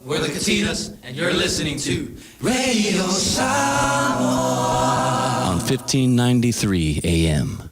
We're the Katinas, and you're listening to Radio Samoa on 1593 AM.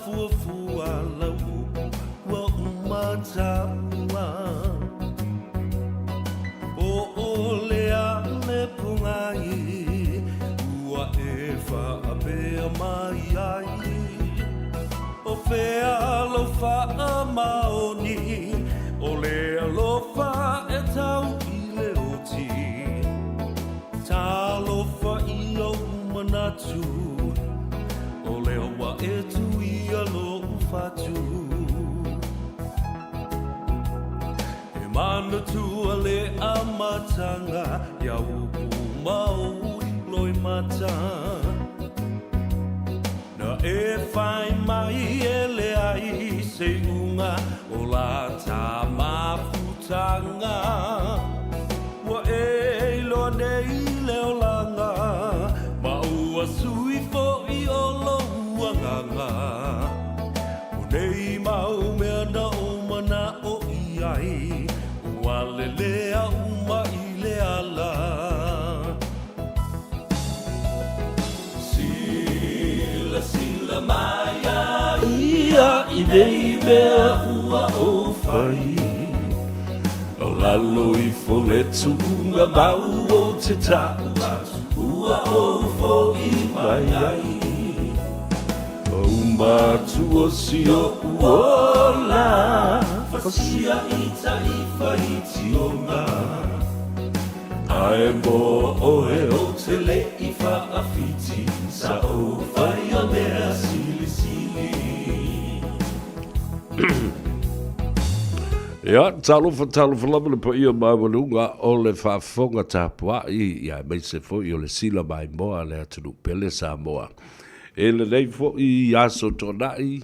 fua lau wa umataua o ole ale pungai ua e whaapea mai ai o whea alofa maoni o le alofa e tau i le oti ta alofa i o manatu o le hoa e tu i alo ufatu e mana tu ale amatanga ia upu mau i loi mata na e whai mai e le ai se unga o la ta mafutanga wa e lo nei le o langa ma ua sui fo i o lo uanganga o nei mau mea na o mana o i ai ua le lea uma i le ala sila mai a ia i nei mea ua o whai o lalo i foletu unga mau o te tau ua o fo i mai ai o matu o si o uola fasia i ta i whaiti o ngā ae mo oe o te le i whaafiti sa o whai o mea sili sili Ia, talofa lama le po ia mamalunga o le whaafonga tāpua ia mai se fo i o le sila mai moa le atunu pele Samoa. E le nei fo i aso tonai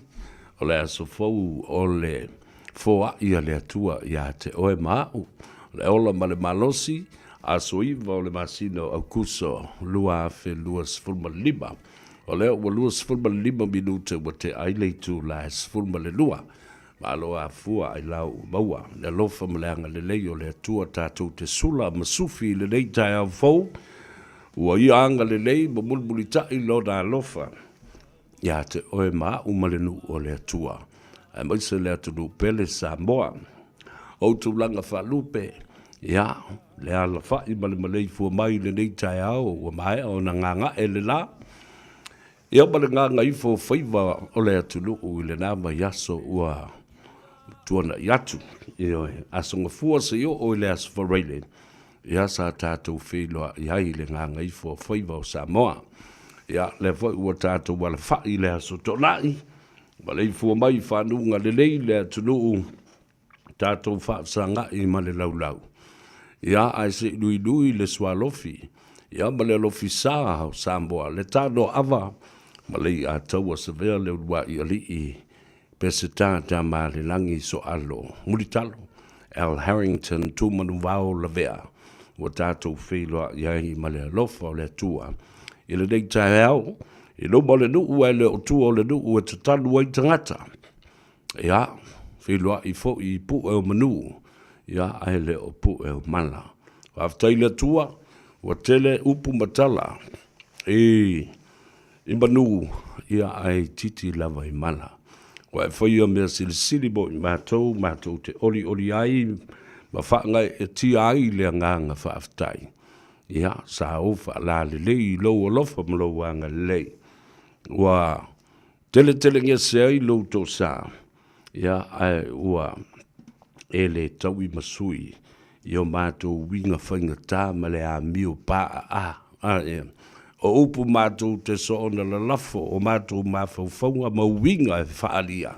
o le aso fou o le foa ia le atua ia te oe mau. Le ola ma le malosi aso iwa o le masino au kuso lua afe lua sfulma lima. O leo wa lua sfulma lima minute wa te aileitu la sfulma le lua. Malo a fua ai lau maua. Le lofa maleanga le leo le atua tātou te sula masufi le nei tai au fau. Ua ia anga le lei ma mulmuli tai lo na lofa. Ia te oe maa umalenu o le atua. Ai maise le atunu pele Samoa. O tu langa whalupe. Ia, le ala whai male malei fua mai le nei tai au. Ua mai o na nganga e le la. Ia male nganga ifo whaiva o le atunu u le nama yaso ua tuana yatu. Ia asonga fua se yo o le asfareile. Ia sa tātou wheloa iai le nganga ifo whaiva o Samoa. Ia le whai ua tātou wala whai le aso tonai. Wale ifua mai whanunga le lei le atunu tātou whaasanga i male laulau. Ia ai se nui le swalofi. Ia male lofi saa o Samoa. Le Tanoa Ava. Malei a taua se vea le ua i ali i pese tā ma le langi so alo. Muritalo. Al Harrington tūmanu vau la vea. Ua tātou wheloa iai ma le alofa o le atua. I le nei tae au, i lo ma le nuu e le o tua o le nuu e te tanu ai tangata. Ia, wheloa i fo i pu e o manu. Ia, ai le o pu e o mana. Waftai le tua, ua tele upu matala. I manu, ia ai titi lava i mana. Ua e whaia mea sili bo i mātou te oli ai, ma whaangai e tia ai le nganga whaaftai. Ia, sa ofa la le lei, lo alofa ma lo wanga lei. Ua, tele ngia se ai lo to sa. Ia, ai ua, e le tau i masui. Ia mātou winga whainga tā ma le a mio paa o upu mātou te soona la lafo, o mātou mawhauwhaunga ma winga e whaalia.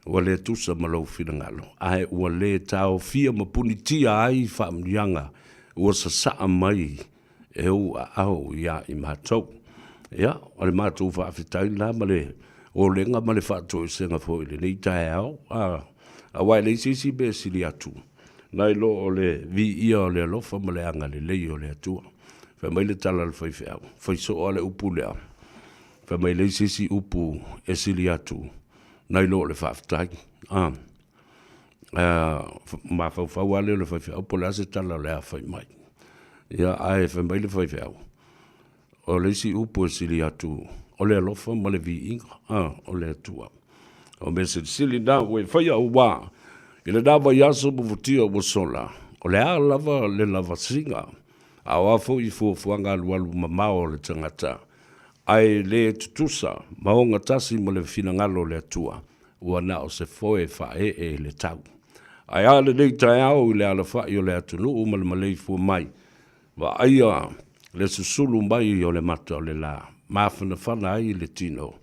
Ua le tusa ma lau whingalo. Ai ua le tau fia ma punitia ai whaamrianga. Ua sa saa mai e ua au ia i mātou. Ia, o le mātou whaafitai la ma le o lenga ma le whaatou i senga fo i le nei tae au. A wai le sisi be sili atu. Nai lo o le vi ia o le alofa ma le anga le lei o le atua. Fa mai le tala le fai feau. Fai so o le upu lea. Fa mai le sisi upu e sili atu. Nai lo le whaafitai. Ma fau ale le fai feau. Po le ase tala le a fai mai. Ia ai fa mai le fai feau. O le si upu e sili atu. o le alofa ma le viiga o le atua o me sili na ua faia auā i le dava iaso mafutia ua sola o le a lava le lavasiga aoa foʻi fuafuaga alualu mamao o le tagata ai le tutusa maoga tasi ma le finagalo o le atua ua na o se foe faʻee i le tau ai a lenei taeao i le alafaʻi o le atunuu ma le malei fua mai vaaia le susulu mai o le mata o le la mafanafana ai i le tino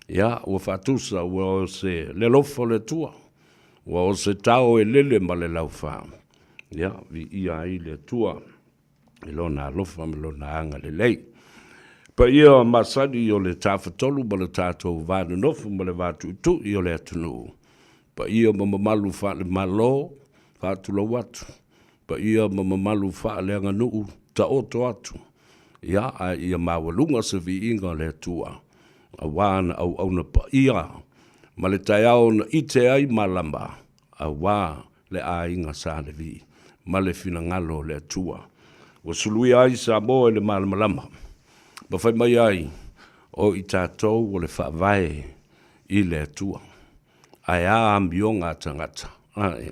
ia ua faatusa ua o se le lofa o le atua ua o se tao e lele ma le laufā ia viia ai le atua i lona alofa ma lona aga lelei pa ia masani o le tafetolu ma le tatou vanonofo ma le vatuʻituʻi o le atunuu pa ia ma mamalu faalemalo faatulau atu pa ia ma mamalu faaleaganuu taoto atu ia a ia maualuga se viiga o le atua auā na auauna paia ma le taeao na ite ai malama auā le aiga sa le vii ma le finagalo o le atua ua suluia ai Samoa i le malamalama ma fai mai ai o i tatou o le faavae i le atua ae a ambioga a tagata ae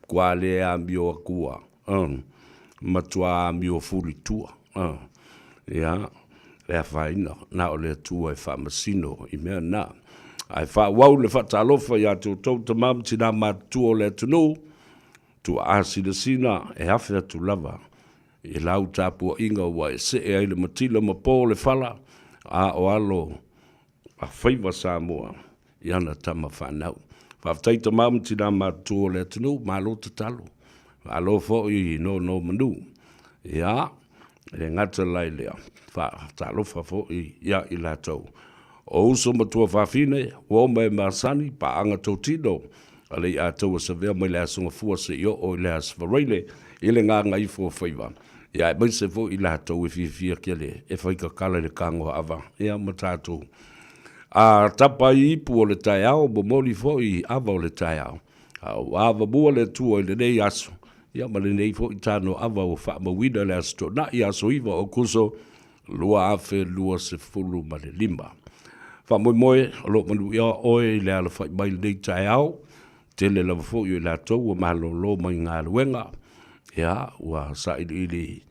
kua le ambio akua matua ambio fulitua ia le afaina na o le atua e faamasino i mea na ae faauau le faatalofa iā toutou tamam tinā matutua o le atunuu tuaasilasina e afe atu lava i lau tapuaʻiga ua e see ai le matila ma po le fala a o alo afaiva Samoa i ana tama whanau. Whaftai tamam tina mātua le atunu, mālo tatalo. Mālo fo'i no manu. Ia, e ngata lai lea. Talofa fo'i ia i lātou. O uso matua whawhine, o mai masani, pa anga tau tino. Ale i ātou a savea mai lea sunga fua se io o i lea svareile, i le ngā ngai fua whaiva. Ia, e mai se fo'i lātou e fia kia le, e whaika kala le Tanoa Ava. Ia, matātou. A tapa i ipu o le tai au, bo moli fo'i ava o le tai au. Ava mua le tua i le nei aso. Ia, ma le nei fo'i Tanoa Ava o wha mawina le aso na i aso iwa o kuso, lua afe, lua se fulu ma le lima. Wha moe, o lo manu ia oe i le ala whai mai le nei tai au, tele lava fo'i o le ato, ua mahalo lo mai ngā luenga. Ia, ua sa ili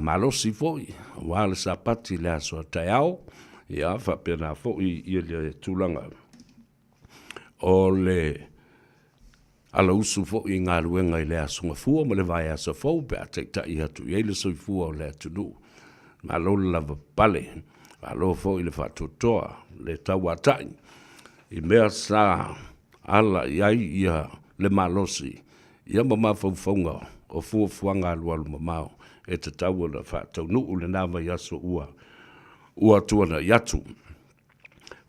malosi fo'i, ua le sapati le aso tai au, ia fa pena fo'i i le tūlanga. O le ala usu fo'i ngā luenga i le asunga fua, ma le vai asa fau, pe a teikta i hatu i eile soi fua o le atunu. Ma lo lava pale, ma lo fo'i le whatotoa, le tauatai. I mea sa ala iai ia le malosi, ia mama faufaunga o fuafuanga alualu mamao, e te taua na whatau nuu le nama i aso ua tuana yatu.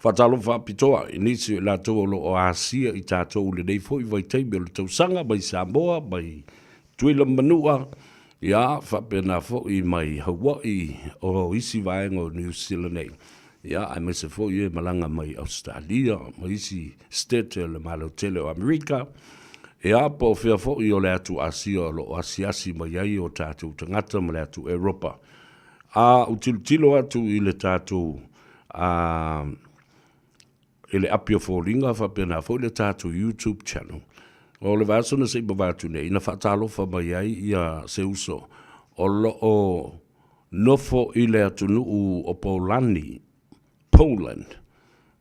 Whatalo whapitoa, inisi la tau o Asia i tātou le nei fo i vai teime o le tausanga, mai Samoa, mai tuila manua, ia whapena fo i mai Hawaii o isi vaenga o New Zealand nei. Ia, ai mai se fo i e malanga mai Australia, mai isi state le malotele o Amerika, ia po fea fo i o le atu Asia o Asiasi mai ai o tātou tangata ma le atu Europa. A utilutilo atu i le tātou i le apio fōringa whapena fo i le tātou YouTube channel. O le vāsona se iba vātu nei, ina whatalofa mai ai ia se uso. O lo o nofo i le atunu o Poland.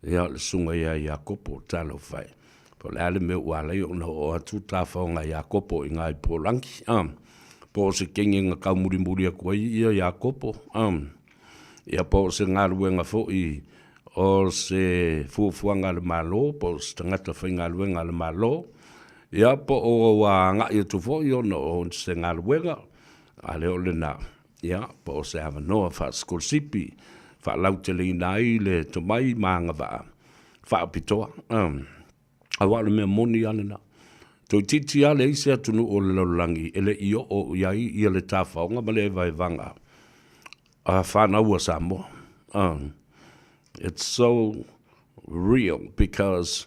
Ia le sunga ia Iakopo talo whai. Po le ale me ualei o na o atu tāwhaonga Iakopo i ngai Polanki. Po se kengenga kau muri a kuai ia Iakopo. Ia po se ngaruenga fo i o se fuafuanga le malo, po se tangata whai ngaruenga le malo. Ia po o ngai atu fo i ono o se ngaruenga. A leo le na. Ia po se hava noa wha skolsipi. Wha lautele i nai le tomai maanga waa. Wha apitoa. Awale mea moni anena. Toi titi ale isi atunu o le laulangi, ele iyo o iai ia le tāwhaonga ma le vai vanga. Whanau a Samoa. It's so real because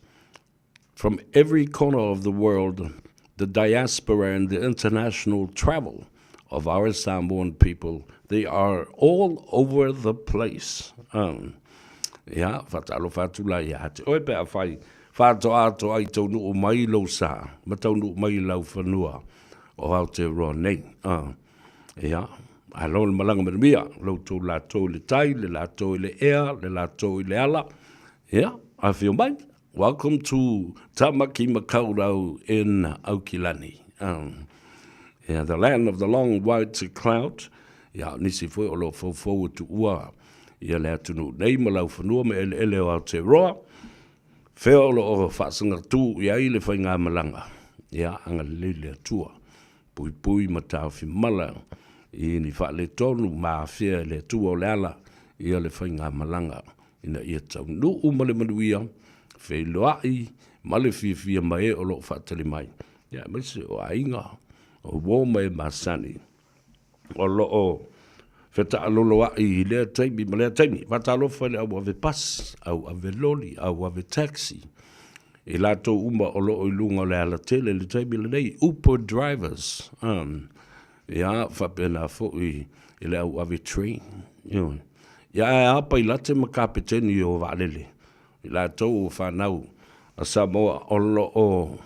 from every corner of the world, the diaspora and the international travel of our Samoan people. They are all over the place. Ia, whatalo whatula ia te oe pe a whai, whātoa ato ai tau nuu mai lau sā, ma tau nuu mai lau whanua o Aotearoa nei. Ia, a lona malanga mea, lau tau la tau le tai, le la tau le ea, le la tau le ala. Ia, I feel mai. Welcome to Tamaki Makaurau in Aukilani. Yeah, the land of the long white cloud. Ia, nisi fwe o lo fau tu ua. Ia lea tunu nei malau whanua me ele o Aotearoa. Whea o lo o whaasanga tū ia i le whainga malanga. Ia, anga lele tua. Pui ma tau fi mala. I ni wha le tonu maa whea le tua o le ala. Ia le whainga malanga. Ina ia tau nu umale manuia. Whei loai, male fia mai o lo whaatali mai. Ia, maise o ainga. O wō mai masani. O lo o. Feta alolo ai le taimi ma le taimi fatalo fale au ave pas au ave loli au ave taxi e lato uma o lo ilunga le ala tele le taimi le nei Uber drivers ya fa pena fo i le au ave train ya apa i late ma kapiteni o valele i lato fa nau a Samoa o lo o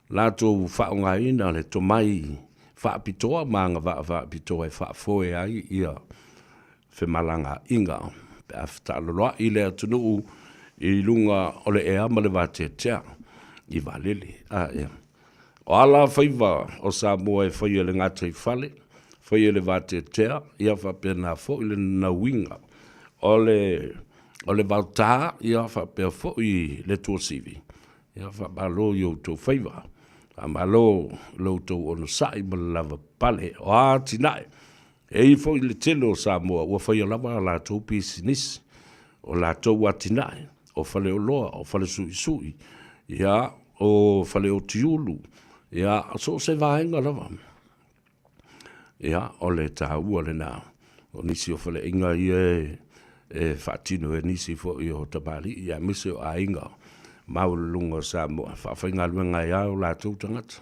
lato fa ngaina le tomai fa pitoa manga va pitoa e fa foe ai ia fe malanga inga pe afta lo ile tunu i lunga ole e ama le vate tia i valele ia o ala faiva o Samoa e foi le ngate fale foi le vate tia ia fa pena fo ile na winga ole valta ia fa pe fo i le tuo sivi ia fa balo yo to faiva amalo lo to on sai lava pale o atinai e fo le telo Samoa o fa lava la to business o la to atinai o fale o loa o fale sui ya o fale o tiulu ya so se va inga lava ya o le ta o le na o nisi o fale inga e fatino e nisi fo o tabali ya miso a inga maulunga Samoa fa fainga luenga ia o la tau tangata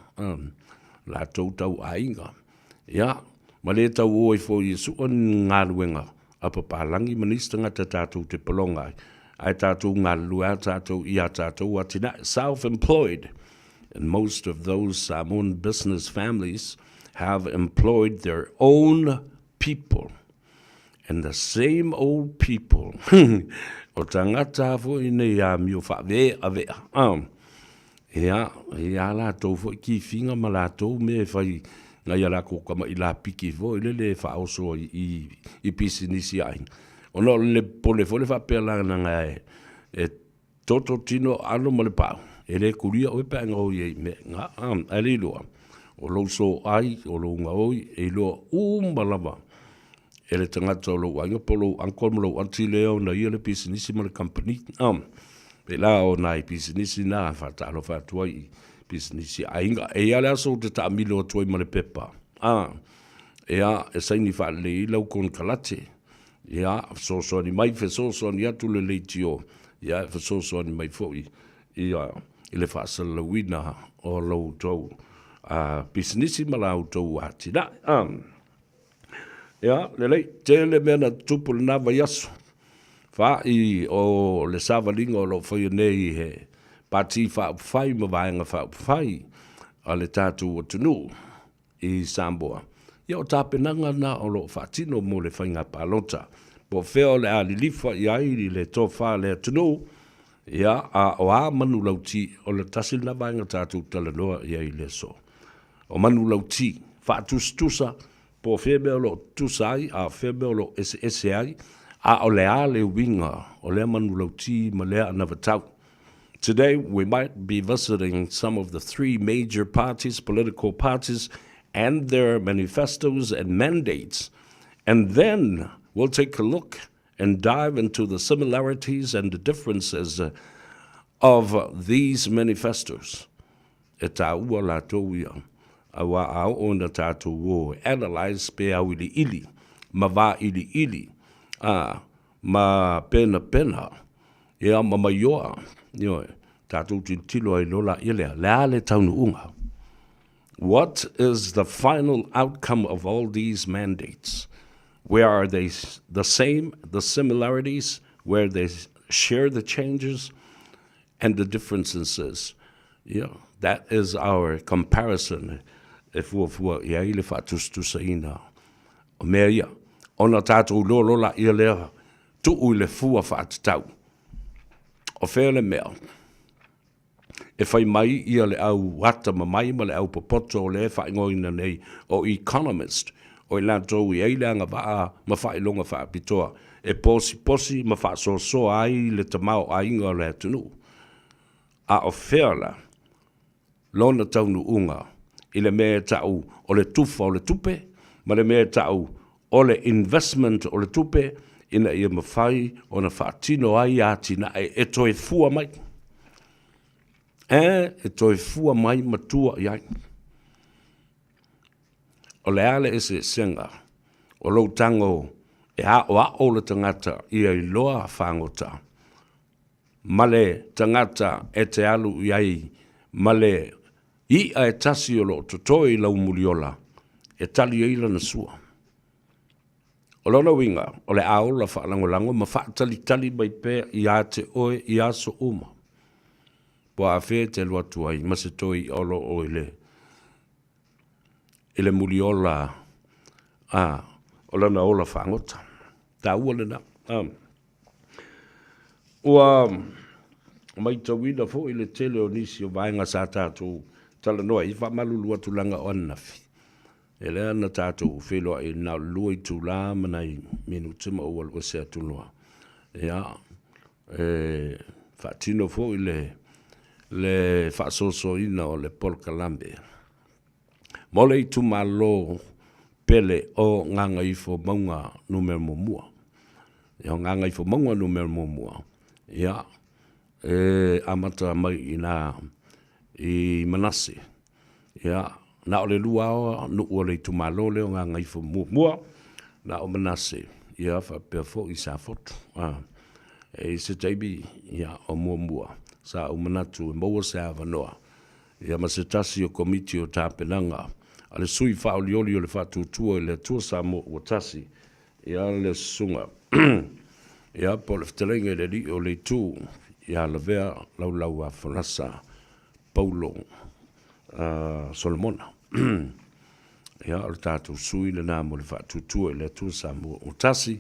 la tau tau ainga ia ma le tau oi fo Iesu o ngā luenga a papalangi manista ngata tātou te palonga ai tātou ngā lua tātou ia tātou atina self-employed, and most of those Samoan business families have employed their own people, and the same old people o tangata fo ina ia mio fa vea ia la tau fo ki finga ma la tau me fai nga ia la ko kama ila piki fo ile le fa oso i pisinisi ai ono le pole fo le fa pela nga e toto tino alo mo le pa ele kuria o pe nga o ye me nga ali lo o lo so ai o lo nga o e lo malava ele tangata lo wanga polo ankol mo lo antileo na ile pisinisi mo le company pe la o nai pisinisi na fa talo fa tuai pisinisi ainga e ala so te ta milo tuai mo le pepa e sai ni fa le lo kon kalate so ni mai fe so ni atu le leitio fe so ni mai foi ile fa sala wina o lo to pisinisi mala auto atina le tele mena tupul na vayasu fa i o le savalinga o lo foi nei he pati fa fai ma vaenga fa fai ale tatu o tunu i Samoa ia o tapenanga na o lo fatino mo le fainga palota po feo le ali lifa i ai le tofa le tunu ia o manu lauti o le tasil na vaenga tatu talanoa ia i le so o manu lauti fa tustusa po febe o lo tusai febe o lo ai o le ale winga o le manu lauti ma le anavatau. Today, we might be visiting some of the three major parties, political parties, and their manifestos and mandates. And then we'll take a look and dive into the similarities and the differences of these manifestos. E tā ua la tōia, awa au ona tātou o analyze pe au ili, ma wā ili, ma pena, ia ma maioa, tātou tilo ai lola ilea, le ale taunu unga. What is the final outcome of all these mandates? Where are they the same, the similarities, where they share the changes and the differences? That is our comparison. If we're ile fatustu saina. O mea ia, ona tātou lola ia lea, tu le fua whaatitau. O whele mea, e whai mai ia le au wata mamai ma le au popoto o le whaingoina nei o Economist, o i lantou i eileanga waa ma whailonga whaapitoa, e posi ma whaasoso ai le tamau a inga le atunu. A o whela, lona taunu unga, i le mea tau o le tufa o le tupe, ma le mea tau o le investment o le tupe, ina ia mawhai o na whaatino ai atina e toi fua mai. E toi fua mai matua iai. O le ale e se senga, o lau tango e o le tangata ia i loa whangota. Ma le tangata e te alu iai, ma le i a e tasi o lo totoi lau muliola, e tali eila na sua. O lona winga, o le aola whaalangolango, ma whaatali mai pēr i a te oe i a so uma. Po a whē te lua tuai, ma se toi olo o ile muliola, o lona ola whangota. Tā ua lena. Ua, mai tawina fo ile tele o nisi o vaenga sa tātou tala noa, i whamalulua tulanga o anafi. E lea na tātou wheloa e nā lua i tūlā manai menu tima o walua sea tūloa. Ia, whaatino fo i le whaasoso ina o le polkalambe. Mole i tumalo pele o nganga i fo maunga numero momua. Ia, nganga i fo maunga numero momua. Ia, amata mai i Manase. Ia, na o le lua o nu o le tumalo le o nganga i fo mua. Na o Manase. Ia, whapea fo i sa fotu. E se taibi, ia, o mua. Sa o manatu e maua se awanoa. Ia, ma se tasi o komiti o tāpenanga. Ale sui whaolioli o le whatutua i le tua Samoa o tasi. Ia, le sunga. Ia, po le whtelenga le li o le tū. Ia, le vea lau a whanasa. Paulo. Solomona. Ia, o le tātou sui le nā mo le whatutua i le tua Samoa o tasi.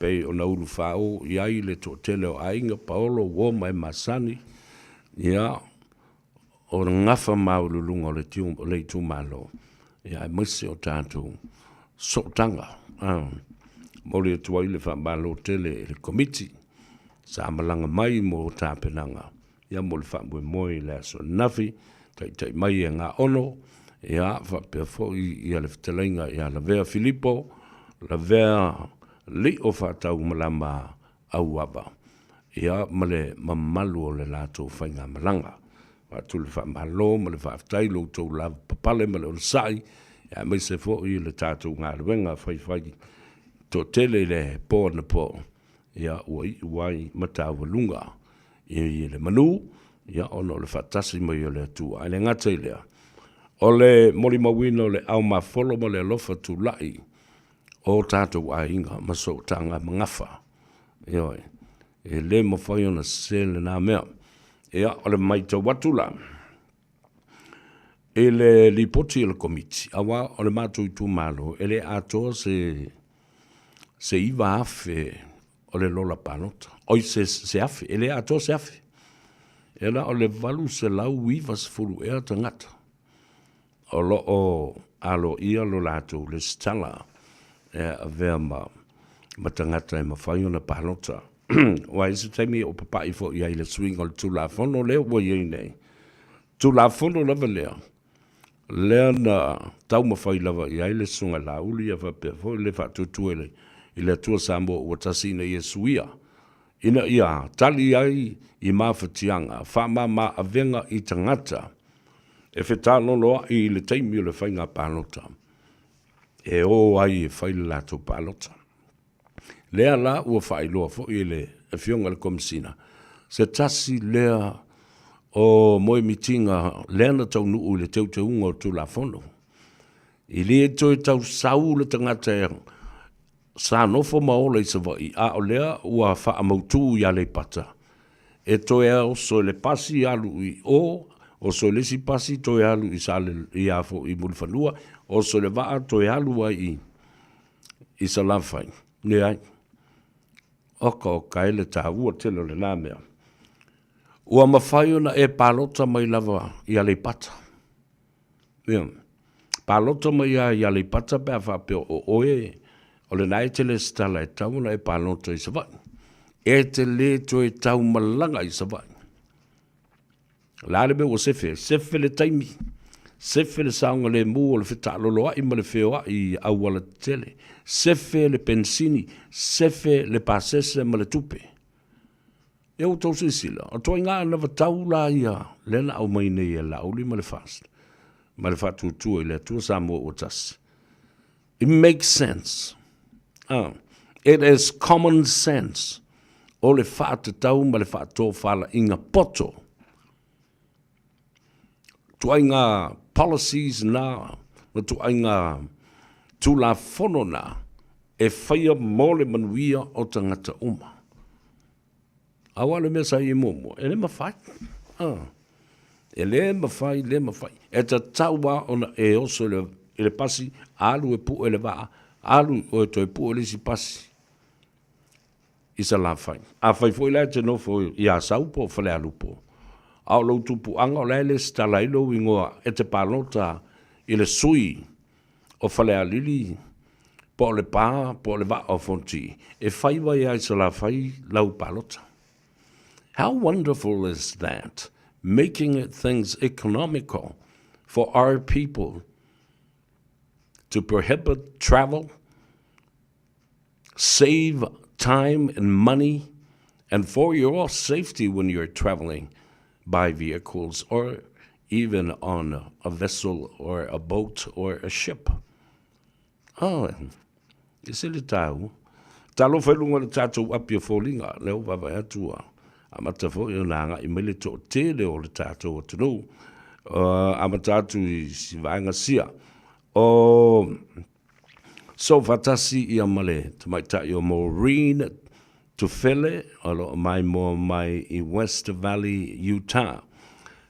Pei o na ulu whao, ia i le tō tele o ainga, Paolo, Woma e Masani. Ia, o ngafa maululunga o le tū malo. Ia, e mese o tātou sotanga. Mo le tuai le whamalo tele le komiti. Sa amalanga mai mo tāpenanga. Ia mo le whamue moi le aso nafi. Tai mai e ngā ono. Ia, whapea fo ia le whatelenga. Ia, la vea Filipo. La vea li o whatau malama au ava. Ia, male mamalu o le lato whainga malanga. Watu le whamalo, male whaftai lo tau la papale, male o sai. Ia, mai se fo i le tātou ngā ruenga whai. Tō tele le pō na pō. Ia, uai matau walunga. Ia, le manu. Ia, ono le whatasi mai o le atua. Ai le ngata i lea. O le mori mawino le au mawholo ma le alofa tu lai. O tātou a inga, maso tanga mangafa. Ioi, e le mawhai ona sele nā mea. Ia, o le maita watula. E le lipoti e le komiti. Awa, o le mātou i tū malo. E le atoa se iwa afe o le lola panota. Oi se afe, e le atoa se afe. E la o le valu se lau iwa se furu ea tangata. O lo o alo ia lo latou le stala. A vea matangata e mawhai ona panota. Wa isi taimi o papai fo ia i le swing o le tūlafono leo wa iei nei. Tūlafono lava lea. Lea na tau mawhai lava ia i le sunga la uli a whapea fo le whatutua i le tua Samoa ua tasina i e suia. Ina ia tali ai i mawhatianga. Whamama a venga i tangata. E whetano loa i le taimi o le whainga panota. E o ai e whaile lato palota. Lea la ua whailoa fo i le e fionga le komisina. Se tasi lea o moe mitinga lena tau nuu le teu te unga o tu la fono. I le toi tau sau le tangata e sa nofo maola i savai a o lea ua wha amautu i ale pata. E toi au so le pasi alu i o so le si pasi toi alu i sale i afo i mulfanua, o so le waa toi alu i sa lafai. Ne ai. Oka o kaele ta ua telo le nā mea. Ua mawhai ona e palota mai lava i ale pata. Yeah. Palota mai i ale pata pia whapeo o oe o le nai tele stala e tau na e palota i savai. E te le to e tau malanga i savai. Lale me o sefe le taimi. Sefe le saunga le mu o le fita loloa i ma le feo i awala tele. Sefe le pensini, sefe le pasese ma le tupe. E o tau sisila, o toi ngā na vatau la ia, lena au mai nei e la uli ma le fast. Ma le fatu tua i le tua Samoa o tas. It makes sense. It is common sense. O le fatu tau ma le fatu fala inga poto. Tua ngā policies na, tua ngā tula fono na, e whaia mole manuia o tangata uma. Awale me sa i momo, e le mawhai. E le mawhai. E ta taua ona e oso le pasi, alu e pu e le waa, alu o e toi pu e le si pasi. Isa la whai. A whai fo i lai te no fo i a sau po, whale alu po. Au lau tupu anga o lai le stala ilo ingoa e te palota i le sui o whale alili po le pā, po le waa o fonti. E whai wai ai sa la whai lau palota. How wonderful is that? Making things economical for our people to prohibit travel, save time and money, and for your safety when you're traveling by vehicles or even on a vessel or a boat or a ship. Ise le tau. Talo whailunga le tātou apia fōlinga, leo wawa atua. Amata fo i nanga i mele to te leo le tātou atunu. Amatatu i si vaenga sia. So fatasi i amale, tamaita i o Maureen Tufele, alo mai i West Valley, Utah.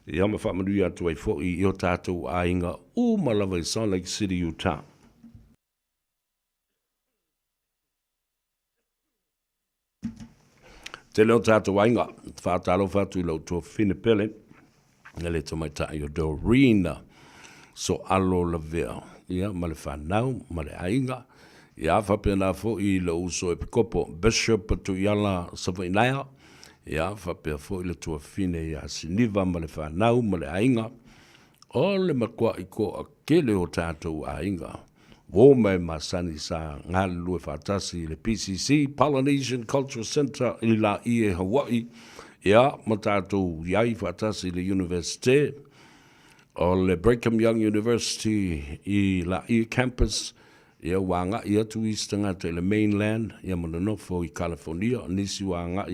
I ama whamanu i atu ai fo i o tātou a inga malawa i Salt Lake City, Utah. Te leo tātou ainga, whātalo whātu i lau tō Whinepele, nele to mai tai o Dorina, so alo la vea, ia, ma le whanau, ma le ainga, ia, whapena fo i lau so e pikopo, Bishop tu iala Savainaya, ia, whapena fo i le tō Whine ia Siniva, ma le whanau, ma le ainga, o le makua i ko a kele o tātou ainga, Wo mai masani sa ngalu e fatasi le PCC, Polynesian Cultural Center i la i e Hawaii. Ia, matato iai fatasi le University, o le Brigham Young University i la i campus. Ia wanga i atu i stangata i le mainland, ia mananofo i California, nisi wanga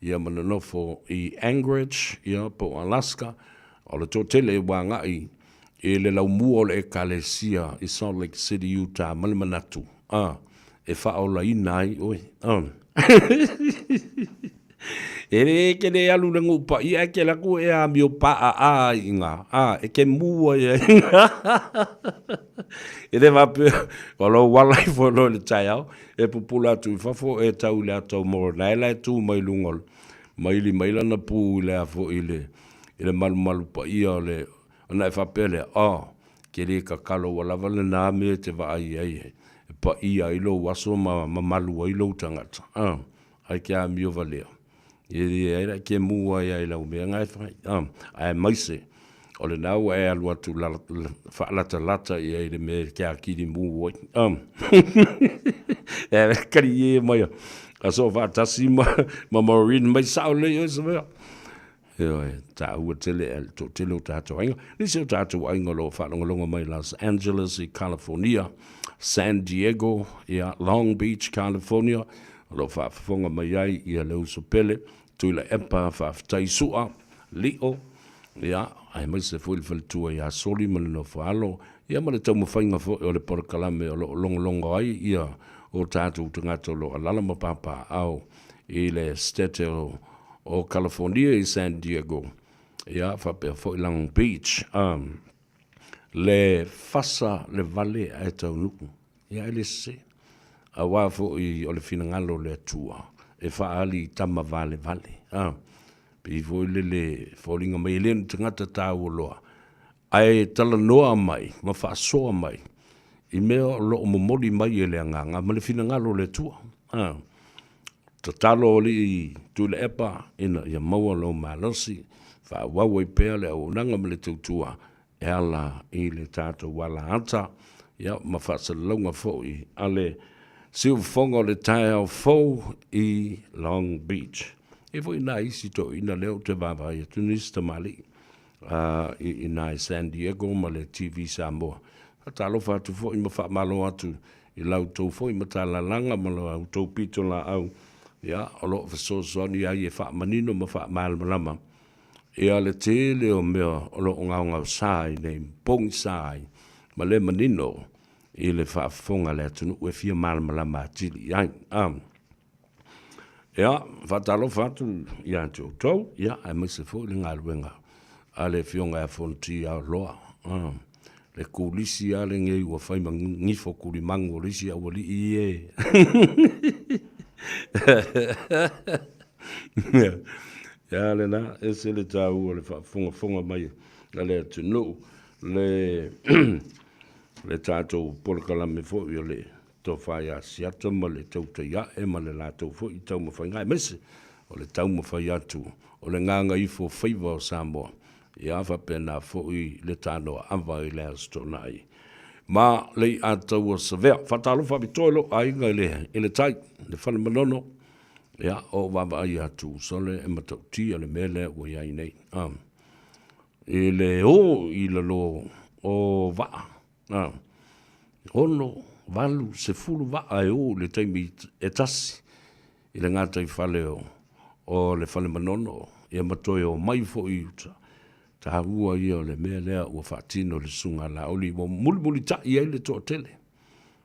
ia mananofo i Anchorage, ia po Alaska, o le totele wanga e le lau mua o le ekalesia i Salt Lake City, Utah, Malimanatu. E whaola i nai, oi. E re ke le alu na ngupa, i ake laku e a mio paa a inga. E ke mua i inga. E re wapu, walo walai fo lo le tai au, e pupula tu i whafo e tau le atau moro. Nai lai tu mai lungol, mai lana pu le afo i le malu pa ia o le, ona e whapele, ke re ka kalo walawa le nā me te wa ai e pa ia ilo waso ma malu a ilo tangata. Ai ke a mio valeo. E re ke mua ia ila umea ngai whai. Ai maise, o le nau e alua tu whaalata lata i e le me ke a kiri mua. E kari e mai. A so whaatasi ma Maureen mai sao le i oisa mea. Ta ua tele to tele o tātou ainga. Nisi o tātou ainga lo whanongalonga mai Los Angeles i California, San Diego, Long Beach, California, lo whafonga mai ai i a leo so pele, tui la epa whaftai sua, Leo, ia ai mai se foi le tua ia soli ma le no falo ia ma le tau mawhainga fo o le porkalame o lo longo ai ia o tātou tangata lo alala ma papa au i le state o California i San Diego ia whapea fo i Long Beach le fasa le vale ai tau nuku ia ele se a wā fo i o le finangalo le tua e whaali tama vale pe fo le folinga mai le tangata tāu loa ai tala noa mai ma whaasoa mai i mea lo momoli mai e le anganga ma le finangalo le tua ta talo li tu le epa ina ia maua lo malosi fa wawa i pea le au nanga ma le tautua e ala i le tātou wala anta ia ma whaasalonga fo i ale siu fonga le tae au fo i Long Beach e fo ina isi to ina leo te vava i tunista mali ina i San Diego ma le TV Samoa talo fatu fo i ma wha malo atu i lau tau fo i ma tala langa ma lau tau pito la au ia o lo fasosoni ai e wha manino ma wha malama e ale te leo mea o lo ngau sai nei pong sai ma le manino i le wha fonga le atunu ue fia malama tili ai ia whatalo fatu ia tau ia ai mese fo i le ngā luenga a le fionga e fonti a loa le kulisi a le ngei ua whai ngifo kuri mango risi a wali i e ia le na e se le tau o le fonga mai a le atunu le tātou polokalame fo i o le tō whai a siata ma le tau te ia e ma le lātou fo i tau mawhai ngai mese o le tau mawhai atu o le nganga i fo whaiva o Samoa ia whapena fo i le Tanoa Ava i le astonai ma le atau o savea whatalo whabitoilo a inga i le tai le whale manono ia o wawa ai atu sole e matau tia le mele ua iai nei i le o i le lo o waa ono valu se fulu waa e o le taimi e tasi i le ngata i whale o le whale manono ia matoi o mai fo i uta ta hua ia o le mea lea ua whaatino le sunga la oli mo mulimuli ta i eile toa tele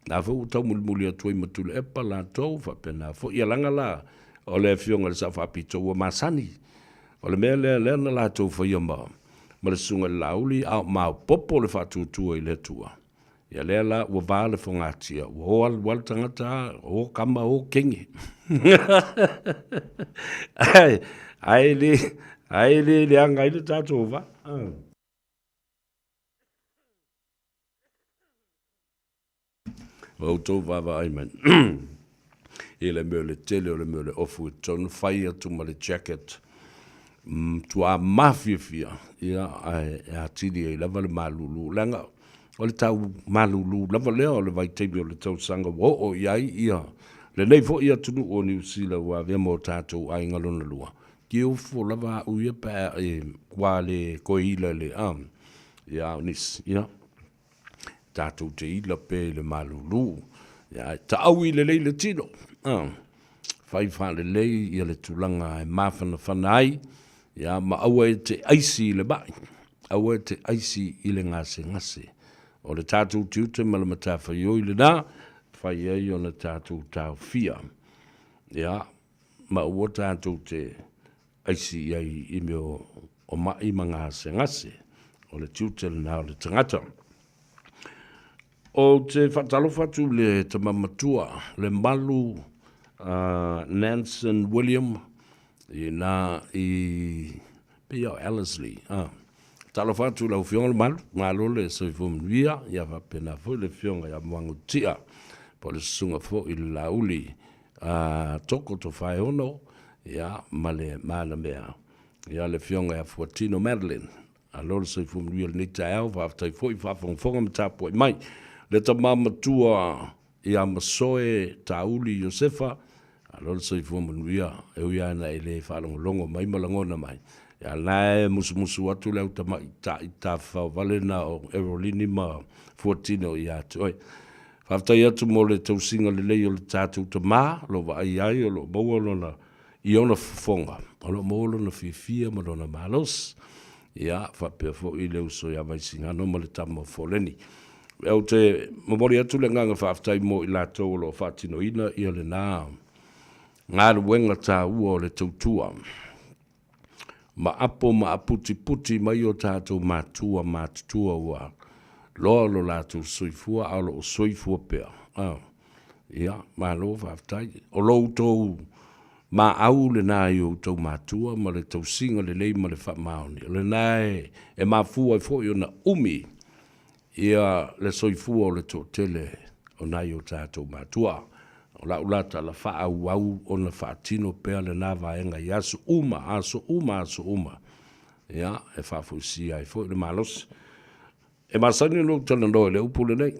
na fo tau mulimuli atua i matule epa la tau whapena fo ia langa la o le fionga le sa whapito ua masani o le mea lea na la tau whaia ma le sunga la oli au mau popo le whaatutua i le tua ia lea la ua vale fo ngatia ua wal tangata o kama o kengi ai le anga i le tātou va o tō vava ai man i le mea le tele o le mea le ofu e tonu whai atu ma le jacket tua mafia ia a tiri e lava le malulu langa o le tau malulu lava lea o le vai teimi o le tau sanga o iai ia le nei fo ia tunu o New Zealand wa vea mo tātou ai ngalona lua ki ufo lava uia pa e kwa le koila le ia nis ia tātou te ila pe le malulu ia ta au i le leile tino fai whale lei ia le tulanga e mawhana whanai ia ma aua e te aisi i le bai aua e te aisi i le ngase o le tātou tiute ma le matawhai oi le nā whai ei o na tātou tāu fia ia ma ua tātou te aisi ai i meo o mai ma ngase o le tiute le nā o le tangata o te whatalo whatu le tamamatua le malu Nansen William i nā i Pia Ellerslie talo whatu lau fionga malu le soifumia ia whapena fo le fionga ia mwangutia po le sunga fo i lauli toko to whai ono ia male mana mea ia le fionga ia Fuatino Madeline a lolo soifumia le nita au whaftai fo i whafonga matapo i mai le tamamatua ia masoe tauli Josefa alol soifumia e uia na ele whalongolongo mai malangona mai ia lae musu atu leu tama ita whao vale na o Erolini ma Fuatino i atu oi whaftai atu mo le tausinga le lei o le tātou ta maa lo wa ai o lo maua lo na i ona fonga o lo maua lo na fifia ma lo na malos ia whapea fo I leo so ia vaisinga no male tamo foleni. Eo te mamori atu le nganga whaftai mo I lātou lo whatino ina ia le nā. Ngā ruenga tā ua o le tautua. Ma apo ma aputi puti mai o tātou mātua mātutua ua. Loa lo lātou soifua au lo soifua pea. Ia, ma lo whaftai. O lo tau ma au le nā I o tau mātua ma le tau singa le lei ma le whamaoni. Le nā e ma fua I fo I o na umi. Ia le soifua o le tō tele o nai o tātou mātua. O la ulata la wha au o na wha tino pea le nā vaenga I aso uma. Ia, e wha fuisia I fo I le malos. E masani no tala noe le upule nei.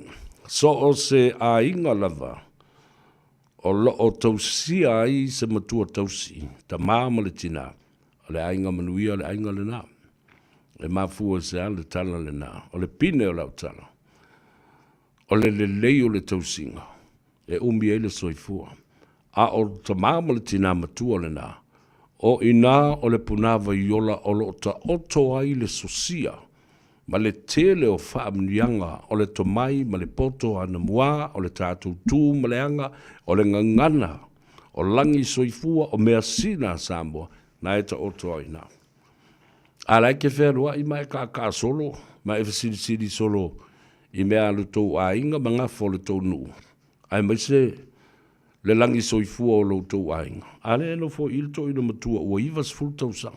So o se a inga lava. O tausia ai se matua tausi. Ta māma le tina. O le ainga manuia le ainga le nā. Le mafua se ale tala le nā. O le pine o lau tala. O le lei o le tausinga. E umi e le soifua. A o ta māma le tina matua le nā. O ina o le punava iola o lo ta oto ai le sosia. Ma le tele o whaamnianga o le tomai ma le poto ana mua o le tātou tū ma le anga o le ngangana o langi soifua o mea sina Samoa na e ta oto ai nā. A lai ke whenua I mai ka solo, mai e whasiri solo I mea le tau a inga ma ngafo le tau nuu. Ai mai se le langi soifua o lo tau a inga. A le eno fo il tau ina matua ua ivas full tau sang.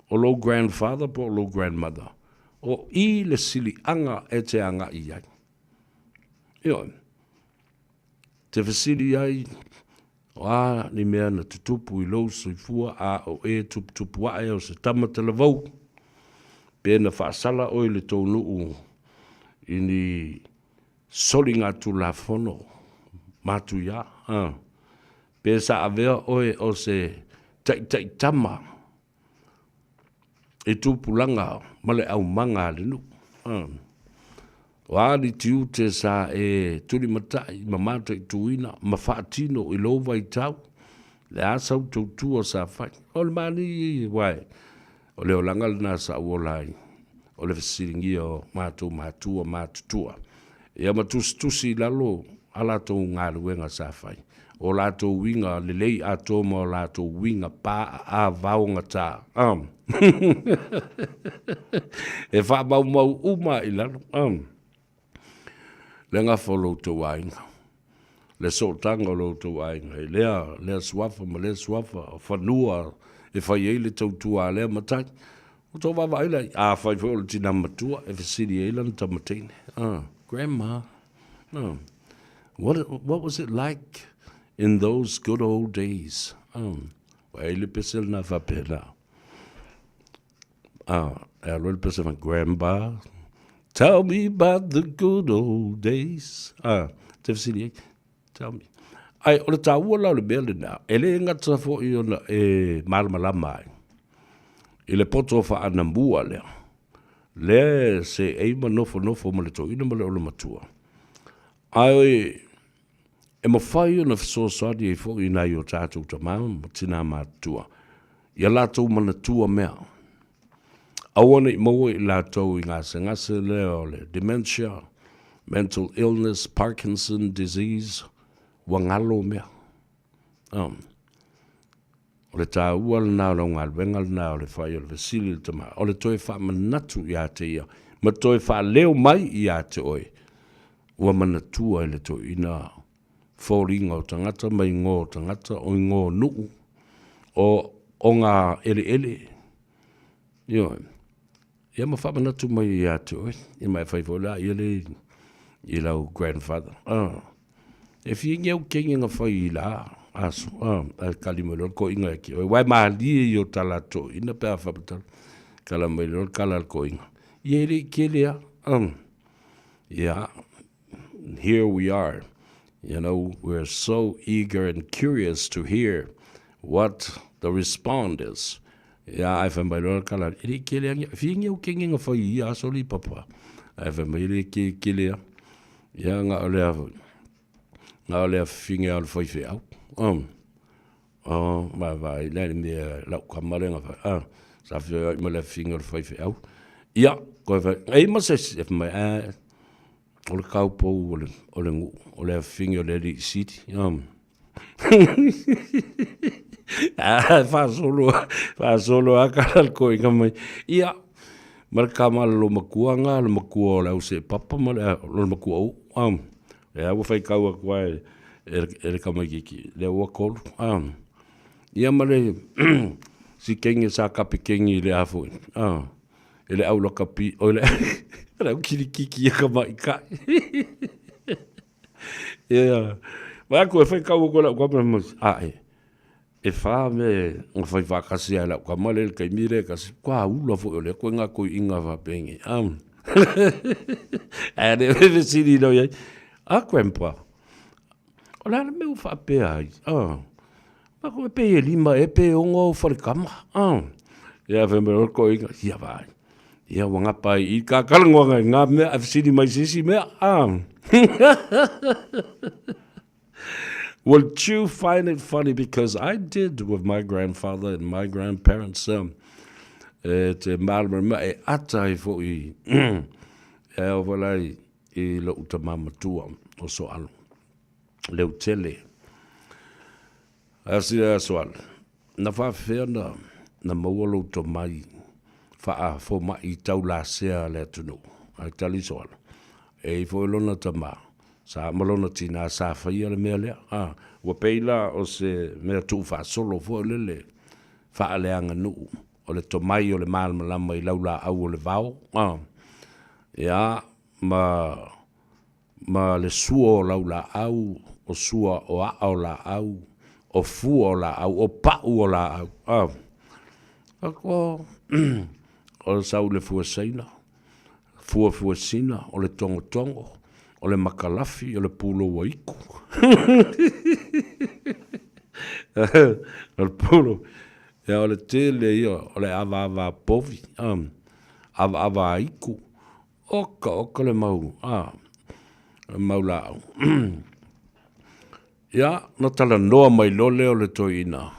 O lo grandfather po o lo grandmother. O I le sili anga e te anga I ai. Io, te whasiri ai, o ni mea na tutupu I lo soifua a o e tupu ae o se tamata la vau. Pēna whaasala o I le tau nuu I ni soli ngā tu la fono, mātu ia. Pē sa avea oe o se tai tama. E tupulanga male au manga le nu. Wāri tiu te sa e turi matai, ma mātua I tuina, ma whaatino I lova I tau. Le asau tautua sa whai. O le mani wai. O leo langal na sa uolai. O le whasiringi o mātua. Ia matustusi lalo ala tau ngā ruenga sa whai. O lato winga lelei ato mo lato winga pa a vaunga ta. E wha mau uma I lalo. Le ngā wholo tau ainga. Le sotanga lo tau ainga. Lea swafa ma lea swafa. Whanua e whai eile tau tua lea matai. O tau wawa eile. A whai wholo tina matua e whasiri eile na tamatene. Grandma. What was it like in those good old days? Eile pesel na whapena. Eile pesel na grandpa. Tell me about the good old days. Te whasiri tell me. Ai, o le tāua lau le mele nā. Ele ngata fo I ona e malamalama ai. I le poto wha anambua lea. Le se eima nofo ma le tō ina ma le ola matua. Ai, e mawhai ona whasoasadi e fo I nai o tātou tamau ma tina mātua. Ia lātou manatua mea. Awana I maua I lātou I ngase leo le dementia, mental illness, Parkinson disease, wangalo mea. O le tā ua le nā ronga alwenga le nā o le whai o le vasili le tama. O le toi wha manatu I a te ia. Ma toi wha leo mai I a te oi. Ua manatua I le toi ina fōringa o tangata mai ngō tangata o ngō nuu. O ngā ele. Io. Ia ma wha manatu mai I a te oi. I mai whai whola I lau grandfather. E whiingi au kengi ngā whai I la. Aso, kalimelo ko inga ki. Wai mahali I o talato. Ina pēr whapatal. Kalamelo kalal ko inga. Iere kelea. Yeah. Here we are. You know, we're so eager and curious to hear what the response is. Yeah, I found my Lord Kalal. Iri kelea. Whiingi au kengi ngā whai I aso li papa. I found my iri kelea. Yeah, ngā olea. Ngā olea whiingi au whai whiau. Vai, lai mea lau kamarenga whai. Sa fia ai mele finga le fai fe au. Ia, koe fai, ei ma se mai o le kaupou o le ngu, o le finga o le li siti. Fa solo a kalal koe ka mai. Ia, ma le kama lo makua nga, lo makua o le au se papa ma lo makua au. E au fai kaua kua e le kama kiki, le ua kolu. Ia ma le si kengi sa kapi kengi le afu. E le au loka pi, o le au kirikiki e ka mai kai. Ia, ma koe fai kaua kua la kua ma e wha me ngawhai whakasi ai lau ka male le kai mire kasi kua ula fo o le koe ngā koe inga whapengi. E ne wewe siri no iai. A kwempa. O la meu whape ai. Ma koe pe e lima e pe ongo wharikama. Ia wheme o koe inga. Ia vai. Ia wanga pai i ka kalangoanga ngā mea a siri mai sisi mea. Well, you find it funny because I did with my grandfather and my grandparents. Te malama ma e atai fo i e o walai I lo uta mamatua o so alo. Leu tele. Asia soal. Na whawhea na maualo to mai wha fo mai tau la sea le tunu. Ai tali soal. E fo ilona tama. Sa malona tina sa whaia le mea lea. Wa peila o se mea tu wha solo fo lele. Wha leanga nuu. O le tomai o le malama lama I laula au o le vau. Ia ma le sua o laula au. O sua o a o la au. O fu o la au. O pau o la au. Ako o le sau le fuasaina. Fuasina. O le tongo tongo. O le makalafi, o le pulo waiku. O le pulo. Ia o le tele ia, o le ava povi. Ava iku. Oka le mau. Mau lao. Ia, na tala noa mai lole o le toina.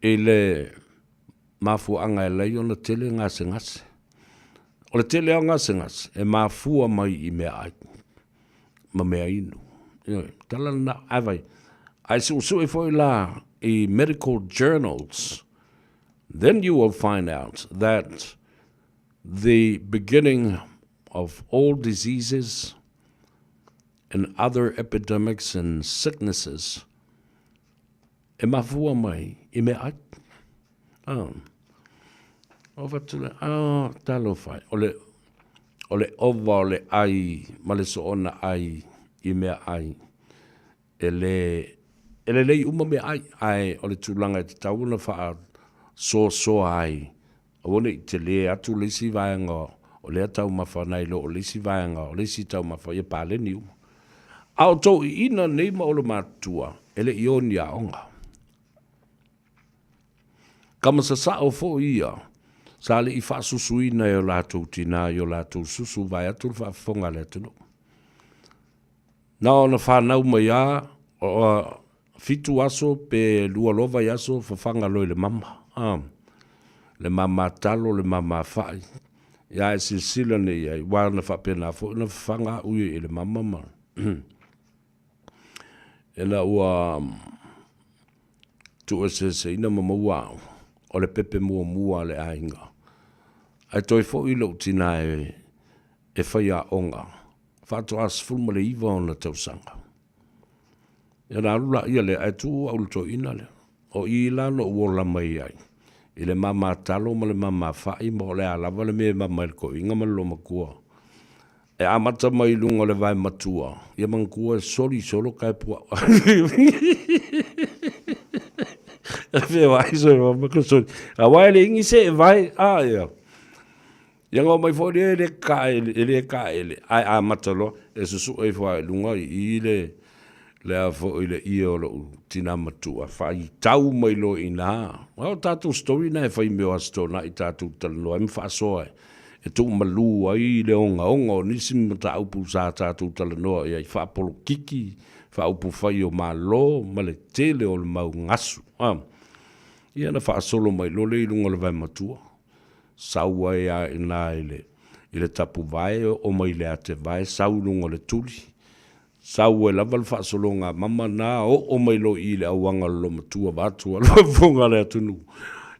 E le mafu anga e lei o na tele ngase. O le tele au ngase, e mafua mai I mea ai. Ma mea inu. Tala na avai. Ai su e foi la I medical journals. Then you will find out that the beginning of all diseases and other epidemics and sicknesses e mafua mai I mea ai. Ova tule, talo fai. Ole ova ole ai, male so ona ai, I mea ai. Ele lei uma mea ai, ole tūlanga te tauna wha so ai. One I te le atu lesi vaianga, o le atau mawhanai lo, o lesi vaianga, o lesi tau mawha, ia pāleni uma. Ao tau I ina neima o le mātua, ele I oni a onga. Kamasasa o fo ia, Sale I whaasusuina o lātou tina o lātou susu vai atu whaafonga le tunu. Nā ona whanau mai a, o fitu aso pe lua lova I aso whawhanga loi le mama. Le mama talo, le mama whai. Ia e silsila nei ai, wana whapena fo, ina whanga ui I le mama ma. Ela ua tu se ina mamaua o le pepe mua le ainga. Ai toi fo I lo tina e whaia onga. Whato as fulma le iwa o na tausanga. Ia na alula ia le ai tu au to ina le. O I lano uola mai ai. I le mama talo ma le mama whai mo le alawa le me mama il ko inga ma lo makua. E amata mai lunga le vai matua. Ia mangkua soli solo kai pua. Fe vai so ma ko so. A wai le ingi se vai ia. Ia ngā mai fōri ele ka ele. Ai amata lo e susu e vai lunga I le a fo ile I o lo tina matua. Fai tau mai lo ina. O tātou story na e fai meo asto na I tātou talano. E mwha soa e tō malu ai le onga o nisi mata upu sa tātou talano. Ia I whaapolo kiki. Wha upu fai o malo ma le tele o le mau ngasu. Ia na whaasolo mai lo le ilunga le vai matua. Saua ia ina ile tapu vai o mai le ate vai, sau lunga le tuli. Saua lava le whaasolo ngā mama nā o mai lo i le awanga lo matua vatua lo funga le atunu.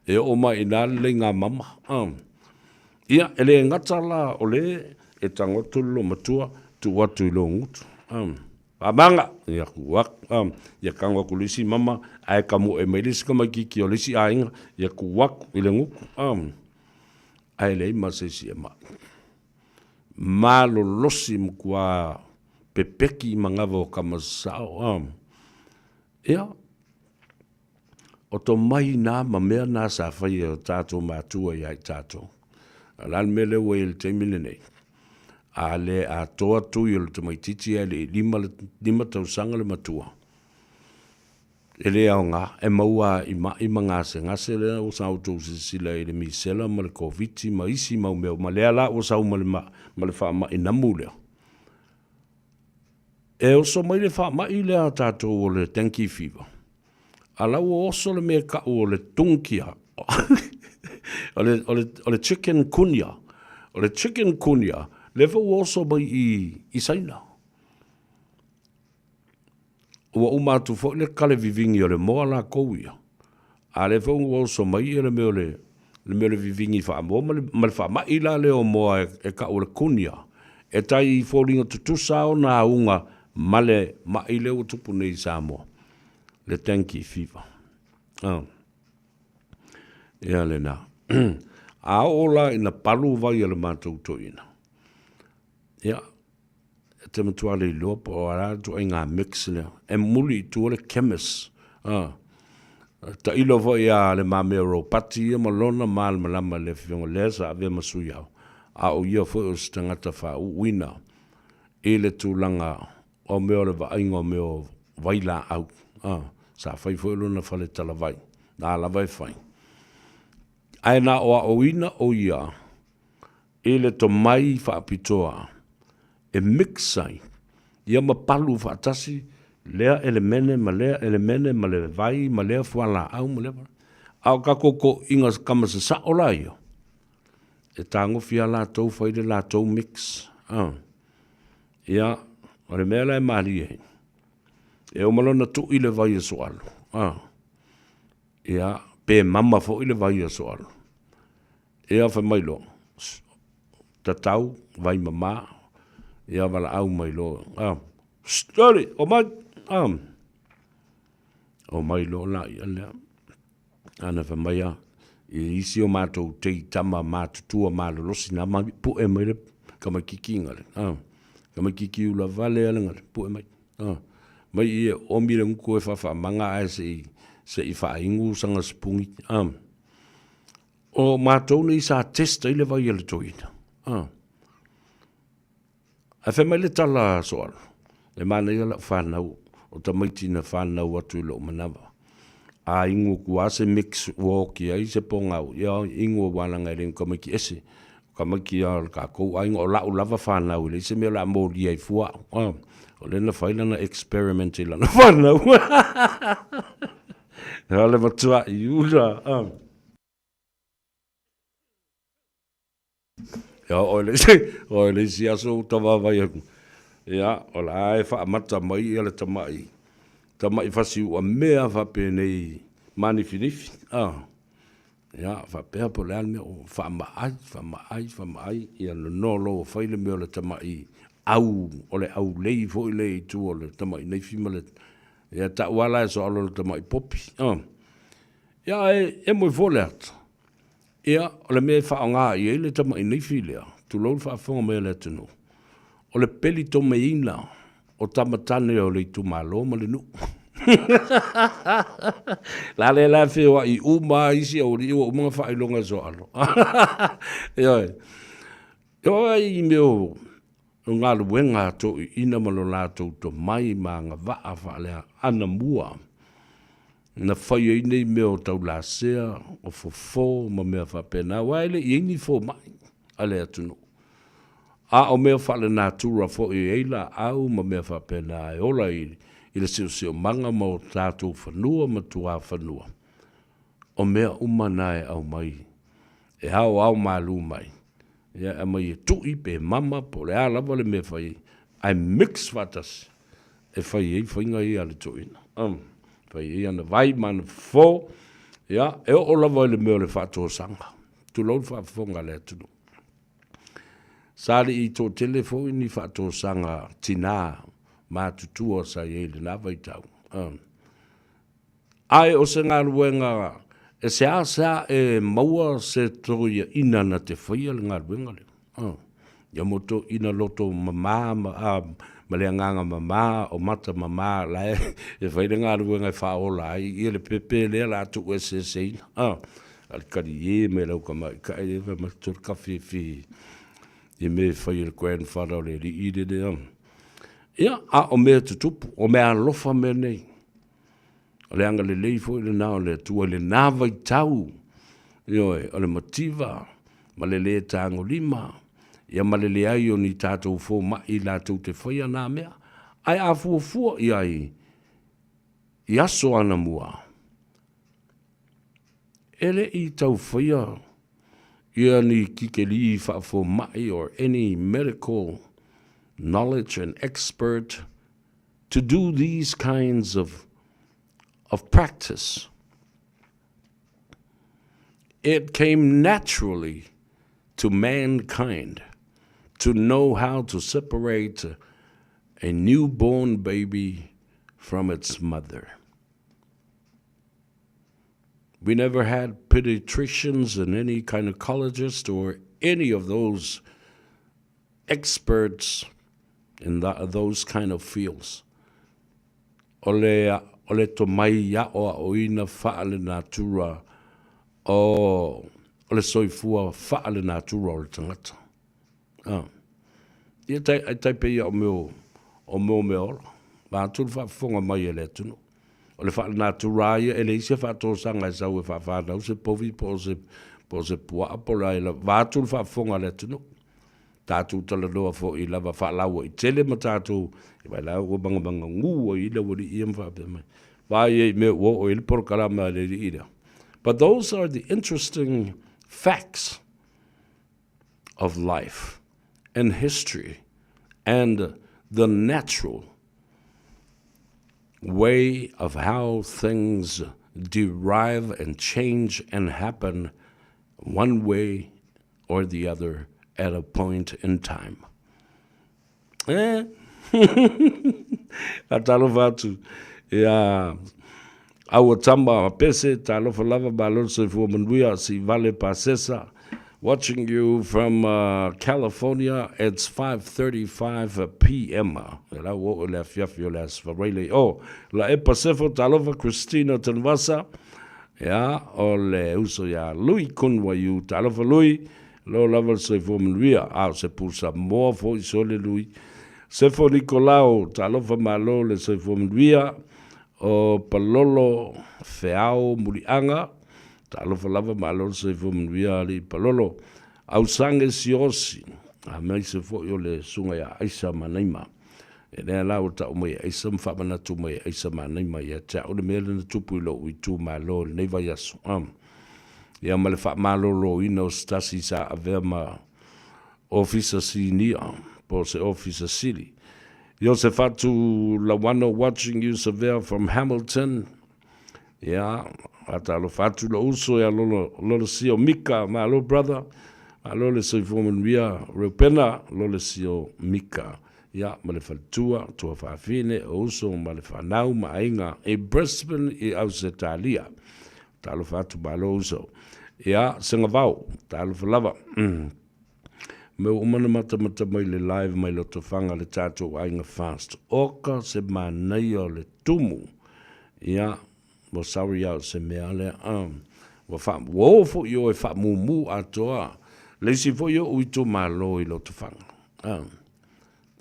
E o mai ina le ngā mama. Ia, ele ngata la o le e tangotu lo matua tu watu i lo ngutu. Amanga, ia kuwak, ia kangwa kulisi mama, ai kamu e meilisi kama kiki o lisi ainga, ia kuwak i le nguku. Ai lei masesi e mai. Malo losi mkua pepeki mangava o kamasao. Ia, o to mai nā mamea nā sa whai o tātou mātua i ai tātou. Alan mele ue il te mile nei. A le a toa tui o le tamaititi e le lima tausanga le matua. E le au ngā, e maua i ngase le o sau tau sisila e le misela ma le koviti ma isi mau meo ma le ala o sau ma le wha ma i namu leo. E oso mai le wha ma i lea tātou o le tenki fiva. Ala o oso le mea ka o le tunkia. o le chicken kunya. O le chicken kunya. Lewa o oso mai i saina. Ua umatu fo le kale vivingi o le moa la kouia. A lewa o oso mai i le meo le vivingi wha moa. Ma le wha mai la le o moa e ka o le kunya. E tai i fōringa tutusa o nā unga ma le mai le o tupu nei Samoa. Le tanki fiva. Ia le nā. A ola ina palu vai le mātou toina. Ia. Te matua le lopa o ara tu ai ngā mix lea. E muli tu le chemist. Ta ilo vo ia le mamea ro pati ia malona mal malama le fionga lesa ave masui au. A o ia fo o stangata wha uina. E le tūlanga o meo le vainga o meo vaila au. Sa fai fo luna fale tala vai. Nā la vai fai. Ai nā o a oina o ia. E le to mai wha apitoa. E mixai. Ia ma palu wha atasi. Lea elemene ma le vai ma lea fuala au ma lea. Au ka koko inga kamasa sa ola ia. E tango fia la tau whaile la tau mix. Ia. O le mea lai maali e. E o malona tu ile vai e soalo. Ia. Pe mama fo ile vai e soalo. Ia fa mailo. Tatau vai mama. Ia wala au mailo. Stoli. O mai. O mailo la ia lea. Ana fa maia. I isi o mātou te tama mātutua mālolosi nā mai pu e mai le kama kiki ngale. Kama kiki ula vale ala ngale pu e mai. Mai i e omire nguku e whawha manga ai se i wha ingu sanga spungi. O mātou nei sa testa i le vai ele toina. A wha mai le tala soal. Le mana i ala whanau o tamaiti na whanau atu i lo manawa. A ingo kua se mix woki ai se pongau. Ia ingo walanga i kama ki ese. Kama ki al ka kou. A ingo o lau lava whanau i se mea la mōri ai fua. O le na whaila na experiment i lana whanau. Ia le matua i ura. Ia o le si aso utawa vai aku. Ia o la ai wha amata mai i ale tamai. Tamai whasi ua mea whape nei mani whinifi. Ia, whapea po lean mea o whamaai. Ia no lo whaile mea o le tamai au, o le au lei fo i lei tu o le tamai nei whimale. Ia ta wala e so alo le tamai popi. Ia e moi fole atu. Ia o le mea whaonga i e le tamai nei whilea. Tu lou whaafonga mea le tenu. O le peli to meina. O tamatane o le tu malo ma le nu. La le la feo i uma isi o li o mga whailonga so alo. Ia i meo ngā luenga to i ina malo la to mai ma ngā waa whalea ana mua. Na whai e nei meo tau la sea o fofo ma mea whapena. Waile i ini fo mai. Ale atunu. A o mea whale nā tūra fo i eila au ma mea whapena e ola i le seo manga mo tātou whanua ma tuā whanua. o mea umana e au mai. E hao au malu mai. Ia e mai e tui pe mama po le alawa le me whai. Ai mix watas. E whai whainga i ale tuina. Whai i ana vai mana fo. Ia e o lawa le meo le whato sanga. Tu lau whafonga le tunu. Sari i tō telefoni ni whato sanga tina ma tutua sa i le na vai tau. Ai o se ngā ruenga e se asa e maua se toia ina na te whaia le ngā ruenga le. Ia moto ina loto mama ma le nganga mama o mata mama la e whaile ngā ruenga e whaola ai i le pepe le la tu e se ina. Al kari e me lau ka mai ka e wa matur kawhi fi i me whai le grandfather le li i de ia a o mea tutupu o mea lofa me nei. O le anga le leifo i le nao le tua le nawa i tau. Ioe, o le motiva, ma le le tango lima. Ia ma le le ai o ni tātou fō mai lātou te whaia nā mea. Ai a fua i ai. I aso ana mua. Ele i tau whaia. Ia ni kike li wha fō mai or any medical knowledge and expert to do these kinds of practice. It came naturally to mankind to know how to separate a newborn baby from its mother. We never had pediatricians and any gynecologist or any of those experts in those kind of fields. Ole to mai ia o ina whaale natura o le soifua whaale natura o le tangata. Ia tai pe ia o meo me ora. Ma tūru whafonga mai e le tunu. O le whaale natura ia e le isia whato sanga e sau e whawhanau se povi po se pua apola e la wātūru whafonga le tunu. Tātou tala loa fo i lava whaalaua i tele ma tātou i vai lau o banga ngu o i la wari i am whape mai. Vai e me o il porkarama le ira. But those are the interesting facts of life and history and the natural way of how things derive and change and happen one way or the other at a point in time. Atalo vatu. Ia aua tamba pese talofa lava balon se fu manuia si vale pasesa. Watching you from California, it's 5:35 p.m. La wo la fiafio las varele. Oh, la e pasefo talofa Christina Tanvasa. Ya, ole uso ya lui kunwa yu talofa lui. Lo lava se fu manuia a se pulsa mo fo isole lui. Se fo Nicolao talofa malo le se fu manuia. O palolo feao murianga talofa lava malo se fu manuia li palolo au sange siosi a mai se fo yo le sunga ya aisa manaima e le la o ta o mai aisa mfa mana tu mai aisa manaima ya ta o le mele na tupu lo i tu malo nei vai aso ya male fa malo lo ino stasi sa avema officer senior po se officer city. Josefatu Lawano watching you severe from Hamilton. Yeah, atalo fatu lo uso ya lolo sio Mika, my little brother. Lolo sio fomen via Rupena, lolo sio Mika. Yeah, malefatua, tua fafine, uso malefanau mainga e Brisbane e Ausetalia. Talo fatu malo uso. Yeah, singavau, talo falava. Me umana mata mai le live mai loto whanga le tātou ainga fast. Oka se manai o le tumu. Ia, mo sauri au se mea le wa wha wofo i o e wha mumu atoa. Leisi fo i o uito malo i loto whanga.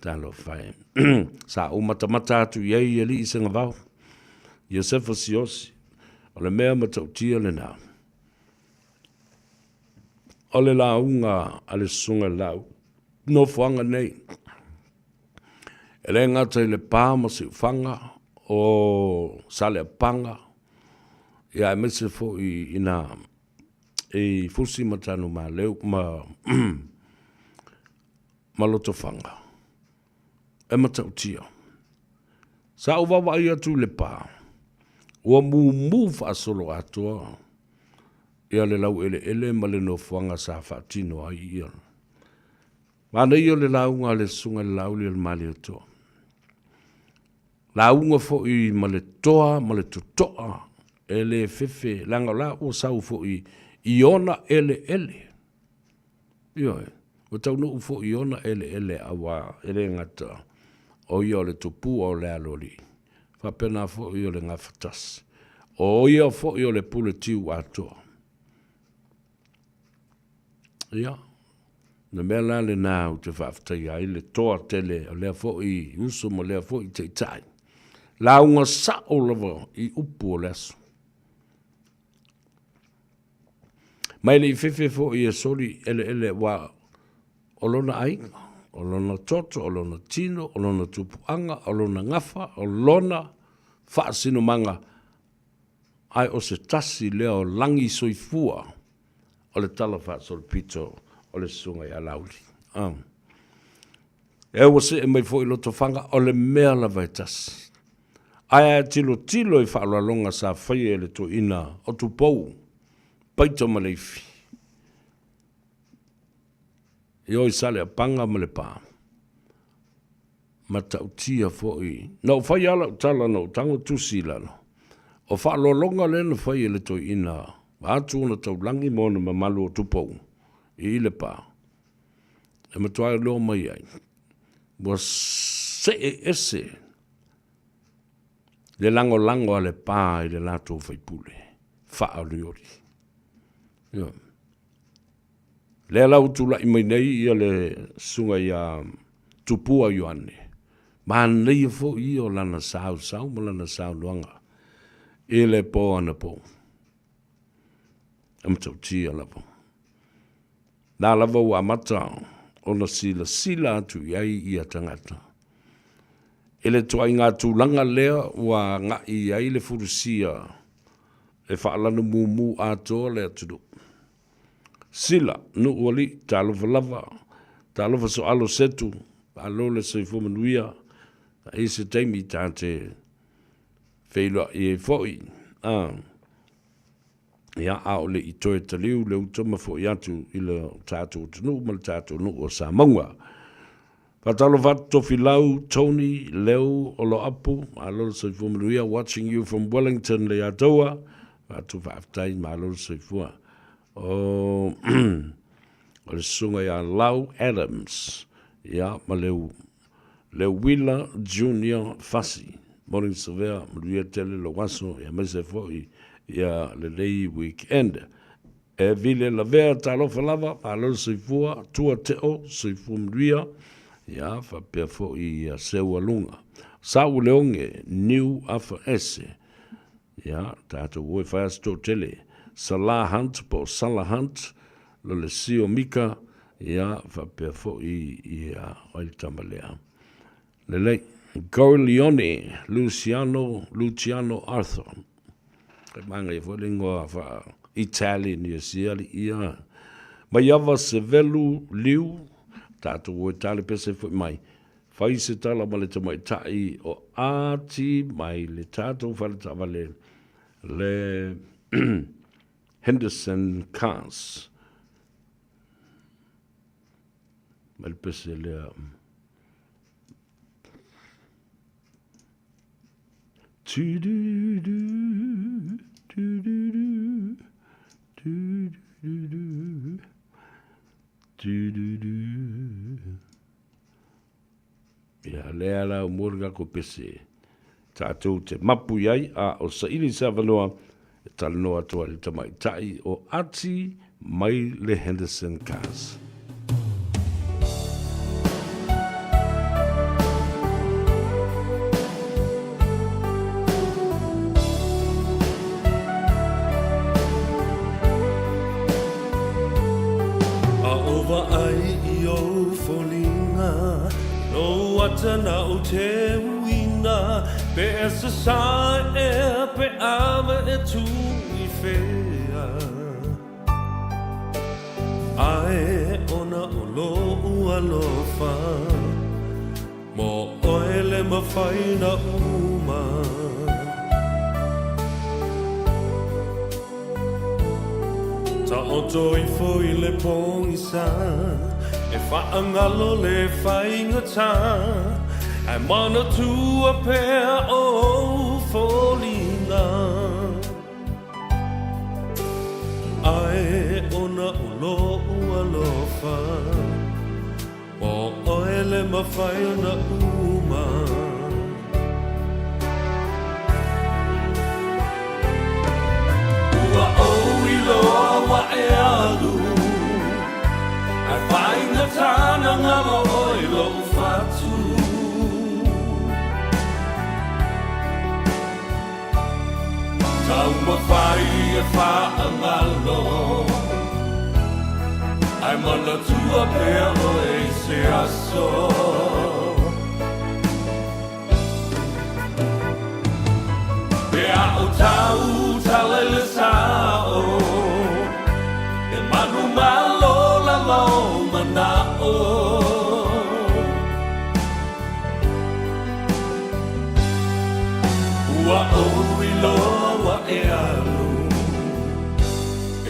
Talo whae. Sa umata mata atu iei e li i senga vau. Iosefa siosi. O le mea matautia le nao. O le launga a le sunga lau. No whanga nei. E le ngata i le pāma si whanga o sale panga. Ia me se fo ina e fusi matanu ma leu ma loto fanga. E matautia. Sa uwa wa ia tu le pa. Ua mu fa solo atua. Ia le lau ele ma le no fuanga sa fatino ai ia. Mana ia le launga le sunga le lau le mali atua. Launga fo i ma le toa ma le tutoa. Ele fefe langa la o sau fo i ona ele. Ia e. O tau no ufo i ona ele awa ele ngata. O ia le tupu o le aloli. Fa pena fo i le ngafatas. O ia fo i le pule tiu atoa. Ia. Na mea la le nau te whaftai ai le toa tele o lea fo i uso mo lea fo i te tai. La unga sa o lava i upu o leso. Mai le i fefe fo i e sori ele wa olona ainga, olona toto, olona tino, olona tupuanga, olona ngafa, olona whaasino manga. Ai o se tasi leo langi soifua o le tala whaasol pito o le sunga i alauli. E o se e mai fo i loto whanga o le mea la vai tasi. Ai tilo i whaalalonga sa whai e le to ina o tu pou, paito maleifi. I oi sale a panga ma le pā. Ma tautia fo i. Nau whai ala tala no, tango tusi lano. O whaalolonga le na whai e le to ina. Atu na tau langi mona ma malu o tu pou. I le pā. E matuai loo mai ai. Wa se ese. Le lango a le pā i le lato whaipule. Whaaliori. Ia. Le lau tula i mai nei ia le sunga ia tupua ioane. Ma nei fo i o lana sau ma lana sau luanga. E le po ana po. Am tau tia lava. Nā lava ua mata o na sila atu iai ia tangata. E le toa i ngā tūlanga lea ua ngā i ai le furusia. E whaalana mumu atoa lea tudu. Sila, nu uali, tālofa lava, tālofa so alo setu, alo le soifo manuia, e se teimi tāte wheilua i e foi. Ia ao le i toe taliu, le utama fo i atu i le tātou tunu, ma le tātou nu o Samoa. Patalo vato filau, Tony, Leo, olo apu, alo le soifo manuia, watching you from Wellington, le atoa, vato whaaftai, ma alo le soifua. O le sunga ia Lau Adams, ia ma leu Willa Junior Fassi, morning severe, maluia tele lo waso, ia mese foi, ia le lei weekend. E vile la vea talofa lava, alo seifua, tua teo, seifu maluia, ia fa pia foi ia seua lunga. Sau leonge, New Afa Ese, ia tato ue fasto tele, Salah Hunt po Salah Hunt lo le sio mika ia fa pe fo ia oil tamalea le Corleone Luciano Arthur e manga e fo lingua fa Italian ia ma yava sevelu liu tato o tale pese fo mai fai se tala ma le tamai tai o ati mai le tato fa le tavale le Henderson Cars. Malpese le ia lea la umurga ko pese tātou te mapu iai a o sa ili sa wanoa e talanoa toa le tamai tai o ati mai le Henderson Cars. Tana o te wina pe esa sa e pe ava e tu fea Ae ona o lo ua lofa Mo oele mawhaina uma Ta o toi foi le pongi sa E whaangalo le whainga ta Ai mana tua pea o fōlinga Ai ona o lo ua lofa O oele mawhaina uma Ua o iloa wa e alu Ai whainga tāna ngalo o ilo whatu Tau mawhai e whaangalo Ai mana tua pea o e se aso Pea o tau talele sao E manu malo la lau manao Ua o iloa e alu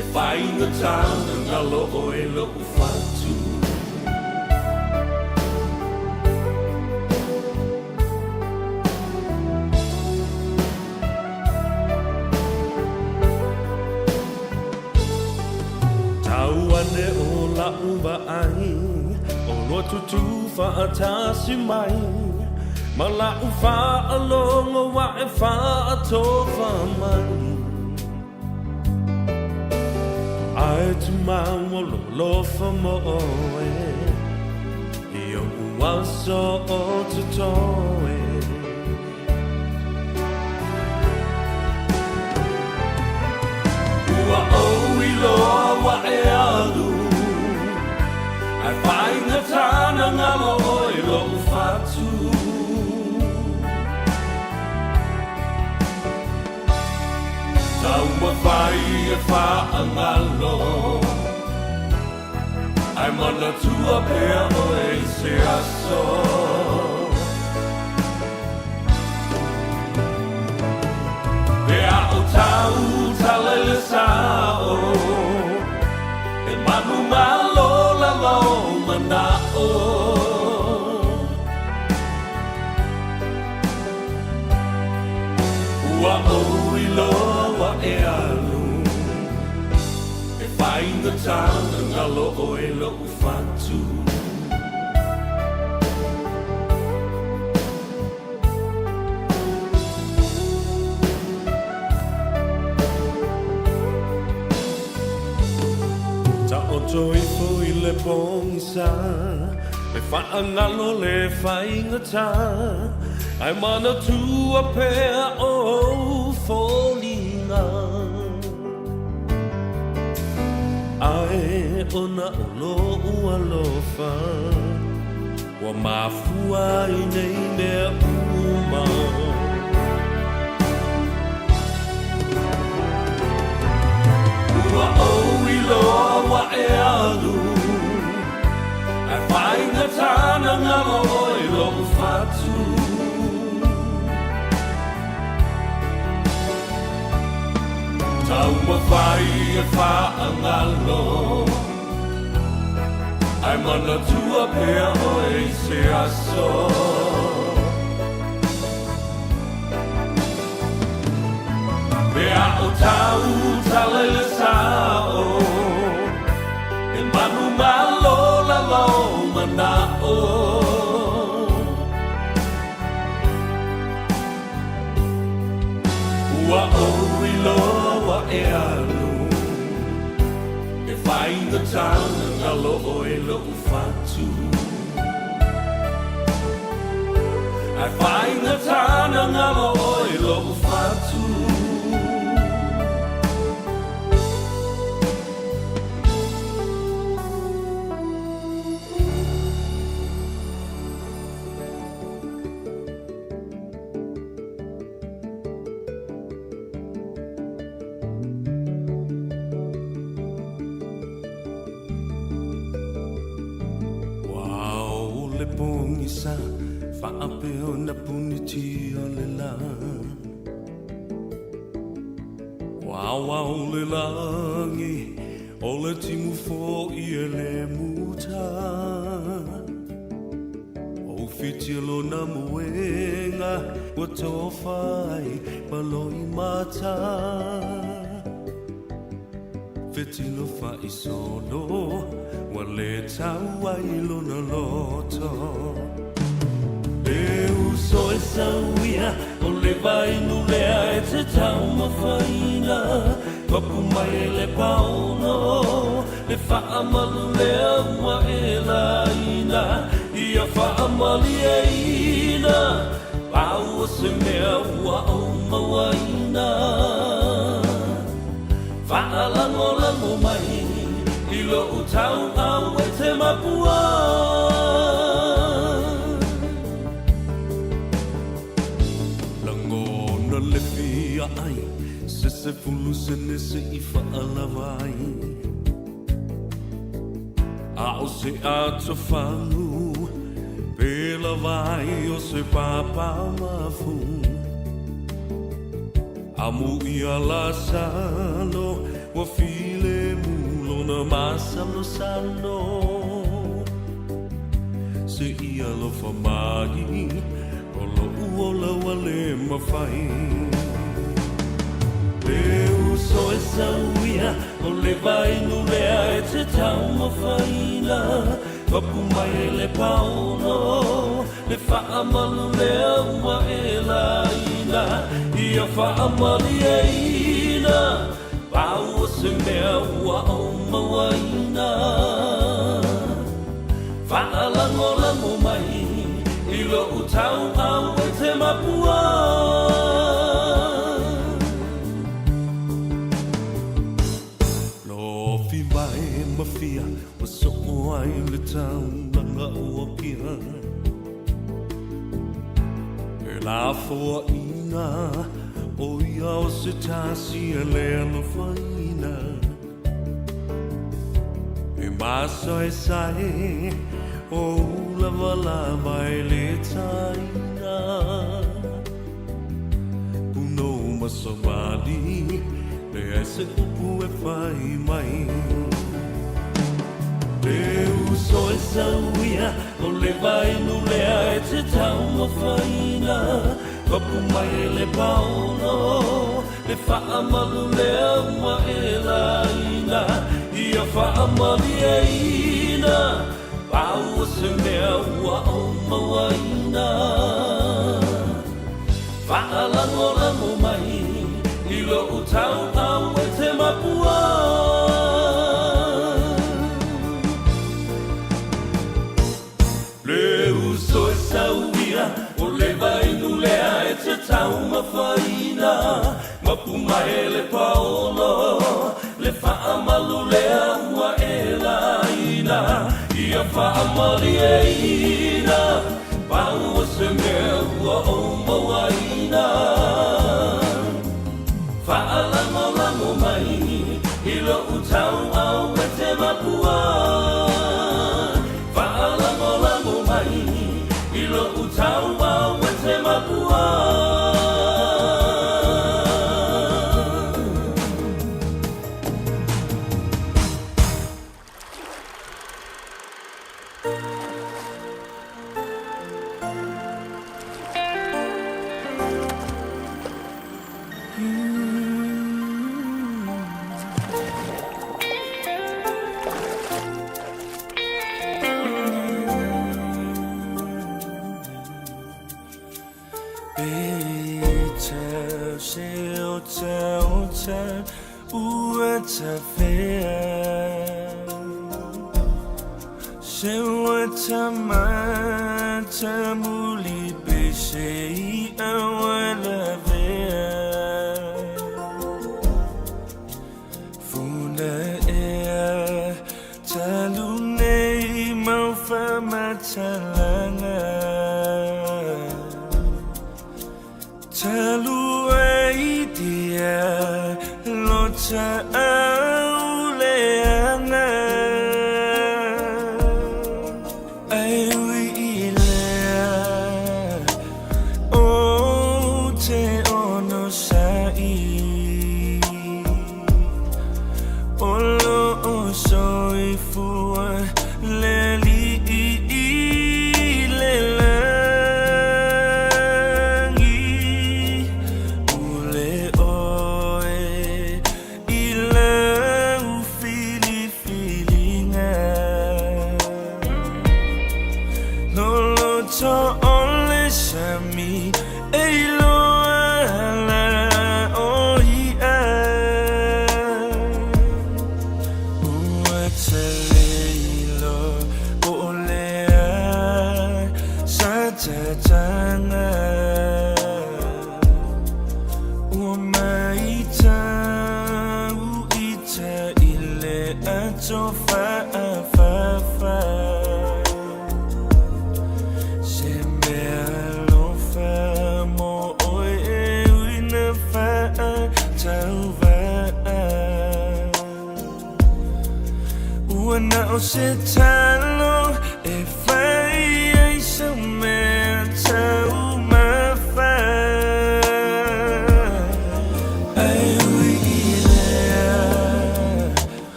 E whainga tāna ngalo o e lo whatu Tau ane o la uwa ai O loa tutu whaatasi mai Ma la u whaalongo wa e whaatofa mai Ai tu maua lo lofa mo oe I o uaso o te toe Ua o iloa wa e alu Ai whainga tāna ngalo o i lo whatu Tau mawhai e whaangalo Ai mana tua pea o e se aso Pea o tau talele sao E manu malo la lau manao Ua o iloa e alu E whainga tāna ngalo o e lo whatu Ta o toi fui le pongi sa E whaangalo le whainga tā Ai mana tua pea o fōlinga Ai ona o lo ua lofa Wa mafua i nei mea uma Ua o iloa wa e alu Ai whainga tāna ngalo o i lo whatu Tau mawhai e whaangalo Ai mana tua pea o e se aso Pea o tau talele sao E manu malo la lau manao Ua o iloa e alu E whainga tāna ngalo o e lo whatu Ai whainga tāna ngalo o e lo whatu muisa Whaapeo na puniti o le la Wawa o le langi O le timu fo I le muta O fitilo na muenga Wa tofai maloi mata Fitilo fai solo Wa le tau ai lona loto Eu sou essa uia O le vai no lea e te tau mawhaina Papu mai e le pauno Le wha malu lea ua e la ina Ia wha mali e ina Pau o se mea ua o mawaina Wha lango lango mai I lo utau au e te mapua Lango na le fia ai Se fulu se nese I whaalawai A o se ato whangu Pela vai o se papa mafu Amu ia la sano Wa file mulo na masalo sano Se ia lo famai O lo uola wale mawhai Eu sou essa uia O le vai no lea e te tau mawhaina Papu mai e le pauno Le wha malu lea ua e la ina Ia wha mali e ina Pau o se mea ua o mawaina Wha lango lango mai I lo utau au e te mapua Mafia wa so ai le tau langa ua kia E la foa ina o ia o se tasi e le alo faina E masa e sae o lava lava e le taina Puno masamali le ese upu e fai mai Eu sou essa uia O le vai no lea e te tau mawhaina Papu mai e le pauno Le wha malu lea ua e la ina Ia wha mali e ina Pau o se mea ua o mawaina Wha lango lango mai I lo utau au e te mapua O le vai no lea e te tau mawhaina Mapu mai e le paolo Le wha malu lea ua e la ina Ia wha mali e ina Pau o se mea ua o mawaina Wha lango lango mai I lo utau au e te mapua Wha lango lango mai I lo utau au e te mapua Ai ui le soifua le li le langi ule oe I la ufili filinga lolo to ole sami eilo ala oia uateleilo olea satatanga umaita uita ile atofa afafa Now sit talo if I so matter my fire I will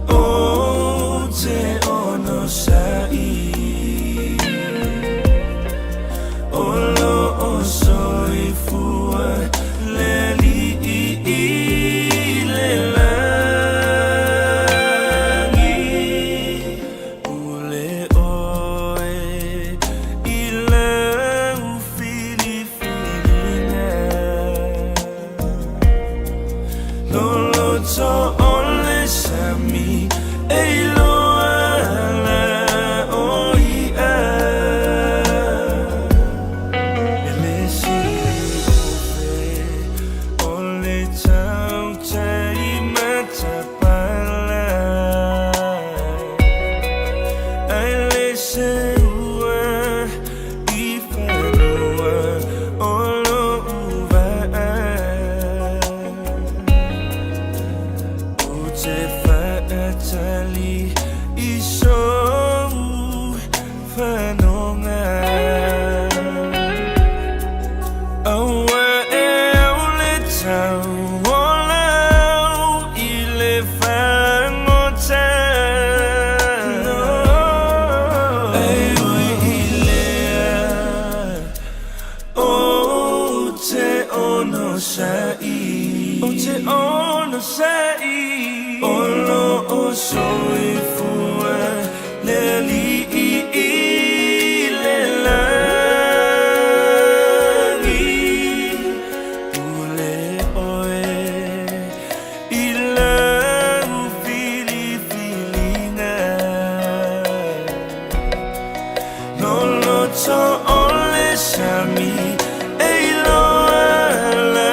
oh te ono sai olo o soifua le li le la so only sami eilo ala oia elesi only tau tai matapala elesi ua ifanua olo uva Tali iso fanonga awa le tau olau ile fangota no ai ilea o te ono sai o te ono sai Olo o soifua le li le langi ule oe I la ufili filinga Nolo to ole sami eilo ala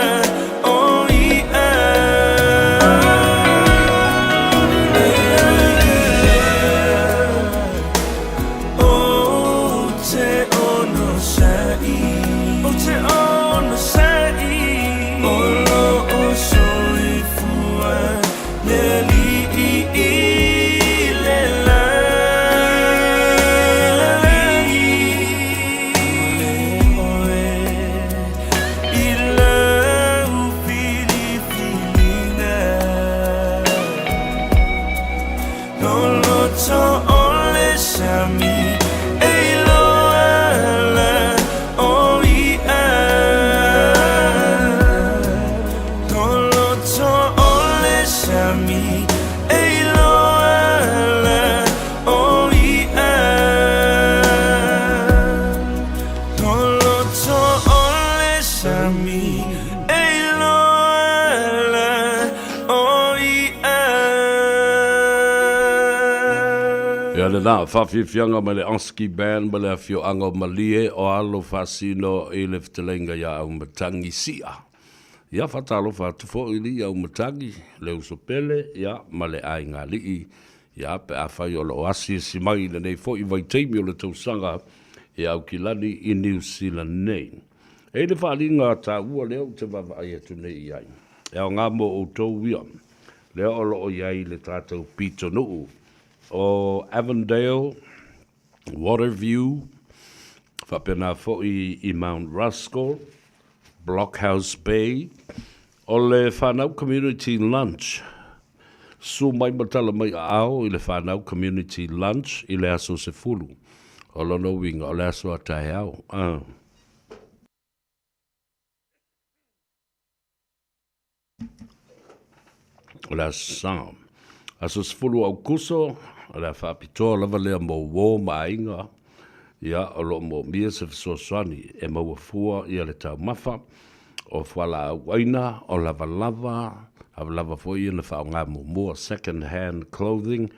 Na whawhiwhianga ma le Anski Band ma le awhio anga malie o alo whasino e le ftelenga ia au matangi sia. Ia whatalo whatufo ili au matangi le usopele ia ma le ai ngā lii. Ia pe a whai o lo asi si mai le nei fo I vai teimi o le tausanga e au kilani I New Zealand nei. E le whalinga ta ua leo te wawa ai atu nei iai. E o ngā mo o tau wia. Leo o lo o iai le tātou pito nuu. O Avondale, Waterview, whapena fo'i I Mount Ruskell, Blockhouse Bay, o le whanau community lunch. Su mai matala mai ao i le whanau community lunch i le aso se fulu. O lono winga o le aso a tae au. O le aso sam. Aso se fulu au kuso, o le whapitoa lava lea mo wō ma inga. Ia o lo mo mia se fisoswani e maua fua i le tau mafa. O whala au waina, o lava lava. Lava foi na fa nga mo second hand clothing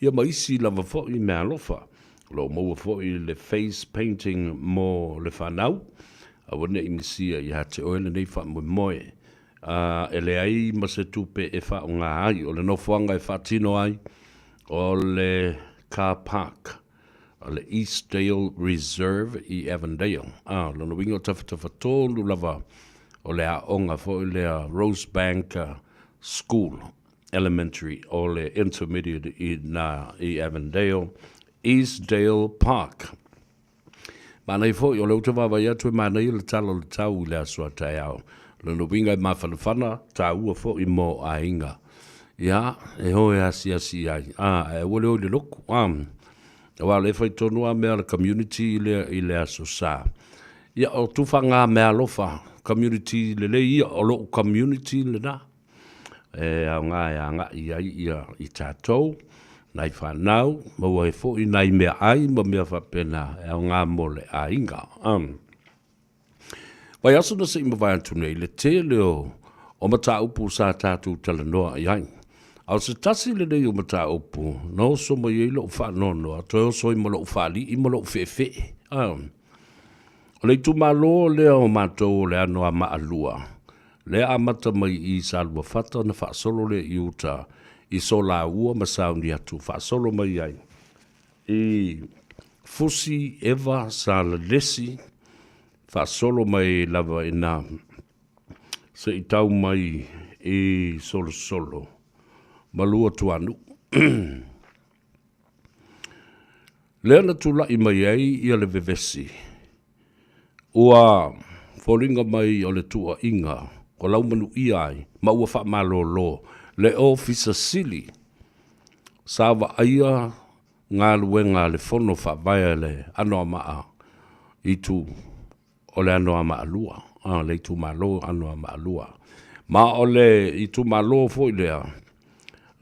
ia maisi lava foi me alofa lo mo foi le face painting mo le fanau a wona imisia ia te oile nei fa mo moe ele ai ma se tupe e fa nga ai o le no fanga e fa tino ai o le car park o le Eastdale Reserve i Avondale lo no wingo tafa tolu lava o le a onga foi le Rosebank School, elementary, o le intermediate i Avondale, Eastdale Park. Mana i fo, o le utawawa ia tue mana i le talo le tau i le asua tai au. Le no winga i mawhanawhana, ta ua fo i mo a inga. Ia, e hoe asi ai. E wale o le loku. Wa le fai tonua mea le community i le aso sa. Ia, o tufanga mea lofa, community le ia, o lo community le na. A ngā ia i tātou, nai whanau, maua e fo i nai mea ai, ma mea whapena, e a ngā mole a inga. Wai aso na se ima vai antunei, le te leo o mata upu sa tātou talanoa i ai. Au se tasi le nei o mata upu, no so ma i lo whanonoa, toi o so i ma lo whali, i ma lo whewhe. O le tu malo leo o mātou le anoa maalua. Le amata mai i salwa fata na whaasolo le i uta i so la ua ma sauni atu whaasolo mai ai. I fusi eva sa la lesi whaasolo mai lava i nā se i tau mai i solo. Malua tuanu. Lea na tula i mai ai i ale vevesi. Ua foringa mai o le tua inga. Ko lau manu i ai, ma ua wha malolo, le ofisa sili. Sawa aia ngā luenga le fono wha vaya le anoa maa i tu o le anoa maa lua. Le i tu malo anoa maa lua. Ma o le i tu malo fo i lea.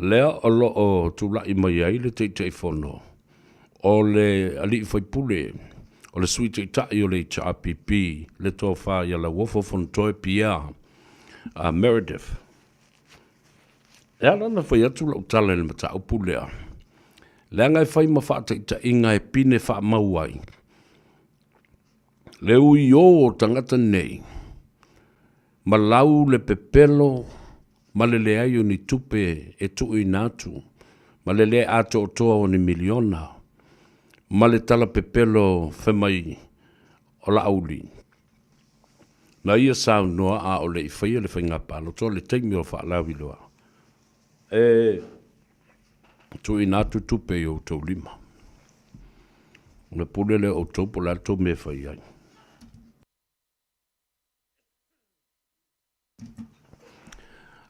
Lea o lo o tu la i mai ai le te fono. O le ali i whaipule. O le sui te tai o le HRPP. Le tō wha i la wofo fontoe pia. Meredith. E ala na whai atu lau tala le mata upu lea. Lea ngai whai ma whaataita inga e pine wha mauai. Le ui o tangata nei. Ma lau le pepelo, ma le le ai o ni tupe e tui natu. Ma le le ato o toa o ni miliona. Ma le tala pepelo whamai o la auli. Na ia sao noa a o le i whaia le whainga palo, tō le teimi o whaalawi loa. Tu i nātu tupe i o tau lima. Na pulele o tau pola tō me whai ai.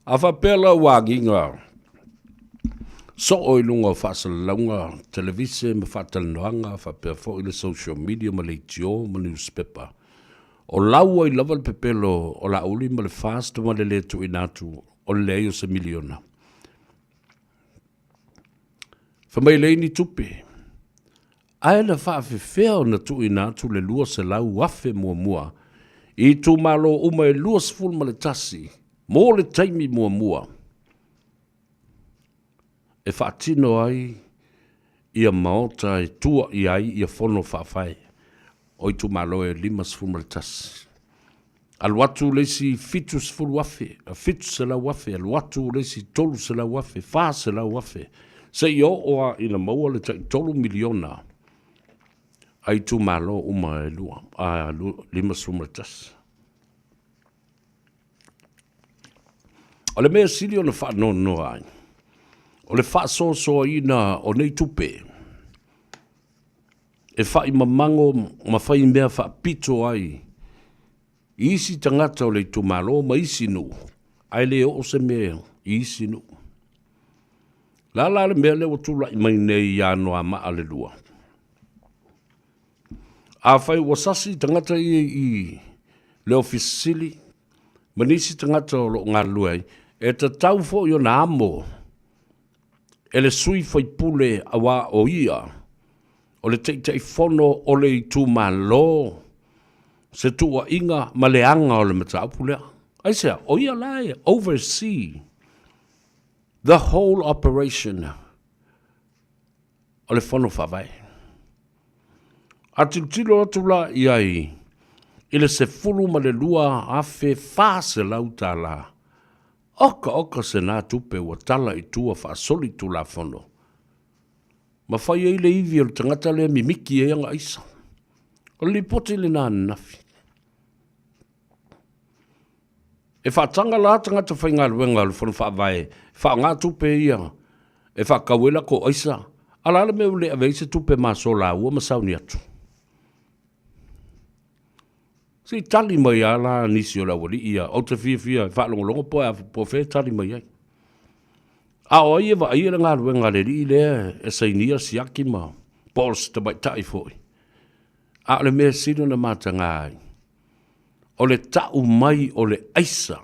A whapela wāginga, so o ilunga o whaasalaunga, televise me whaatalanoanga, whapea fo i le social media, ma le tio, ma newspaper. O laua i lava le pepelo o la uli ma le fast ma le tu inatu o le leo se miliona. Whamai leini tupe. Ae na whaafewhea o na tu inatu le lua se lau wafe mua. I tu malo uma e lua se ful ma le tasi. Mo le taimi mua. E whaatino ai ia maota e tua i ai ia fono whaafai. O i tu malo e lima sfumalitas. Aluatu lesi fitu sfulu wafe, fitu se la wafe, aluatu lesi tolu se la wafe, fa se la wafe. Se i oa ina maua le tolu miliona. Ai tu malo uma e lua, lima sfumalitas. O le mea sili o le wha no ai. O le wha so ina o nei tupe. E whai mamango, ma whai mea wha pito ai. Isi tangata o le tu malo, ma isi nu. Ai le o se mea, isi nu. La le mea le o tula I mai nei ia noa maa le lua. A whai wasasi tangata I le ofisili, manisi tangata o lo ngā luai, e ta tau fo I o na amo, e le sui whai pule awa o ia, o le tei fono o le I tu malo, se tua inga ma le anga o le matau pulea. Aisea, o ia lai, oversee the whole operation o le fono whawai. A tilo atu la iai, ile se fulu ma le lua afe fase lau tā la. Oka se nā tupe wa tala I tua wha soli tu la fono. Ma whai eile iwi o le tangata le mimiki e anga isa. O li poti le nā nafi. E whaatanga la tangata whai ngā ruenga le fono whaavae. Wha ngā tupe ia. E wha kawela ko isa. Ala me ule aveise tupe ma so la ua masau ni atu. Si tali mai ala nisi o la wali ia. O te fia. Wha longo po po fe tali mai ai. A o ia wa ia ngā ruenga le li le. E sainia siaki ma. Pols te bai tai foi. A le mea sino na matanga ai. O le tau mai o le aisa.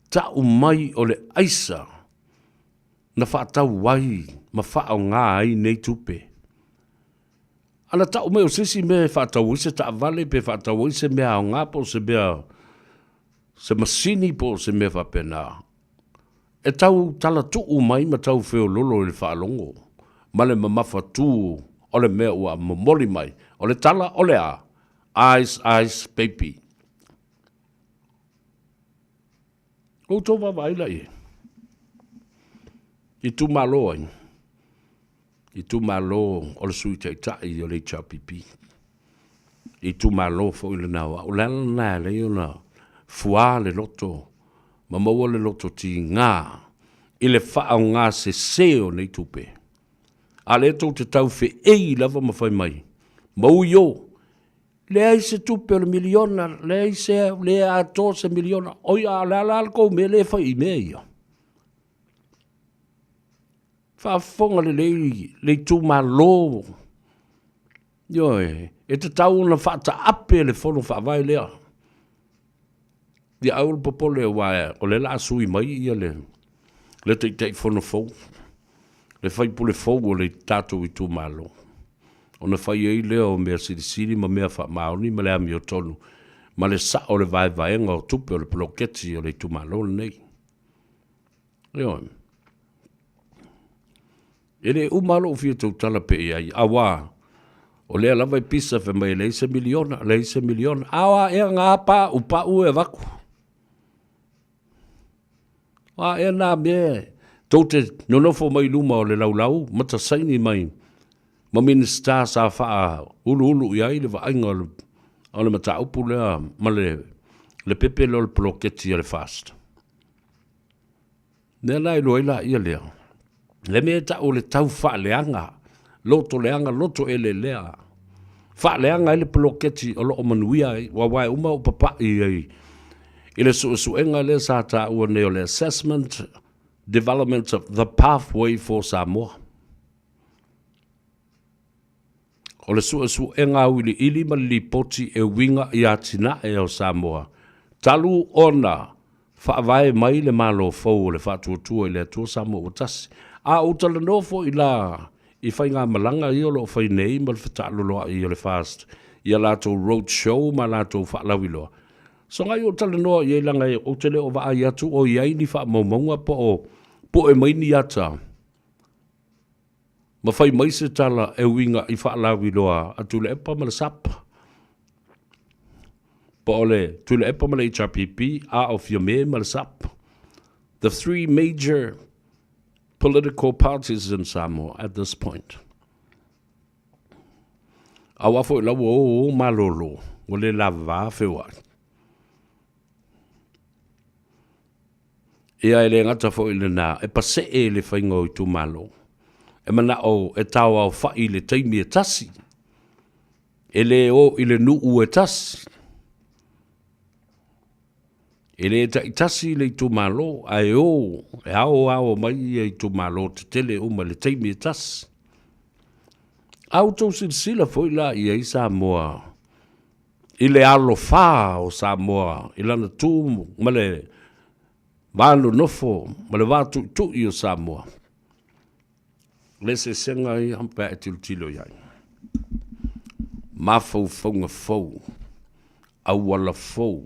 Tau mai o le aisa. Na whaatau wai. Ma whaau ngā ai nei tupe. Ana tau mai o sisi me whaatau ise ta vale pe whaatau ise mea o ngā po se mea. Se masini po se mea whapena. E tau tala tuu mai ma tau wheo lolo le whaalongo. Ma le mamafa tū o le mea ua momoli mai. O le tala o le a. Eyes, baby. O tō wawaila I. I tū malo ai. I tū malo o le sui teitai o le HRPP. I tū malo fo I le nawa. O lala nā le o na fua le loto. Ma maua le loto ti ngā. I le wha o ngā se seo nei tupe. A le tō te tau fe ei lava mawhai mai. Mau yo. Le ai se tupe o le miliona, le ai se le a tō se miliona, oi a la kou me le whai I mea ia. Whaafonga le tū malo. Yo e te tau na whaata ape le whono whaavai lea. Ia aul popole wae, o le la sui mai ia le tei whono fau. Le whai pule fau o le tātou I tū malo. O na whai ei leo mea sirisiri ma mea wha maoni ma lea mi o tonu. Ma le sa o le vaenga o tupe o le ploketi o le tumalo nei. Leo. E le umalo o fia tau tala pe ai. Awa. O lea lava I pisa fe mai leise miliona. Awa e ngā pa upa u e waku. Wa e nā mea. Tau te nonofo mai luma o le laulau. Mata saini mai. Ma minister sa wha ulu I ai le vainga o le mata upu lea ma le pepe lo le ploketi le fast. Nea lai loa ila ia lea. Le mea ta o le tau wha leanga. Loto leanga, loto ele lea. Wha leanga le ploketi o lo o manuia wa wai uma o papa I ai. I le suenga le sa ta ua neo le assessment, development of the pathway for Samoa. O le su e ngā wili ili ma li poti e winga I atina e o Samoa. Talu ona whaavae mai le malo fau le whatuatua I le atua Samoa o tasi. A utala nofo I la I whai ngā malanga I o lo whai nei ma le whataloloa I o le fast. I a lato road show ma lato whaalawiloa. So ngai o tala noa I langa I o tele o waa I atu o iai ni wha maumaunga po e mai ni ata. Ma whai mai se tala e winga I whaalawi loa a tule epa ma le sapa. Pa ole tule epa ma le HRPP a o fia me ma le sapa. The three major political parties in Samoa at this point. A wafo I lawa o malolo o le lava whewa. Ia ele ngata fo I le na e pase e le whaingo I tu malo. E mana o e tau au whai le teimi e tasi. E le o I le nuu e tasi. E le taitasi le tu malo, ai o, e ao mai e tu malo te tele uma le teimi e tas. Au tau sila foi la i ei Samoa. I le alo wha o Samoa, i lana tū ma le vālu nofo, ma le vātu tu i o Samoa. Le se senga i hampa e tilo iai. Mafau faunga fau, au wala fau,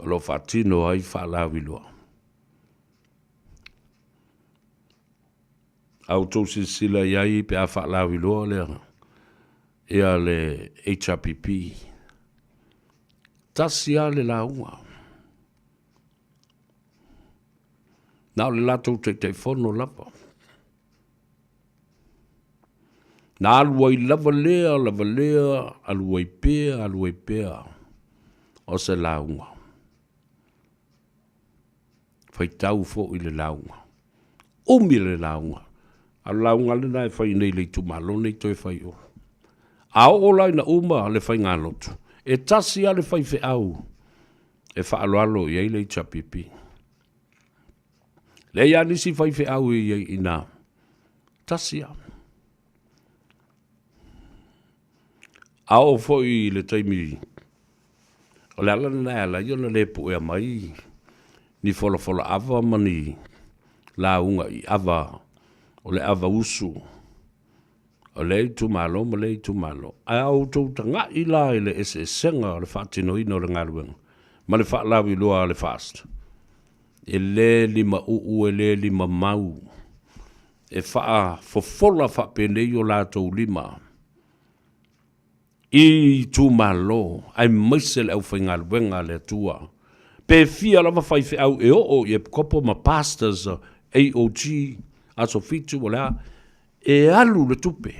lo fatino ai whaalawi loa. Au tōsi sila iai pe a whaalawi loa lea. Ea le HRPP. Tasi a le launga. Nau le lato te whono lapa. Nā aluai lava lea, aluai pēa, o se launga. Whai tau fo i le launga. Umi le launga. A launga le nai whai nei le tumalo nei toi whai o. A o lai na uma le whai ngā lotu. E tasi a le whai whi au. E whaaloalo i ei le chapipi. Le ia nisi whai whi au i ei ina. Tasi a. A o foi le taimi. O le alana na ala i ona le pu ea mai. Ni fola ava mani. La unga i ava. O le ava usu. O le tu malo, ma le tu malo. A au tau tanga i la i le ese senga o le whaatino ino le ngaruenga. Ma le whaalawi loa le fast. E le lima uu, e le lima mau. E wha fofola wha penei o la tau lima. I tu malo, ai maise le au whaingaruenga le tua. Pe fia lava whaife au e o e kopo ma pastors AUG, aso fitu o lea, e alu le tupe.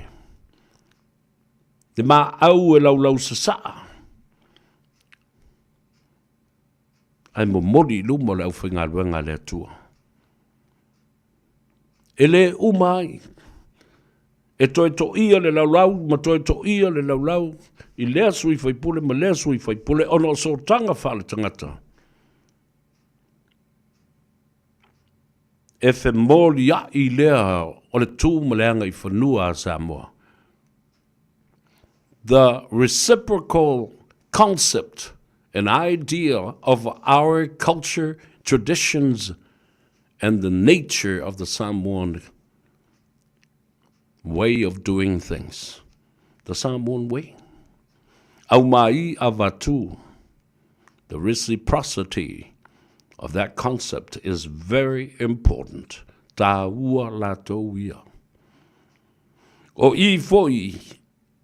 Te ma au e lau sasaa. Ai mo mori luma le au whaingaruenga le tua. E le umai. E toi to ia le laulau, ma toi to ia le laulau. I lea sui whaipule, ma lea sui whaipule, ono so tanga whale tangata. E whe mōli a i lea o le tū maleanga i whanua a Samoa. The reciprocal concept and idea of our culture, traditions, and the nature of the Samoan way of doing things. The Samoan way. Au mai avatu. The reciprocity of that concept is very important. Tā ua lātou ia. O I foi,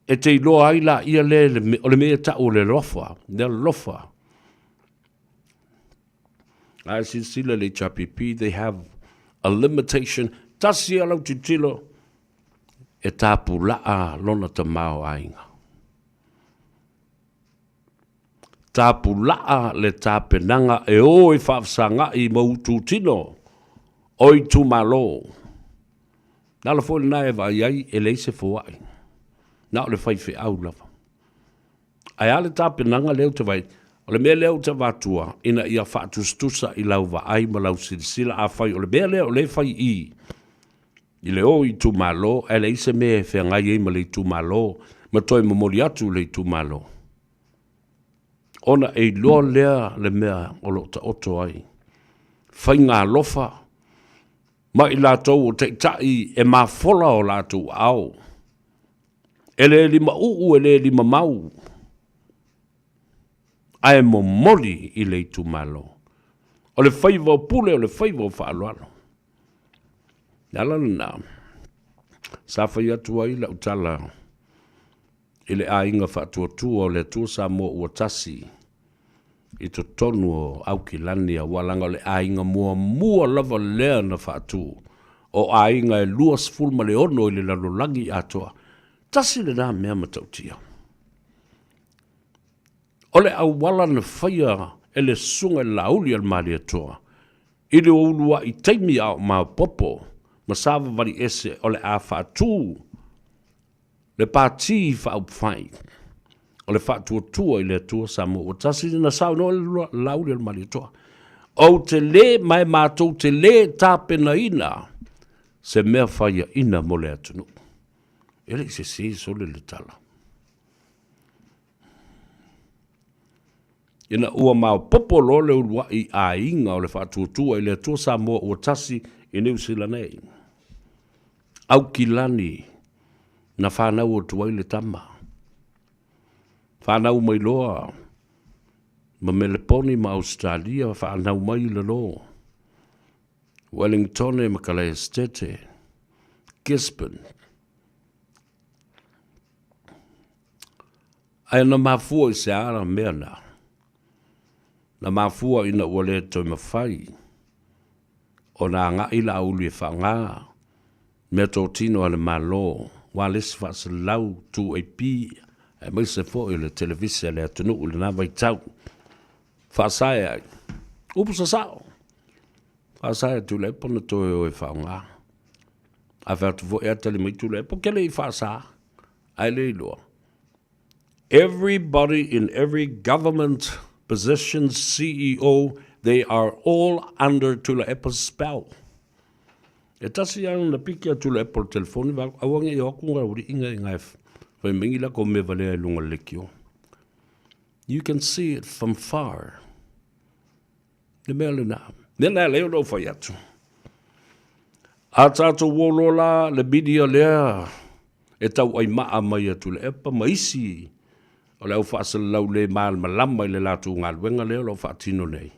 e te loa ai la ia le, o le mea ta o le lofa, le lofa. As you see le chapipi, they have a limitation. Tasi alau titilo, e tāpu laa lona ta mao ainga. Tāpu laa le tāpenanga e o e whafsanga i mautu tino. Oi tu malo. Nala fo na e vai ai e leise fo ai. Na le fai fe au lava. Ai ale tāpenanga leo te vai. O le mea leo te vatua ina ia whatustusa i lau va ai ma lau sirisila a fai. O le mea leo le fai i. I le o i tu malo, e le ise me fe ngai e ma le tu malo, ma toi mamori atu le tu malo. Ona e loa lea le mea o lo ta oto ai. Fai ngā lofa, ma i lātou o te tai e ma fola o lātou au. E le lima uu, e le lima mau. Ai mo mori i le tu malo. O le faiva o pule, o le faiva o whaaloalo. Nalana, sa whai atu ai la utala. Ile a inga whatuatua o le tua Samoa ua tasi. I to tonu o auki lani a walanga le a inga mua lava lea na whatu. O a inga e luas fulma le ono i le lalolangi atoa. Tasi le nā mea matautia. O le au wala na whaia e le sunga lauli al maari atoa. I le ulua i teimi au maa popo. Masawa vari ese o le a whatu. Le pāti whau whai. o le whātua i le atua Samoa. O tasi na sau no le lau le mali toa. O te le mai mātou te le tāpena ina, se mea whaia ina mo le atunu. Ele se sole le tala. Ina ua mau popolo le ulua i a inga o le whātua i le atua Samoa o tasi i New Zealand nei. Au ki lani na whanau o tuai le tama. Whanau mai loa. Ma Meleponi ma Australia whanau mai le lo. Wellington e Makalea Stete. Gisborne. Ai na mafua i se ara mea na. Na mafua ina ua le toi mawhai. O na ngā ila auli e whanga. Mea tō tino ale malo. Wa lesi whaasa lau tu e pi. E mai se fo i le televisia le atunu u le na vai tau. Whaasai ai. Upu sa sao. Whaasai tu le pona toi o e whaunga. A whatu fo e atali mai tu le po kele i whaasa. Ai le iloa. Everybody in every government position, CEO, they are all under Tula Apple spell. E tasi ang napiki a Tula Apple telefoni, awangi i okunga uri inga ingaf. Vai mingila ko me valea lunga lekio. You can see it from far. Le mea le na. Nena leo no fai atu. A tātou wolola le bidia lea. E tau ai maa mai atu le epa maisi. O leo whaasala lau le maal malama i le lātu ngā luenga leo lo whaatino nei.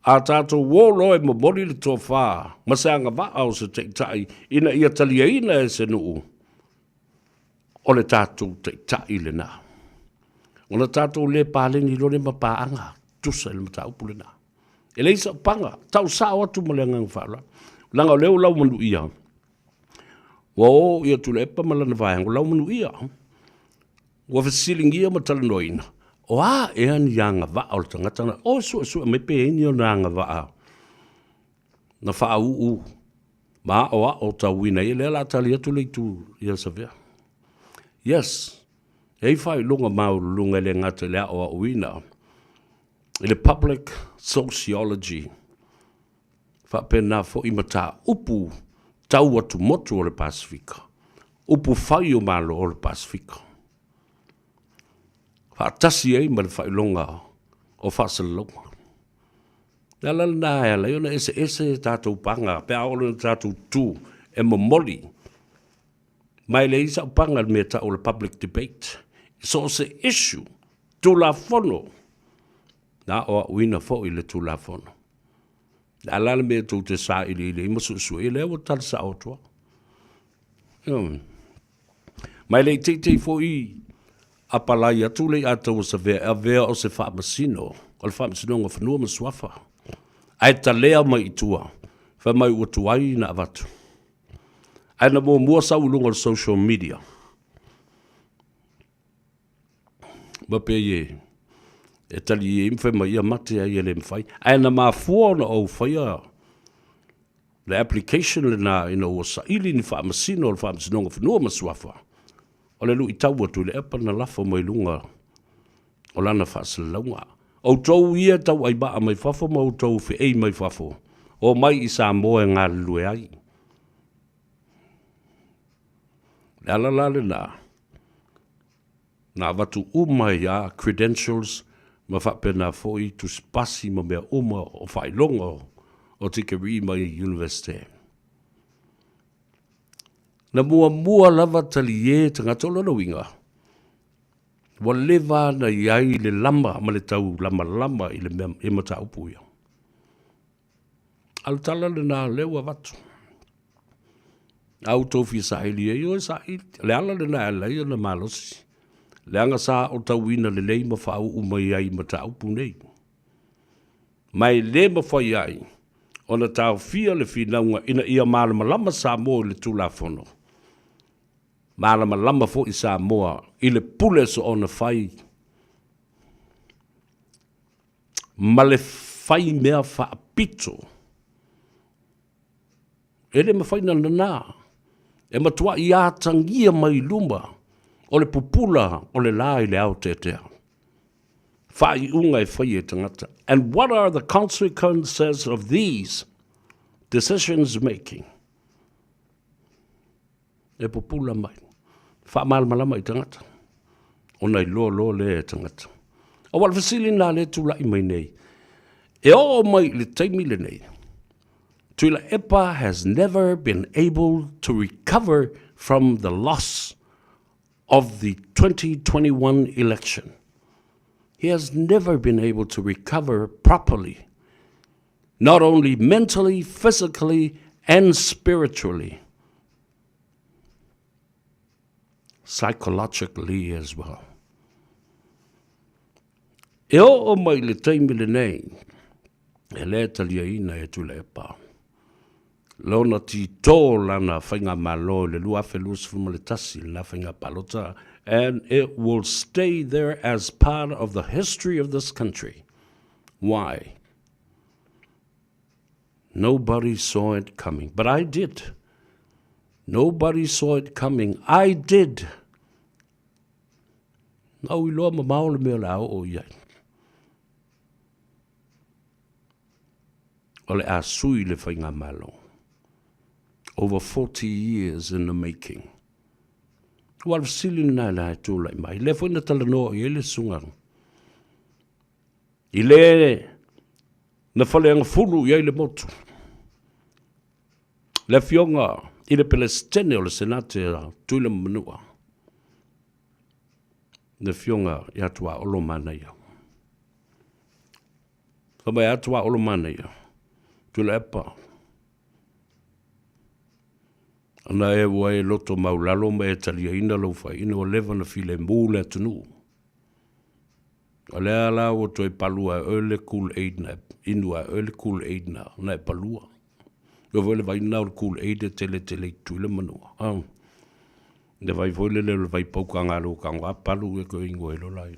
A tātou wolo e mabori le tō whā. Maseanga wā au se teitai. Ina ia talia ina e se nuu. O le tātou teitai le nā. O le tātou le pālengi lo le mapaanga. Tusa le mataupu le nā. E le isa panga. Tau sao atu ma le ngang whaala. Langa leo lau manu ia. Wo ia tu le epa malana vāengo lau manu ia. Wa fasilingia ma talanoina. O a e ani yanga wa o tangatana. O sua me pe eni o nanga wa. Na wha u. Ma o a o tawina i le la tali atu le tu ia savea. Yes. Hei whai lunga mau lunga le ngata lea o a uina. I le public sociology. Wha pena fo imata upu tau atu motu o le Pasifika. Upu whai o malo o le Pasifika. Whaatasi ei ma le whailonga o whaasalonga. Nala nā ea leo na ese tātou panga, pe aolo na tātou tū, e momoli. Mai le isa panga me ta o le public debate. So se issue, tū la fono. Nā oa uina fo i le tū la fono. Nala me tū te sā ili ima su i leo tala sa otua. Mai le te fo i apalai atu le atau sa vea o se whaamasino, o le whaamasino ngā whanua masuafa. Ai ta lea mai itua, wha mai uatuai na avatu. Ai na mua sa ulunga o social media. Mape ye, e tali e imwhe mai ia mate ai ele mwhai. Ai na mafua na au whaia, le application le na ina o sa ili ni whaamasino, o le whaamasino ngā whanua masuafa. O le lu i tau atu le epa na lafo mai lunga o lana whaasalaunga. O tau ia tau ai baa mai whafo ma o tau whi ei mai whafo. O mai i Samoa ngā lue ai. Le alalale nā. Nā watu umai a credentials ma whapena fo i tu spasi ma mea uma o whailonga o tikeri mai university. Na mua lava tali e tangata o lana winga. Wa lewa na iai le lama ma le tau lama i le mea e mata upuia. Al tala le nā lewa watu. Au tofi sa ili e o sa ili. Le ala le nā lei o na malosi. Le anga sa o tau ina le lei ma whau umai ai mata upu nei. Mai le ma whai ai. O na tau fia le whinaunga ina ia malama lama sa mo le tula fono. Malama lama fo i Samoa, i le pule so ona whai. Ma le whai mea whaapito. E le ma whai na nana. E matua i ātangia mai luma. o le pupula o le la I le au te tea. Whai unga e whai e tangata. And what are the consequences of these decisions making? E pupula mai. Wha malmalama I tangata. O nei lo le e tangata. O wal fasili nā le tula I mai nei. E o mai le taimi le nei. Tuila Epa has never been able to recover from the loss of the 2021 election. He has never been able to recover properly, not only mentally, physically, and spiritually, psychologically as well. E o mai le taimi le nei, e le talia ina e Tuila Epa. Lona ti tō lana whainga malo le lua whelus fumaletasi la whainga palota, and it will stay there as part of the history of this country. Why? Nobody saw it coming, but I did. Nobody saw it coming. I did. Nau I loa mamao le mea lao o iai. O le a sui le whainga malo. Over 40 years in the making. Wal sili na la tu lai mai. Le foi na tala no I le sungang. I le na fale ang fulu I le motu. Le fionga I le Palestine o le senate tu le manua. Le fionga I atua olo mana ia. Kama I atua olo mana ia. Tu le Epa. Ana e wai loto maulalo me e talia ina lau whai ina o lewa na file mūle atunu. A lea la o toi palua early cool aid na inua early cool aid na e palua. Yo vole vai na o cool aid e tele tuile manua. Ne vai vole le vai pauka ngalo kangwa palu e ko ingo e lo lai.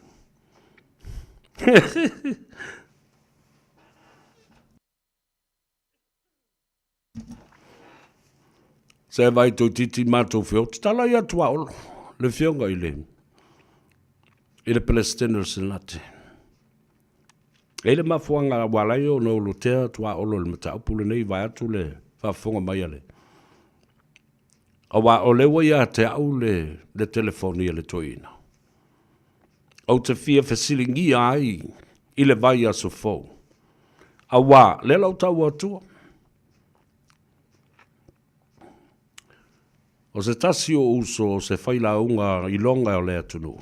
Se vai to titi mato fio, tala ia tua olo, le fionga I le Palestine senate. E le mafuanga walai o no lutea tua olo le mata upule nei vai atu le whafonga mai ale. Awa o le waia te au le telefonia le toina. Au te fia fesilingi ai, I le vai aso fau. Awa, le lau tau atua. O se tasi o uso o se whaila unga I longa o lea tunu.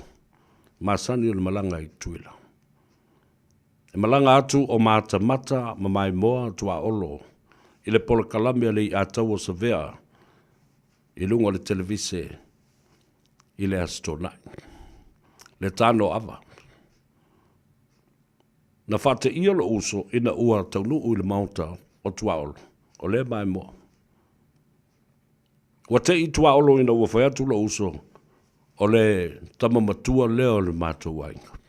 Masani o le malanga I tuila. E malanga atu o mata mata ma mai moa tua olo. I le pola kalamia le I atau o se vea. I lunga le televise. I le astonai. Le Tanoa Ava. Na whate ia lo uso ina ua taunu u le mauta o tua olo. O le mai moa. Wa te I tua olo ina ua whai atu lo uso o le tama matua leo le mātou wainga.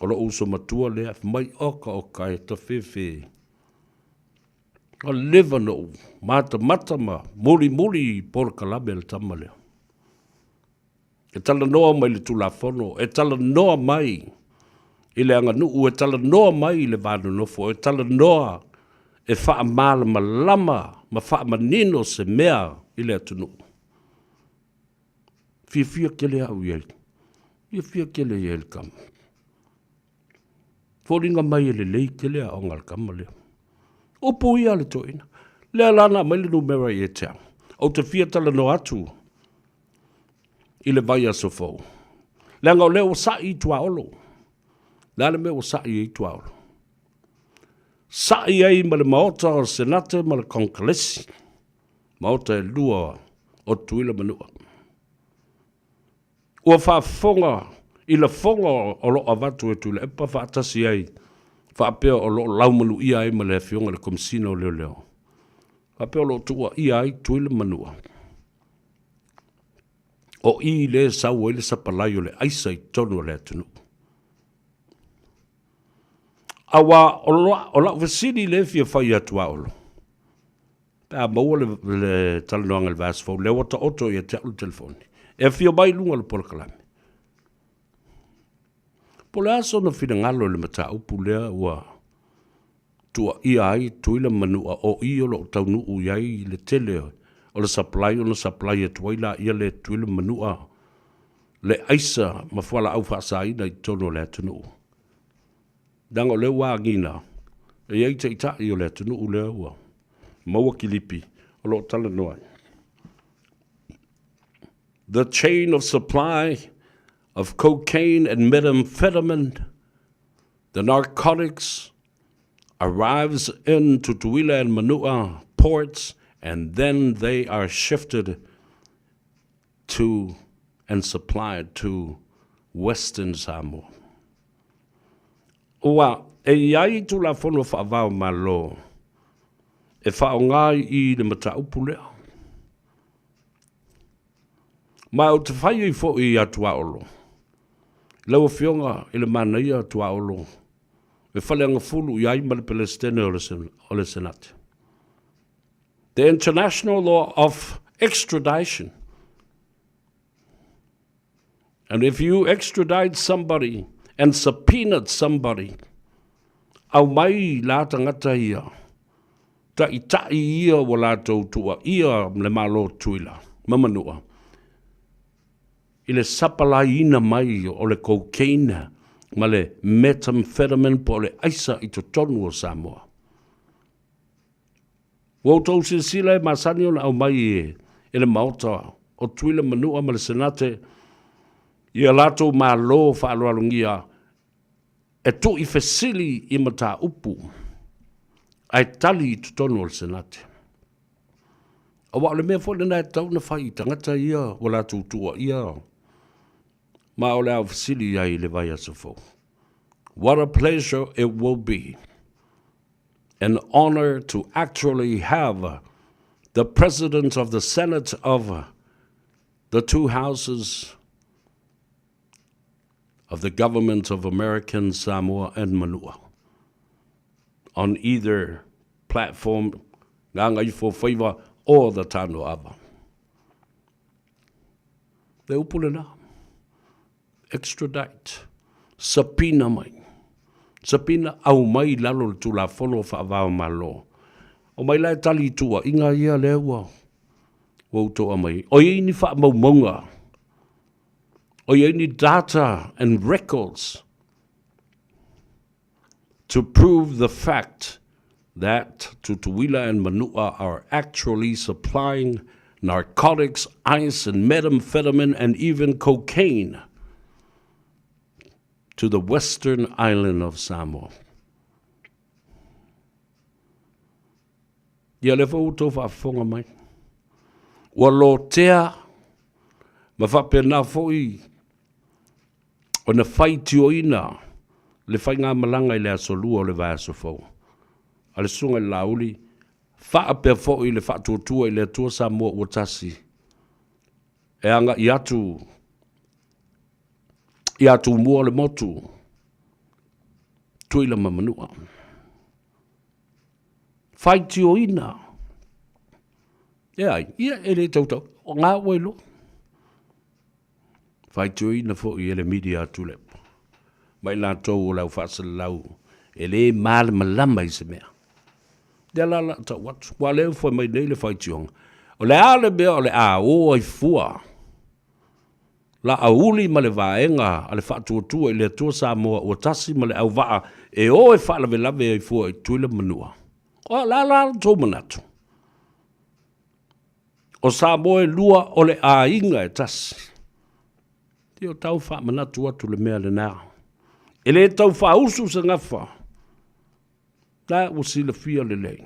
O lo uso matua lea mai oka e ta whewhe. O lewa no mata ma muli por kalame le tama leo. E tala noa mai le tula fono, e tala noa mai I le anga nuu, e tala noa mai le vānu nofo, e tala noa e wha mala ma lama, ma wha manino se mea I le atunu. Fia kele au iei. Fia kele iei le kama. Fōringa mai le lei kele au ngal kama leo. Opo ia le toina. Lea lana mai le numera I e tea. O te fia tala no atu. I le vai aso fau. Lea ngau leo sa I tua olo. Lea le meo sa I tua olo. Sa I ei ma le maota o senate ma le konkalesi. Maota e lua o tuila manua. Ua whaafonga I la fonga o lo avatu e tuila. Epa whaatasi ai. Whaapea o lo laumanu ia ai ma le fionga le komisina o leo. Whaapea o lo tua ia ai tuila manua. O I le sau ele sapalai o le aisa I tonu o le atunu. Awa o la vesini le fia whai atua olo. Pea maua le talanoanga le vasfau, le wata oto I a te alu telefoni. E fio mai lunga le polokalame. Po le aso na fina ngalo le mata upu lea ua tua ia ai tuila manua o i o lo taunu u iai le tele o le supply o na supply e tuaila ia le tuila manua le aisa mawhala au whaasaina i tono le atunu. Dango le wāngina e iei te ita i o le atunu u lea ua. Maua kilipi o lo tala noai. The chain of supply of cocaine and methamphetamine, the narcotics, arrives into Tuila and Manua ports, and then they are shifted to and supplied to Western Samoa. Ua, e iai tu la fono whaavao malo, e whaongai i le mataupu lea. Ma o te whai i fo i atua olo. Lau fionga i le mana i atua olo. E whale anga fulu i aima le Palestine o le Senate. The international law of extradition. And if you extradite somebody and subpoenaed somebody, au mai la tangata ia, ta ia wa la tautua, ia le malo tuila, mamanua. I le sapalaina mai o le cocaine, ma le methamphetamine po le aisa i to tonu o Samoa. Wau tau sila e masani o na au mai e le maota o tuila manua ma le senate i a lato ma lo whaalualungia e tu i fesili i mata upu ai tali i to tonu o le senate. A wa le mea fo le nai tau na whai tangata ia wala tutua ia. Ma o le au fesili ai le vai asafo. What a pleasure it will be. An honor to actually have the President of the Senate of the two houses of the government of American Samoa and Manua on either platform, nganga for favor, or the Tanoa Ava. They upule na. Extradite. Subpoena mai. Subpoena au mai lalo tu la fono whaavao malo. O mai lai tali tua, inga ia lewa. Wau toa mai. O i ni wha maumonga. O i ni data and records to prove the fact that Tutuila and Manua are actually supplying narcotics, ice and methamphetamine and even cocaine to the western island of Samoa. Ia le fau tau whaafonga mai. Ua lo tea, ma whapena foi, o na whai tioina, le whai ngā malanga i le asolua o le vai asofau. A le sunga i lauli, whaapea foi le whaatuatua i le atua Samoa ua tasi. E anga i atu mua le motu, tuila mamanua. Whaiti o ina. Ia ele tautau, o ngā wailu. Whaiti o ina fo i ele media atu lepo. Mai la tau o lau whaasala lau, ele maale malama i se mea. Dea la tau watu, wa leo fo mai nei le whaiti onga. O le ale mea o le a o ai fua. La auli ma le vaenga a le whaatuatua i le atua Samoa ua tasi ma le au waa e o e whaalave lave ai fua i tuila manua. O la tō manatu. O Samoa e lua o le a inga e tasi. Ti o tau wha manatu atu le mea le nā. E le tau wha usu sa ngafa. La usila fia le lei.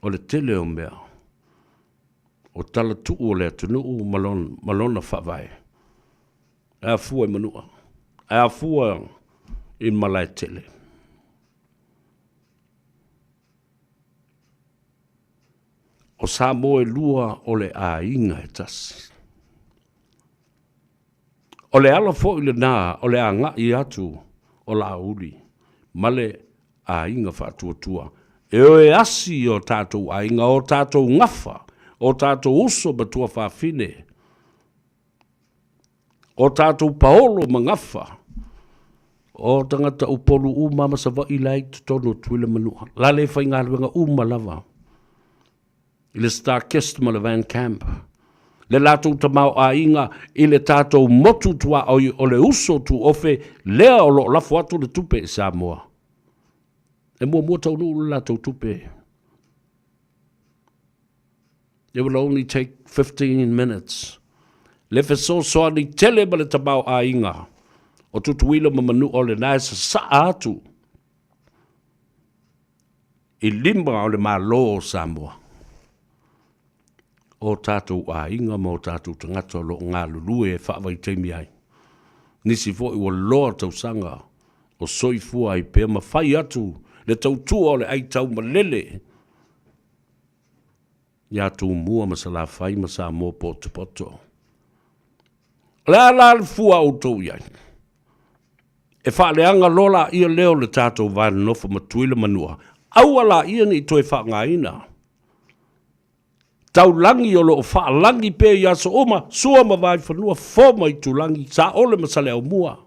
O le tele o mea. O tala tu o le atunu malona whawai. A fua i manua. A fua i malai tele. O Samoa e lua o le a inga e tasi. O le ala fo i le nā, o le a ngā i atu o la uli. Male a inga whatuatua. E o e asi o tātou a inga o tātou ngafa. o tātou uso matua whawhine, o tātou paolo mangafa, o tangata upolu umama sa wa ilai tutono tuile manua. Lale whai ngā luenga lava. I le Star Kistma le Van Camp. Le lātou tamau a inga i le tātou motu tua o le uso tu ofe lea o lo lafo atu le tupe i Samoa. E mua tau nu le lātou tupe. It will only take 15 minutes. Le feso soa ni tele ma le tamau a inga. O tutuila ma manu o le nai sa atu. I limba o le malo o Samoa. O tātou a inga mo tātou tangata lo ngā lulue e whaawai teimi ai. Nisi fo i wa loa tau sanga o soifua i pēr ma whai atu le tau tua o le ai tau malele. Ia tū mua ma sa la whai ma sa mō poto poto. La fua o tau iai. E whaaleanga lola ia leo le tātou vāna nofa ma tuila manua. Aua la ia ni toi whaanga ina. Tau langi o lo wha langi pe ia so oma, sua ma vai whanua, foma i tu langi, sa ole ma sale au mua.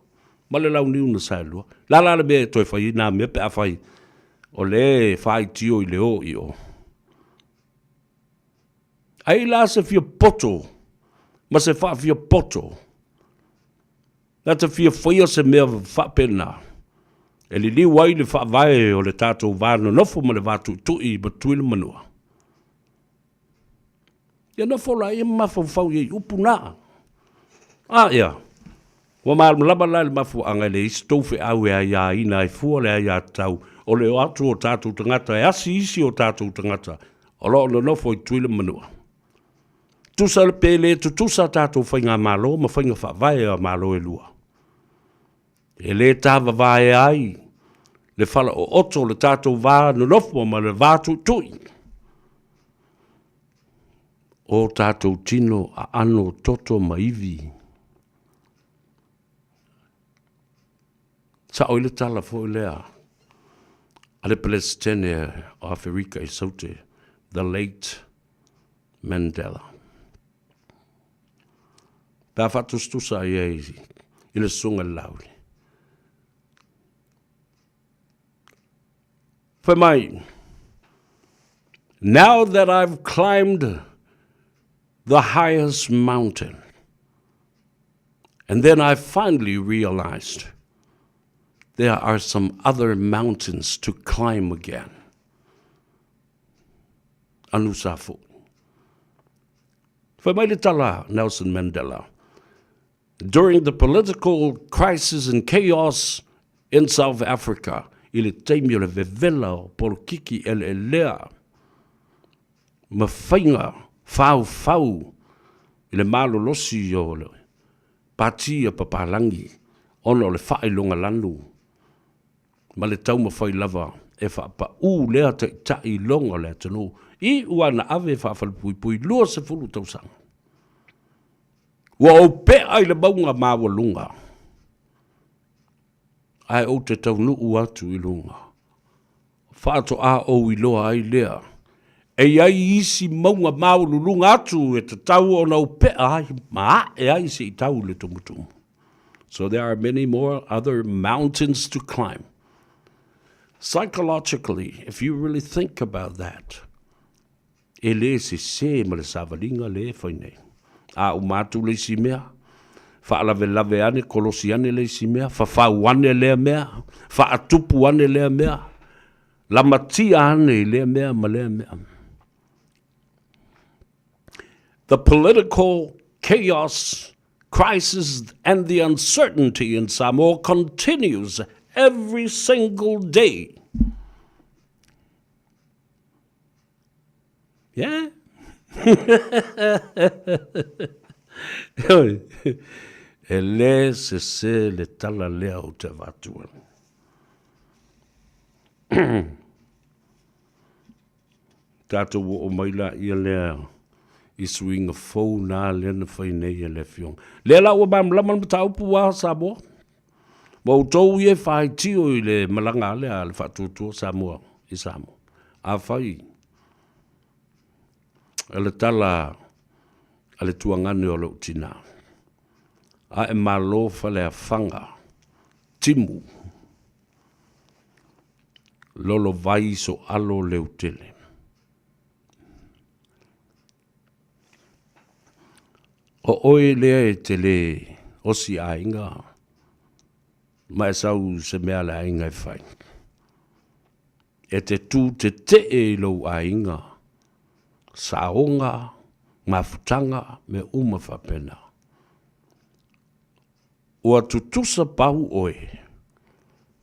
Ma le lau niu na sa lua. La le me toi whai nā mea pe a whai, o le whai tio i leo i o. Ai la se fia poto, ma se wha fia poto. La te fia whaia se mea wha pena. E li li wai le wha vai o le tātou vāna nofo ma le vātu tui ma tuila manua. Ia na fola e mafau ye upuna. Ia. Wa laba la le mafu anga le istofe au e ia ina e fua le ia tau. O le atu o tātou tangata, e asi isi o tātou tangata. O lo no fo i tuile manua. Tusa le pele tu tusa tātou whainga malo, ma whainga whaavai a malo e lua. E le tāwa vai ai. Le whala o oto le tātou vā no nofo ma le vātu tui. O tātou tino a ano toto maivi. Sa oile tala fo lea. Ale Palestine o Afrika i saute. The late Mandela. Pea whatustusa i eisi. I le sunga lauri. For mai. Now that I've climbed the highest mountain. And then I finally realized there are some other mountains to climb again. Anusafu. For Nelson Mandela, during the political crisis and chaos in South Africa, il teimio le vevela o polkiki ele lea, mawhainga, fau, i le malo losi o le pati a papalangi, ono le whaelonga lanu. Ma le tau mawhai lava, e whaapa lea ta i longa lea tanu. I uana ave whaafalpui lua se fulu tausanga. Wa o pea i le maunga mawa lunga. Ai o te tau nuu atu i lunga. Whaato a o i loa ai lea. E ai isi maunga maulu lunga atu e te tau o nau pea ai maa e ai se i tau le tumutumu. So there are many more other mountains to climb. Psychologically, if you really think about that, e le se ma le savalinga le whainei. A umatu le si mea, whaalave ane kolosi ane le si mea, whawhau ane lea mea, whaatupu ane lea mea, lamatia ane lea mea ma lea mea. The political chaos, crisis, and the uncertainty in Samoa continues every single day. Yeah? E le se le tala lea o te vatua. Tātou o maila ia lea I swinga fou nā lena whainei e le fiong. Le la ua mam laman mataupu wa Samoa. Wa utou ie whai tio I le malanga lea le whatutua Samoa I Samoa. A whai. ele tala ale tuangane o lo tina. A e malo fale a fanga, timu, lolo vai so alo leu tele. O oe lea e tele osi a inga, ma e sau se mea le a inga e fai. E te tū te e lo a inga, saonga, mafutanga, me uma whapena. Ua tutusa pau oe,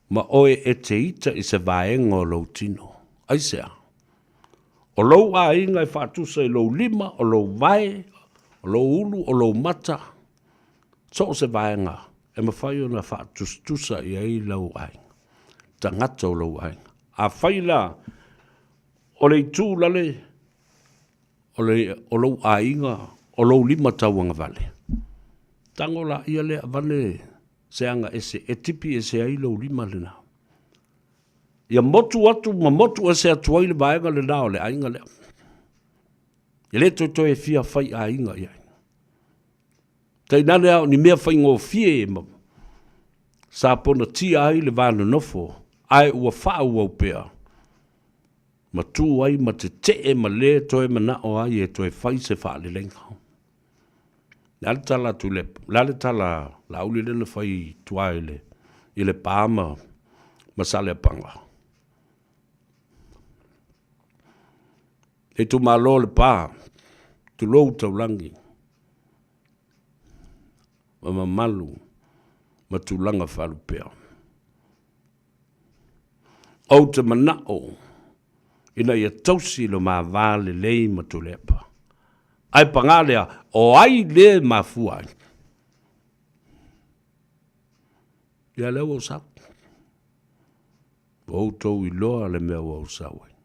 ma oe e te ita i se vaenga o lo tino. Aisea, o lo a inga e whatusa i lo lima, o lo vae, o lo ulu, o lo mata, so se vaenga, e mawhai o na whatustusa i ai lau ainga. Tangata o lau ainga. A whaila, o le tū lale, o lo a inga, o lo lima tauanga vale. Tango la ia lea vale se anga ese, e tipi ese ai lo lima le nao. Ia motu atu, ma motu ese atuai le vaenga le nao le ainga lea. E le toi e fia whai a inga ia. Tai nane au ni mea whai ngō fie e mam. Sa pona tia ai le vāna nofo, ai ua wha ua upea. Ma tū ai ma te e ma le toi ma nao ai e toi whai se wha le lenga. Lale tala tu le, lale tala la uli le le whai tua i le pāma ma sale a panga. E tu malo le pā, tu lou tau langi. Ma malu, ma tu langa whalu pēr. Au te manao, ina ia tausi lo ma vale lei ma tu lepa. Ai pangalea, o ai le ma fuai. Ia leo o sa. O tau i loa le mea o sa wai.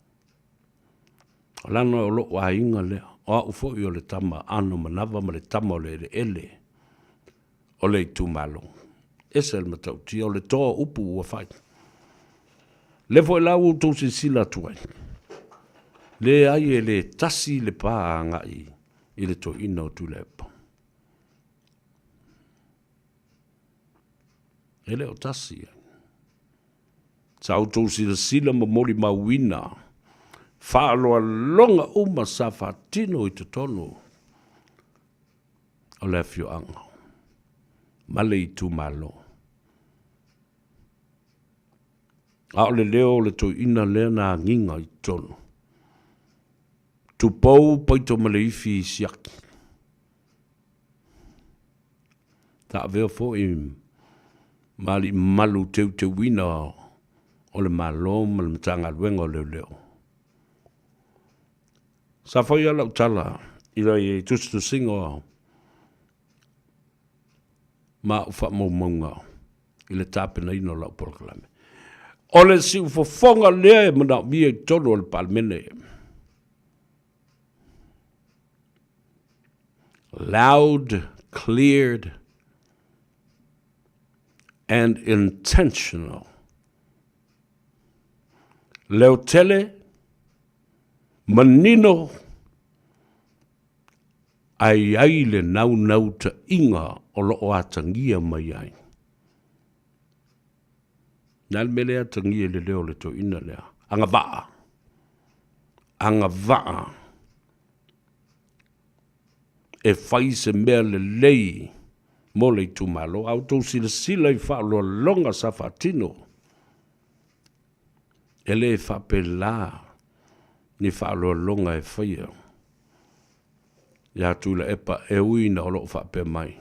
Lana o lo a inga lea, o a ufo i o le tama ano manava ma le tama o le ele. O le tu malo. Ese el matau ti o le toa upu ua fai. Le foi lau o tau se sila tuai. Le ai e le tasi le pā anga i le to ina o tu lepa. E le o tasi. Sa o tau sila ma mori mawina. Whaaloa longa uma sa whatino i te tonu. O le fio anga. Male i tu malo. A o le leo le to ina lea na nginga i tonu. Tu pou paito male ifi i siaki. Ta veo fo i mali malu te wina o le malo ma le matanga luenga o leo leo. Sa foi ala utala i rai e tustu singo ma ufa maunga i le tāpena ino lau proklame. O le si ufofonga lea e mana mia i tonu o le palmene. Loud, cleared, and intentional. Leo tele, manino, ai le nau ta inga o loo atangia mai ai. Nal mele atangia le leo le to ina lea. Anga vaa. Anga vaa. E fai se mea le lei mo le tu malo. Au tau sila i wha loa longa sa whatino. E le wha pe la ni wha loa longa e whaia. Ia tula epa e uina o loo wha pe mai.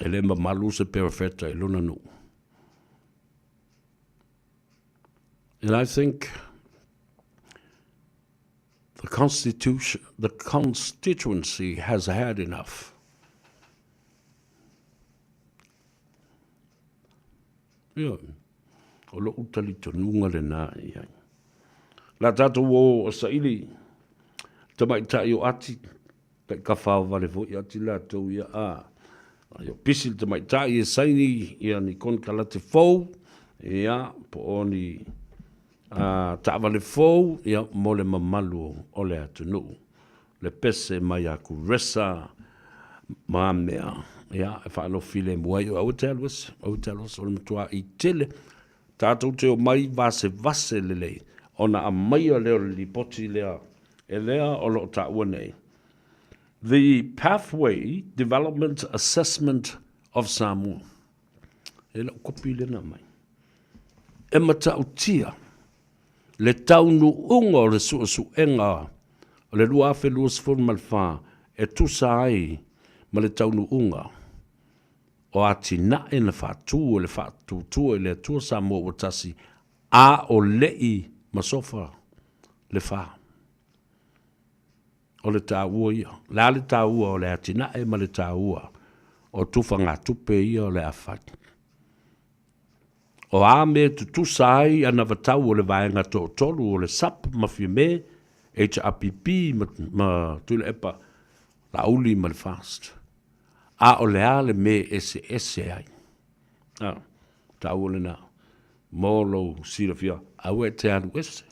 E le ma malu se perfetta e luna nu. And I think the constituency has had enough. Ia, o lo utali tonunga le nā iai. La tātou o saili, tamai tai o ati, kai ka whao vale fo i ati la tau ia a. Yo pisil tamai tai e saini ia ni kon kalate fau, ia po o ni Ta'awa le fou, ia mo le mamalu o le atunu. Le pese mai aku resa ma mea. Ia, e whaano file muai o au te aluas, o le matua i tele. Tātou te o mai vase lelei. Ona a mai o leo li poti lea. E lea o lo ta ua nei. The Pathway Development Assessment of Samoa. E la kopi le na mai. E mata utia. Le taunu unga o le suenga. O le lua afe lua sifon malfa. E tusa ai. Ma le taunu unga. O ati na e na whātū o le whātū e le atua Samoa o tasi. A o lei masofa le whā. O le tāua ia. La le tāua o le atina e ma le tāua. O tufa ngā tupe ia o le awhai. O a me tu sai ana vatau o le vaenga to tolu o le sap ma me HRPP ma tule epa la uli ma le fast. A o le ale me SS ai. Tāua le na. Molo sirafia. Awe te anu ese.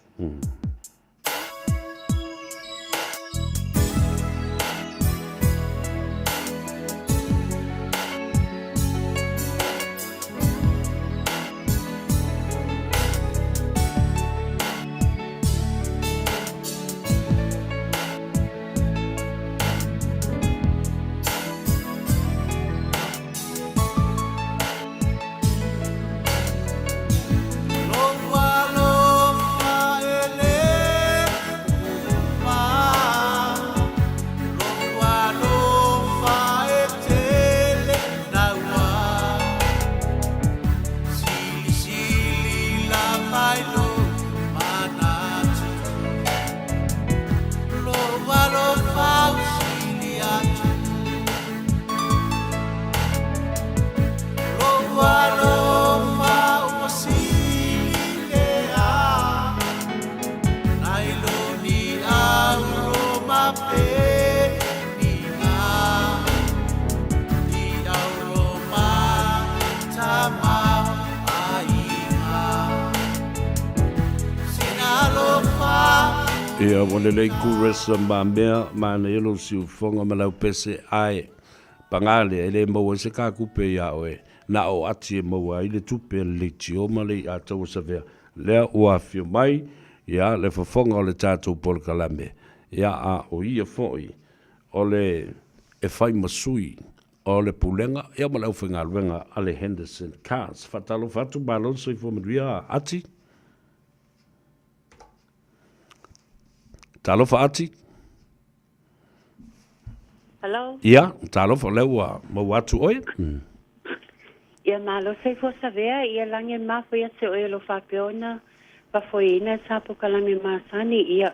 Ia wale lei kuresa ma mea ma na yelo si ufonga ma lau pese ai pangale ele mo se ka kupe ya oe na o ati mo ai le tupe le tio ma le ato sa vea le o afio mai ia le fofonga o le tatou por kalame ia a o ia foi o le e fai masui o le pulenga ia ma lau whenga luenga ale Henderson Cars fatalo fatu balon so i fomadria ati Talofa ati? Hello? Ia, talofa lewa mo watu oe? Ia malo sei fo savea, ia lange mafo ia se oe lo fapeona, pa foina sapo kalame masani, ia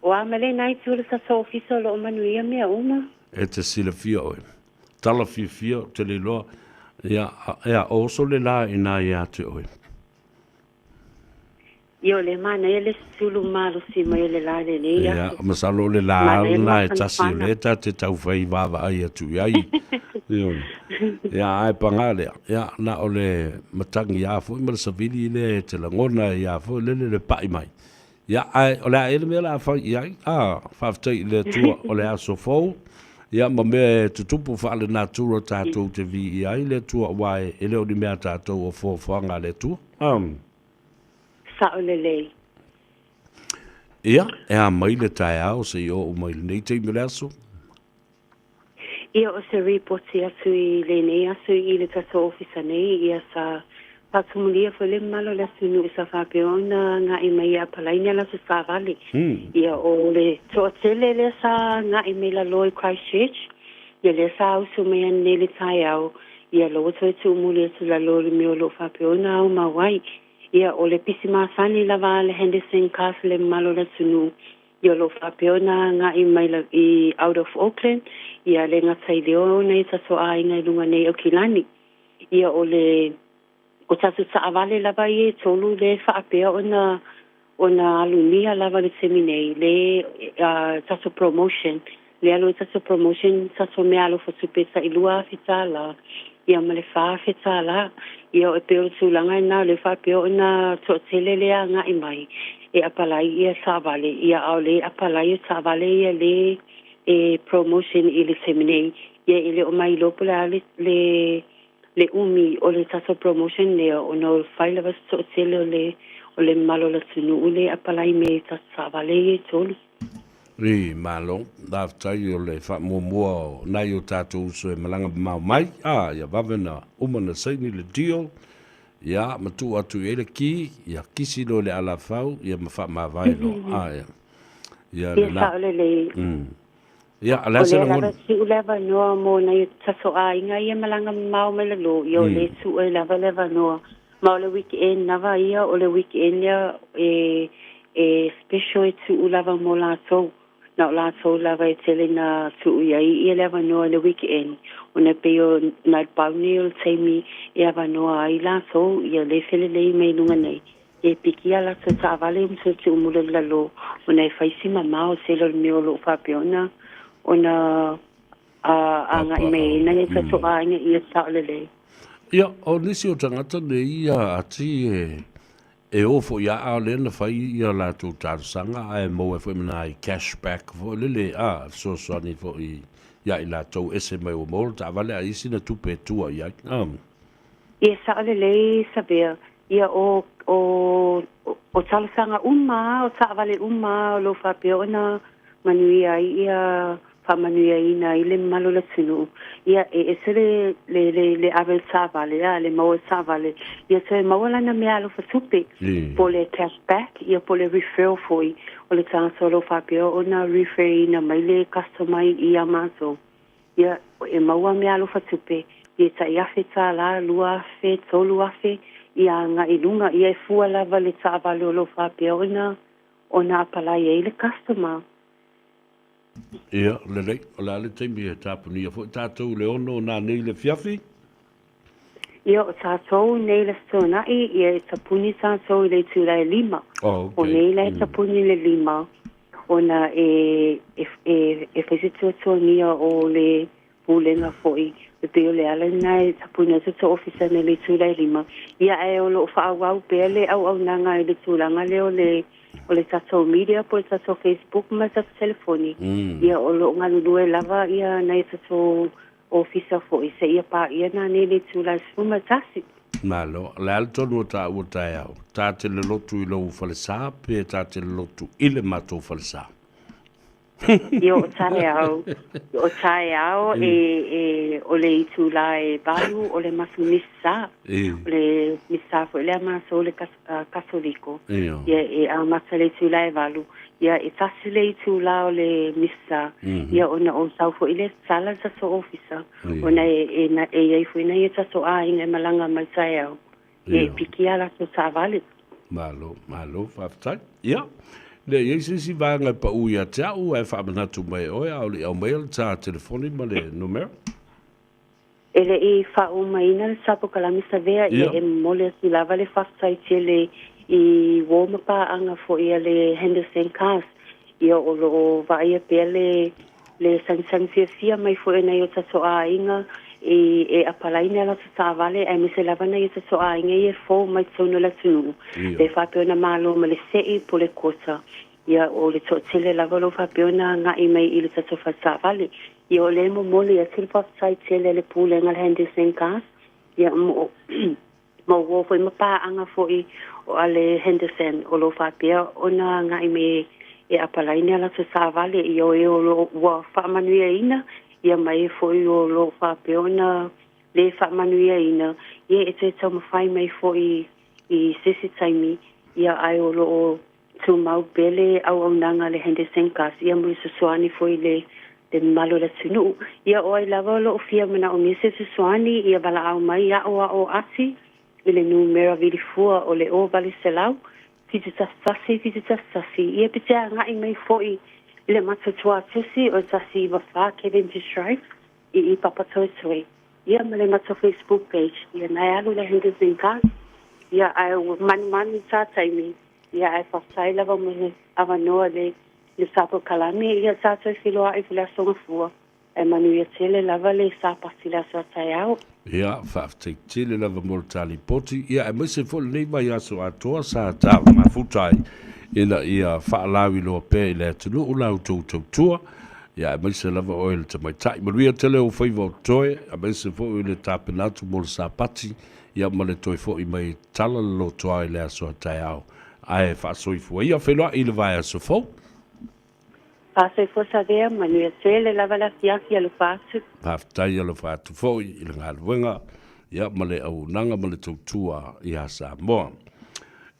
o amele nai tūle sa so ofiso lo manuia mea uma. E te sila fia oe. Tala fia, te le loa, ia oso le la ina ia te oe. Io le mana ele sulu malo si ma ele la le le ia. Ia, masalo le la na e tasi le ta te tau fai vava ai atu ai. Ia, ai pangale. Ia, na o le matangi ia fo, ima le savili le te langona ia fo, le pai mai. Ia, ai, o le a ele mea la fai iai, whaftai le tua o le aso fau. Ia, ma mea tutupu whaale nā tura tātou te vi iai, le tua wae, ele o ni mea tātou o fōwhanga le tua. Sa o le lei. Ia, e a mai le tae au se i o mai le nei te mele aso. Ia o se reporti asu i le nei asu i le tato ofisa nei, ia sa patumulia fo le malo le asu nu sa fapeona nga i mai a palaini ala su sa vali. Ia o le toatele le sa nga i mai la loi Christchurch, ia le sa au su mea ne le tae au, ia lo to tu muli su la loi mi o lo fapeona au mawai. Ia o le pisi masani lava le Henderson Cars le malo le sunu. Ia lo whapeona nga i mai i out of Auckland. Ia le ngatai leo nei taso a inga ilunga nei o Kilani. Ia o le o taso sa avale lava i tolu le whaapea ona alumia lava le seminei. Le taso promotion. Le alo taso promotion taso me alo fasupe sa ilua fitala. Ia ma le wha fitala. ia o te o sulanga na le whapio na to tele le a ngai mai e apalai ia savale ia au le apalai savale ia le e promotion i le semine ia ile o mai lopo le umi o le taso promotion le o no faila vas to tele o le malo la tunu le apalai me ta savale e tolu Ri malo da tai o le fa mo mo na yo tatu so e malanga mai ia vavena umana sai ni le deal ia matu atu ele ki ia kisi lo le ala fau ia mafa ma vai lo ia le na ia ala se no si uleva no mo na taso a inga ia malanga mau me lo yo le su e leva no ma le weekend na va ia o le weekend ia e special tu ulava mo la so na la so lava e tele na tu ia leva no le weekend ona peo na paunil temi ia va no ai la so ia le fele le me nunga nei e pikia la so ta vale so tu mule la lo ona fai sima mau se lo me lo fa peona ona anga me na ia so ai ia sa le ia o nisi o tangata le ia ati e ofo ia a le na fai ia la tu tarsanga ai mo e foi na cashback fo le so ni fo ia i la tau ese mai o mol ta vale a isi na tupe tua ia ia sa le sabia ia o tarsanga o sa vale lo fa peona manuia ia fa manuia ina ile malo la tunu ia esele le avel sa vale le mo sa vale ia se mawala na me alo fa supe po le cashback ia po le referral foi o le solo fa peona refer ina mai le customer ia maso ia e maua me alo fa supe ia sa ia feta la lua fe tolu afe ia nga ilunga ia fua la vale sa vale lo fa peona ona pala ia le customer ia lelei o la le taimi e tapunia fo tatou le ono na nei le fiafi ia o tatou nei le sonai ia e tapuni tatou le tūlai 5 o nei le tapuni le 5 ona e whaisituatonia o le pulenga foi le peo le ala nai tapuni tato ofisa nei le tūlai 5 ia e o lo whaawau pea le au nanga le tūlanga le o le tatou media po le tatou Facebook ma tatou telefoni ia o lo ngalulue lava ia nei tatou ofisa foi se ia pa ia na nei le tūlai suma tasi malo le alto ta uta ta te le lotu i lo falsa pe ta te le lotu i le matou falsa Yo tae au e o le itula e balu o le masu misa o le misa fo le maso le katoliko ia e a masa le itula e balu ia e tasi le itula o le misa ia ona o sau fo ile sala sa so ofisa ona e fo ina ia so a ina malanga mai tae au e pikia la so sa vale malo faftai ia le si vanga pa uia tau e fa manatu mai o au mail ta telefoni ma le numero ele e fa mai na sapo kala misa vea e mole si lava le faftai tele i woma pa anga fo ia le Henderson cars ia o lo vai pele le sang fia mai fo na yo so a inga e apalaina la sa vale e mi se lava na yo so a inga e fo mai sono la tunu le fa pe na malo ma le sei po le cosa ia o le tele lava lo fa pe na nga i mai ile so fa sa vale ia o le mo mole ia silfa sai tele le pule ngal Henderson cars ia mo wo fo ma pa anga fo i o ale Henderson o lo fa pe ona nga i me e apalaina la sa vale ia o lo wa fa manuia ina ia mai foi o lo fa peona le fa manuia ina ia e te tau mawhai mai foi i sisi taimi ia ai o lo tu mau bele au nanga le Henderson cars ia mui susuani foi le malo la tunu ia o ai lava lo fia mana o mese susuani ia bala au mai ia o asi ile numero vili fua o le o vali selau fitita sasi ia pitea ngai mai foi le matatua tusi o tasi wafa Kevin Drive i papatoi ia male mata Facebook page ia nai alu le Henderson cars ia ai man sa taimi ia ai fasai lava mo avanoa le sapo kalami ia sa toi filoa i fila songa fua e manu ia tele lava le sa pasila sa tai au Ia, whaafteitele lava mo le tali poti. Ia, e maise fo le nei mai aso atoa sa ta mafutai. Ina ia whaalawi loa pe le tunu ulau tautua. Ia, e maise lava oe le tamaitai. Maruia tele o whaiva o toe, e maise fo le tapenatu mo le sapati. Ia, ma le toi fo i mai tala lo toa i le aso atai au. Ai, whaasoifua. Ia, whenua i le vai aso fo. Pasai fo sa vea, manuia tele lava la fiaki alu pasu. Paftai ala whaatu fo i le ngāruenga. Ia, ma le au nanga ma le tautua i a Samoa.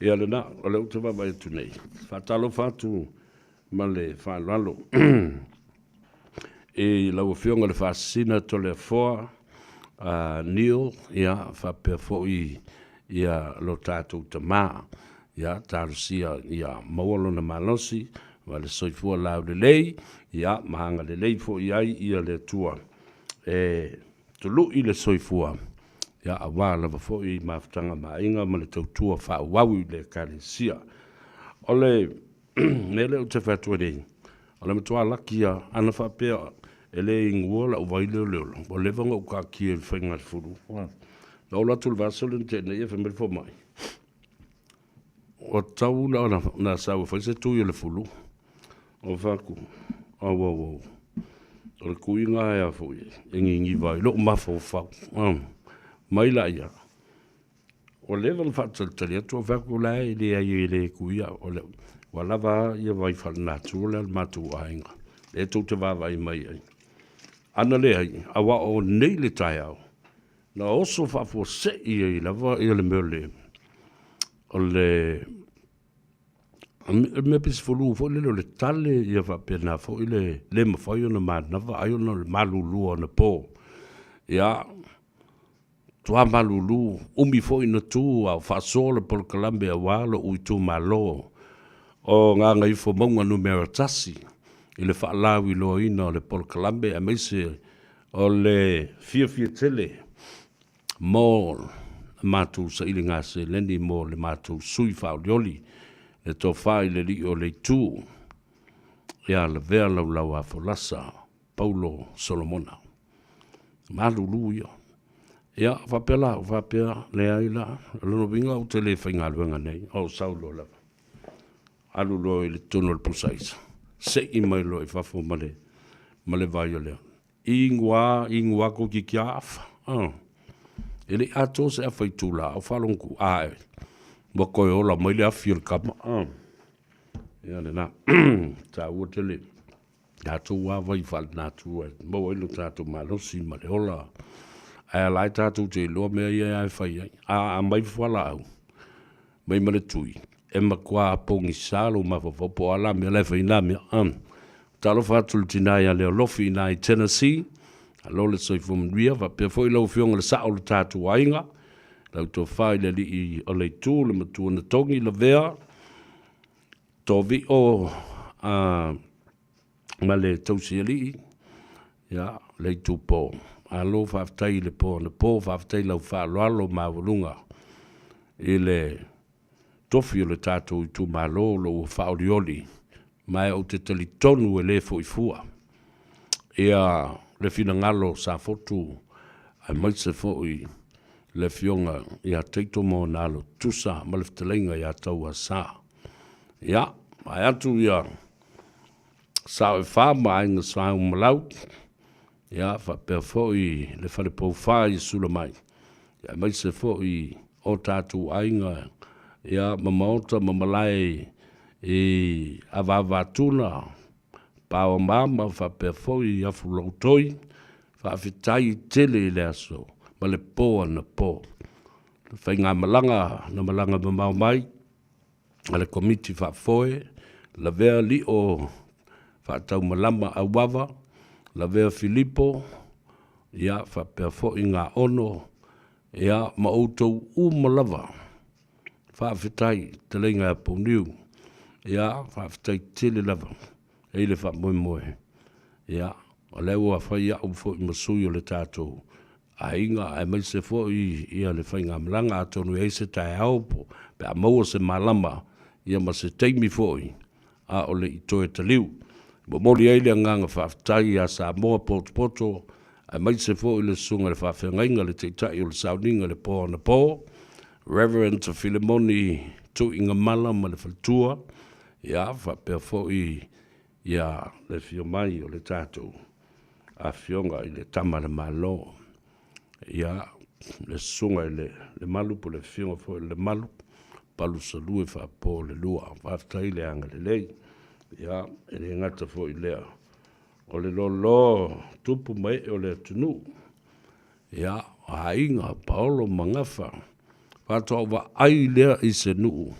Ia le na, o le utawa mai atu nei. Whatalo whatu ma le whanalo. E lau whionga le whasina to le foa. Nio, ia, whapea fo i ia lo tātou tamā. Ia, tārusia, ia, maualo na malosi. Wa le soifua lau le lei. Ia, mahanga le lei fo i ai ia le tua. Tulu i le soifua. Ia, a wā lava fo i maftanga mainga ma le tautua wha wawi le karesia. O le, mele o te whatua rei. O le matua lakia, ana whapea, e le ingua la uwai leo leo. O le vanga uka kia i whainga furu. Na ola tulu vasole tēne ia whamere fo mai. O tau na sau whaise tui le fulu. O whaku. O wow. O le kuinga ea fui. Ingi vai. Lo mafo whau. Mai la ia. O level whatatari atu o whaku la e le ai e le kuia. O le walava ia vai whanatu le matu ainga. E tau te wawai mai ai. Ana le ai. Awa o nei le tai au. Na oso whafo se i ai lava i le meo le. O le me pisi folu fo le tale ia fa pena fo le mafai ona manava ai ona le malulu ona po ia tua malulu umi fo ina tu a fa sole por Colombia walo u tu malo o nga ngai fo monga numero tasi ile fa lawi lo ina le por Colombia me se o le fia tele mo matu sa ile nga se lendi mo le matu sui fa lioli e tō whai le li o le tū. Ia le vea lau a folasa, Paulo Solomona. Malulu ia. Ia, whapea, le aila, lono vinga o te le whainga luenga nei, o saulo lava. Alu lo i le tono le pusaisa. Se i mai lo i whafo male vai o leo. Ingua ko ki kia afa. Ele ato se a whaitula, o whalongu, ae. Boko e ola mai le afi o kama. Ia le na. Tā ua tele. Tātou wāwai whal nātua. Mau ilo tātou malosi ma le ola. Ai alai tātou te loa mea ia ai whai ai. A mai whala au. Mai male tui. E makua pongi salo ma whapopo ala mea le whai nā mea. Talo whatul tina ia leo lofi ina i Tennessee. A lole soifu mnuia. Wapea fo ilo fionga le sao le tātou ainga. Lau tō whai le li i o le tū, le matua na tongi, le vea. Tō vi o ma le tausi li i. Ia, le tū pō. A lo whaftai le pō, na pō whaftai lau whaaloalo mawalunga. I le tofi o le tātou i tū malo lo o whaorioli. Mai o te tali tonu e le fo i fua. Ia, le fina ngalo sa fotu. Ai maise fo i le fionga ia teito mo nalo tusa ma le ftelenga ia tau a sa. Ia, mai atu ia sa e wha ma inga sa umalau. Ia, wha pēr fo i le whare pou wha i sula mai. Ia, mai se fo i o tātou ainga. Ia, mamaota mamalai i avavatuna. Pāo mama wha pēr fo i afu lautoi. Wha fitai tele i le aso. Ma le pō ana pō. Whai ngā malanga, na malanga mamau mai, a le komiti whafoe, la vea li o whaatau malama a wawa, la vea Filipo, ia whapea fo i ngā ono, ia ma outou umalawa, whawhitai te leinga a pōniu, ia whawhitai tele lava, e le whamoe moe, ia, o leo a whai au fo i masui o le tātou, a inga ai mai se fo i ia le whainga mlanga atonu e se tai aupo pe a maua se malama ia ma se teimi fo i a ole i toe taliu mo moli eile nganga whaftai a Samoa poto Ai mai se fo i le sunga le whawhengainga le te tai o le sauninga le pō na pō. Reverend Philemoni tu inga mala ma le whaltua. Ia, whapea fo i ia le fio mai o le tātou. A fionga i le tama le malo. Ia, le sunga i le malu po le fionga fo i le malu. Palu sa lue whapō le lua. Whaftai le anga le lei. Ia, e le ngata fo i lea. O le lolo tupu mai o le tunu. Ia, a inga paolo mangafa. Whātua wa ai lea i se nuu.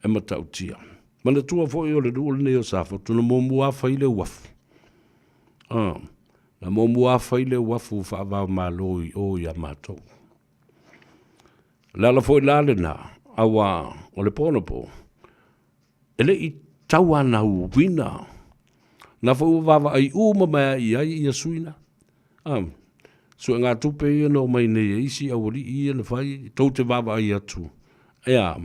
E matautia. Mana tua fo i o le nuu le neo sa fotu. Na momu a whai le wafu. Na momu a whai le wafu whaavau malo i o i a mātou. Lala fo i lale na. Awa o le pōnapo. Ele i taua na uwina. Na fo uwawa ai uma mai i ai i a suina. So ngā tupe ia no mai nei isi awari ia na whai. Tau te wawa ai atu. Ea,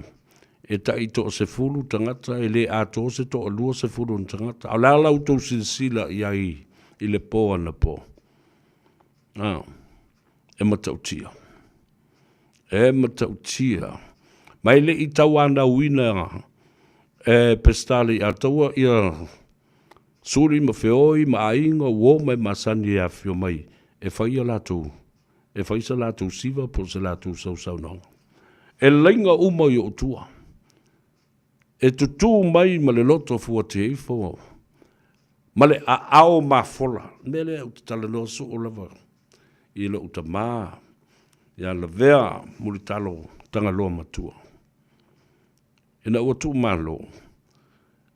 e tai to se fulu tangata. E le ato se to alua se fulu tangata. A la lau tau sila i ai i le pō ana pō. E matautia. E matautia. Mai le i tau ana wina e pestali a taua ia suri ma feoi ma ainga wo mai masani a fio mai e whai a latu e whai sa latu siva po sa latu sau nong e lainga uma i o tua e tutu mai ma le loto fua te eifo ma le a ao ma fola mele au te tala no so o lava i le uta maa ia la vea mulitalo tanga loa matua ina ua tu malo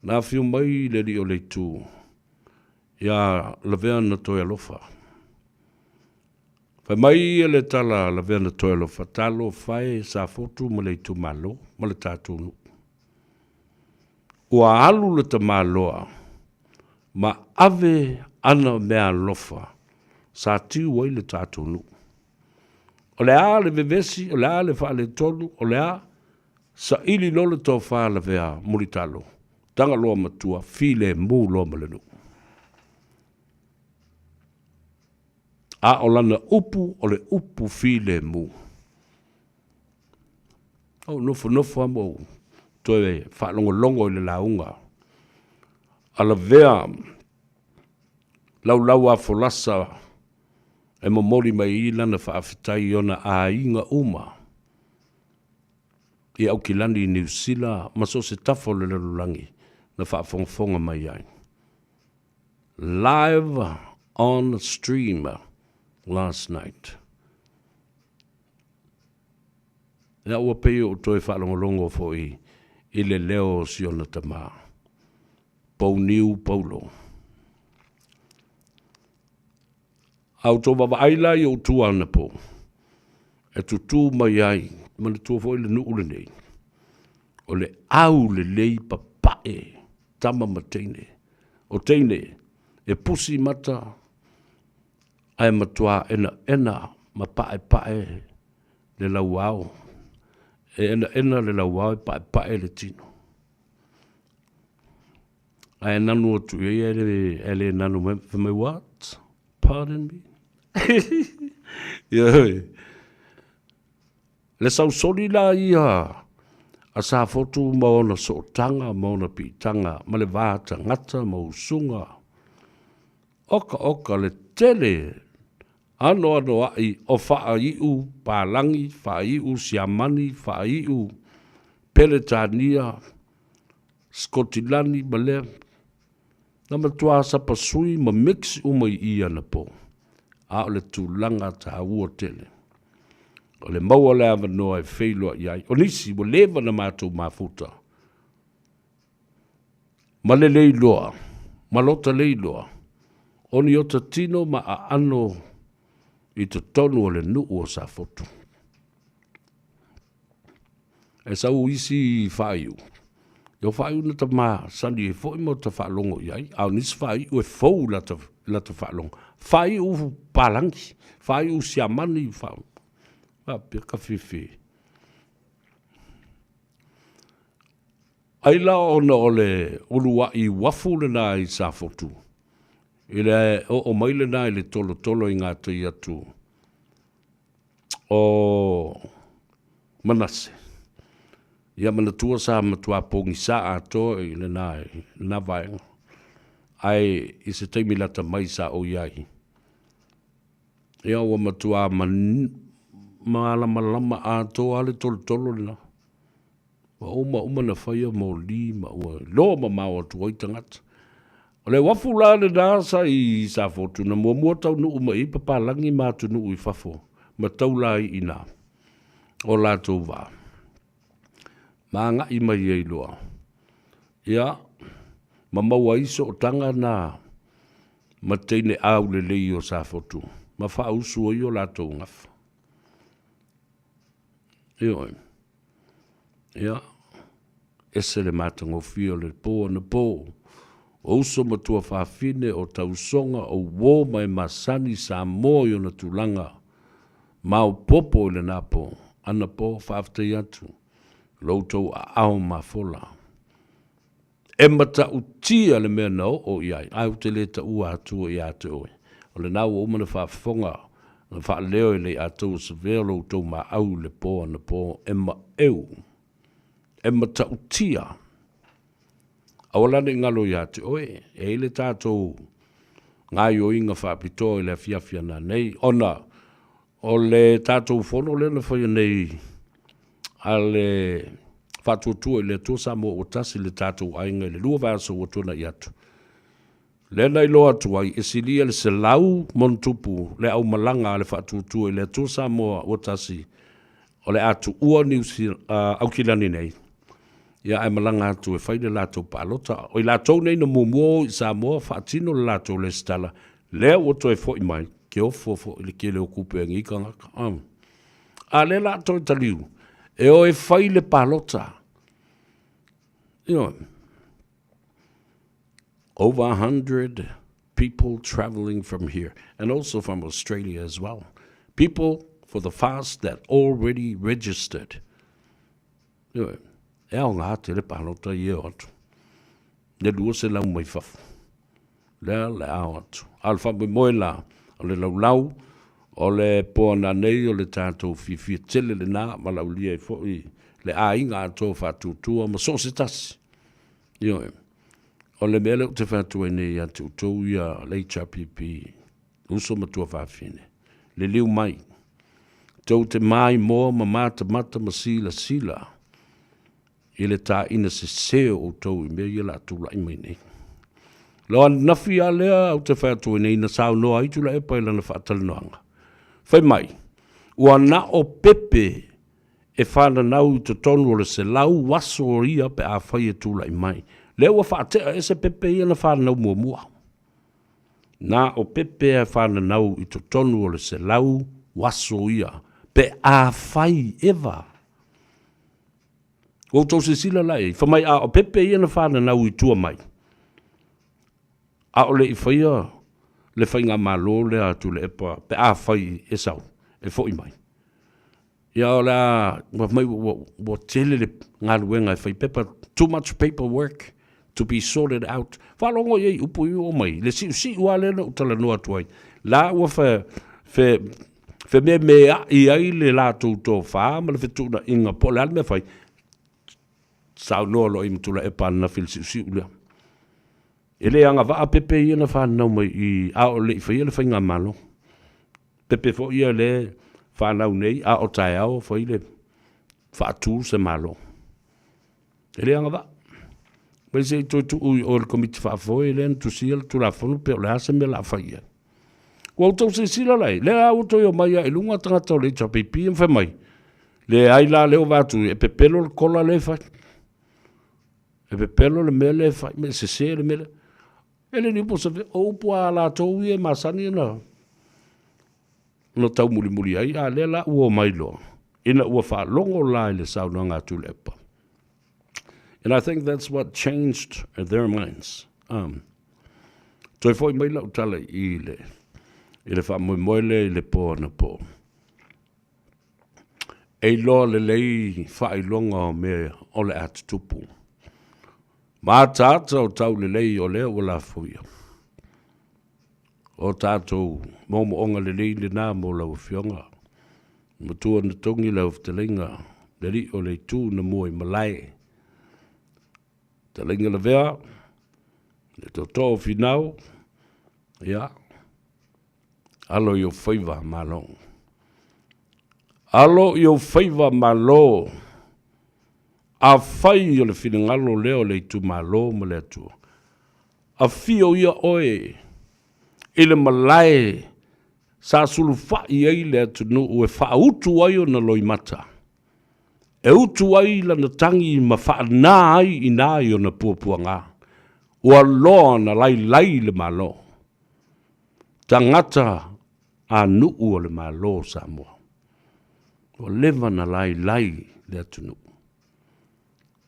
na fiu mai le li o le tu ia la vea na toi alofa fa mai le tala la vea na toi alofa talo fai sa fotu ma le tu malo ma le tatu nu ua alu le ta maloa ma ave ana mea lofa sa tiu wai le tatu nu o le a le vevesi o le a le fa le tolu o le a sa ili lole tō whaala vea muritalo. Tanga loa matua, file mu loa malenu. A o lana upu, o le upu file mu. O nofo amo, toe whaalongo longo i le launga. Ala vea, lau a folasa, e momori mai i lana whaafitai ona a inga uma. I au ki lani i New Zealand, ma so se tafo le lulangi, na whaafonga mai ai. Live on stream last night. Ia ua peo o toi whaalongolongo fo i le leo siona tama. Pau Niu Paulo. Au tō wawa aila i o tuana po. E tutu mai ai. Mana tua fo i le nuu le nei. O le au le lei papae. Tama ma teine. O teine. E pusi mata. Ai matua ena ma pae le lau au. E ena le lau au pae le tino. Ai nanu o tu ele nanu me what? Pardon me? Yeah. Le sausoli la ia a sa fotu maona so tanga, maona pi tanga, ma le vāta ngata, ma usunga. Oka le tele, ano ai o faa iu pālangi, faa iu siamani, faa iu peletania, skotilani, ma le, na matua sa pasui ma mix umai ia na po. A o le tūlanga ta ua tele. O le maua le ava noa e wheiloa iai. O nisi, mo lewa na mātou mafuta. Ma le leiloa, ma lota leiloa. O ni o ta tino ma a ano i te tonu o le nuu o sa fotu. E sau isi whaiu. Yo whaiu na ta maa, sani e fo mo ta whalongo iai. Au nisi whaiu e fau la ta whalongo. Whaiu palangi, whaiu siamani whau. Pika fifi. Ai la ona o le urua i wafu le na i sa fotu. I le o maile na i le tolo i ngā tui atu. O Manase. Ia mana tua sa matua pongi sa ato i le na vaenga. Ai i se teimi lata mai sa o iai. Ia ua matua malama ato ale tolo na. Wa uma na whaia mo li ma ua loa ma maua tua i tangata. O le wafu la le nasa i sa fotu na mua tau nuu ma i papalangi ma tu nuu i fafo. Ma tau la i ina. O la tau va. Ma nga i mai ei loa. Ia, ma maua iso o tanga na ma teine au le lei o sa fotu. Ma wha usu o i o la tau ngafa. Ia, ese le matango fio le po na po. O uso matua whawhine o tausonga o wō mai masani Samoa i o na tulanga. Mau popo i le napo, ana po whawhtai atu. Loutou a au ma fola. E mata utia le mea nao o iai. Au te le ta ua atua i ate oe. O le nau o umana whawhonga. Na whaaleo i le atua se vea loutou ma au le po ana po. E ma eu. E mata utia. Awalane ngalo i ate oe. E le tātou ngai o inga whapito i le fiafia na nei. Ona. O le tātou whono le na whaia nei. A le whatuatua i le tua Samoa o tasi le tātou ainga i le lua vāsa o tuna i atu. Le nei loa tua i esilia le se lau montupu le au malanga le whatuatua i le tua Samoa o tasi o le atu ua au kilani nei. Ia ai malanga atu e whaile lātou pālota. O i lātou nei na mumuo i Samoa whaatino le lātou le stala. Lea o toi fo i mai. Ke ofo i le kele o kupe ang ikanga. A le lātou i taliu. E o e whaile pālota. You know, over 100 people traveling from here. And also from Australia as well. People for the fast that already registered. You know, e au ngā te le pālota i e atu. Le lua se lau mai whafu. Le au atu. Alfa moi la. O le lau. O le pōna nei o le tātou whiwhia tele le nā. Ma lau lia i fōi. Le a inga ato whātutua. Ma so se tasi. Yo. O le mele o te whātua nei a tūtou ia le HRPP. Uso matua whāwhine. Le liu mai. Tau te mai mō ma mata ma sila. I le tā ina se seo o tau i mea i la tūla i mai nei. Loa nafi a lea au te whātua nei na sao noa i tula e paila na whātalanoanga. Whai mai, ua na o pepe e whāna nau i te tonu o le se lau waso o ria pe a whai e tūla i mai. Lea ua whātea e se pepe i na whāna nau mua. Na o pepe e whāna nau i te tonu o le se lau waso o ria pe a whai eva. O tau se sila lai, whamai a o pepe i na whāna nau i tua mai. A o le i whaia, le whainga malo le atu le epa, pe a whai e sau, e fo i mai. Ia o la, mai wa tele le ngā ruenga e whai pepa, too much paperwork to be sorted out. Whalongo iei upu i o mai, le si ua lena utala noa tuai. La ua fe me i ai le la tūtō wha, ma le whetuna inga po, le alme whai, sao noa lo i mtula e pana fil si ulea. Ele anga va pepe i na fa nau mai i a o le fa ile fa nga malo. Pepe fo ia le fa nau nei a o tai ao fo ile fa tu se malo. Ele anga va. Mas se tu o comite fa fo ile tu sil tu la fo pe la se me la fa ia. O to se sila lai, le a o to yo mai e lunga tanga to le chapi pi en fa mai. Le ai la le o va tu e pepelo cola le fa. E pepelo le mele fa me se le mele. Ele ni po se o po ala to e masani na. No tau muli ai a le la o mai lo. Ina o fa longo lai le sau nga tu lepa. And I think that's what changed their minds. Toi foi mai la utala i le fa mo le po na po. E lo le lei fa i longa me o le at tupu. Ma tata o tau le lei o le o la fuia. o tātou momo onga le leile nā mo lau whionga. Matua na tongi lau ftalinga, le ri o le tū na mua I malai. Talinga la vea, le toto finau, ia, alo yo whaiva malo. Alo yo whaiva malo, a whai o le whinangalo leo le tu malo ma le atu. A fio ia oe, ile malai, sa sulu whai ei le atu no ue wha utu ai o na loi mata. E utu ai la na tangi ma wha nā ai I nā I o na puapua ngā. Ua loa na lai le malo. Tangata a nuu o le malo Samoa. Ua lewa na lai le atu nuu.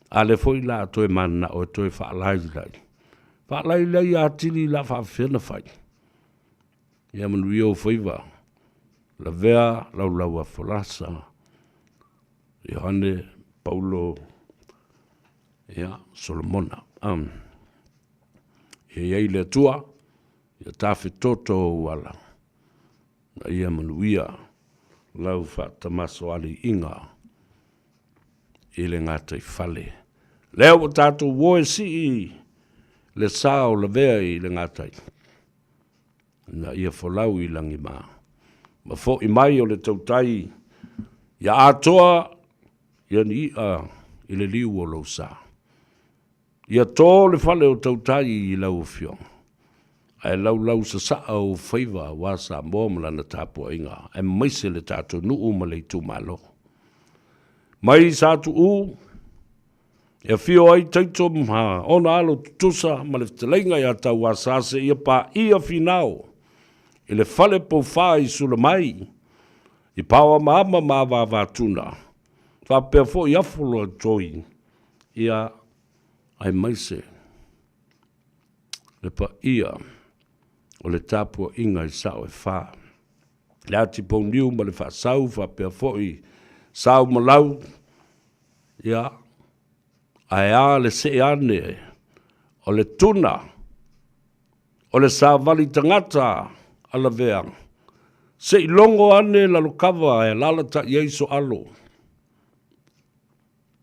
A le foi la toe mana o toe wha lai. Wha lai a tili la wha whina whai. Ia manu I o whaiva. La vea lau a whalasa. Iohane, Paulo, ia, Solomona. Iei le tua, ia tafe toto wala. Na ia manuia, lau whaatamaso ali inga. Ile ngātai whale. Leo o tātou woe si le sao la vea I le ngātai. Na ia whalau I langi mā. Ma fo I mai o le tautai, ia atoa, ia ni I le liu o lau sa. Ia tō le whale o tautai I lau o whiong. Ai lau sa saa o whaiva wa Samoa ma lana tāpua inga. Ai maise le tātou nuu ma le tu malo. Mai sātu u, ia whio ai taito mha, ona alo tutusa ma le ftelenga ia tau wa sase ia pa ia finao. I le whale po whai sula mai. I pawa maama ma wātuna. Fa pea fo I afolo toi. Ia ai maise. Le pa ia. O le tapua inga I sao e wha. Le ati pong niu ma le wha sau. Fa pea fo I sau malau. Ia. Ai a le se ane. O le tuna. O le sa vali tangata. Ala vea. Se I longo ane la lukava e lalata Yeso alo.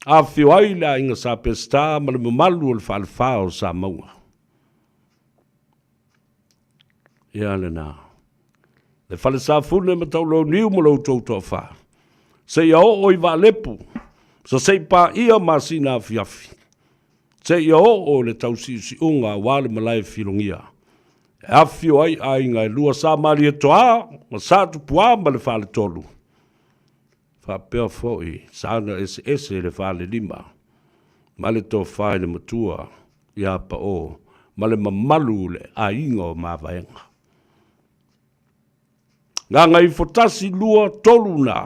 A whio ai la inga sa pesta ma le mamalu o le whaalwha o Samoa. Ia le nā. Le whale sa fune ma tau lau niu mo lau tautua wha. Se ia o I wa lepu. Sa se pa ia masina a fiafi. Se ia o le tau si unga wale malai filongia. E a whio ai a inga e lua sa mali e toa ma sa tupua ma le whale tolu. Pea foi, sana ese le whale lima. Male tō whae le matua, ia pa o, male mamalu le a inga o mawaenga. Ngā ngai fotasi lua tolu nā,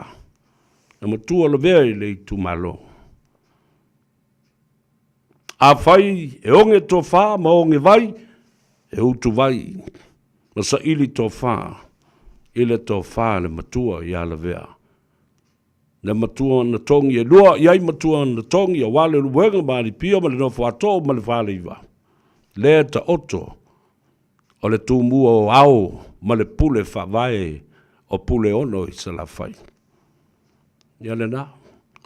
na matua le vea le I tu malo. A whai, e onge tō wha, ma onge vai, e utu vai. Ma sa ili tō wha, ile tō wha le matua ia le vea. Le matua na tongi e lua, iai matua na tongi e wale luenga maari pia ma le nofo ato ma le whale iwa. Le ta oto, o le tūmua o au, ma le pule whawai o pule ono I sa la whai. Ia le nā,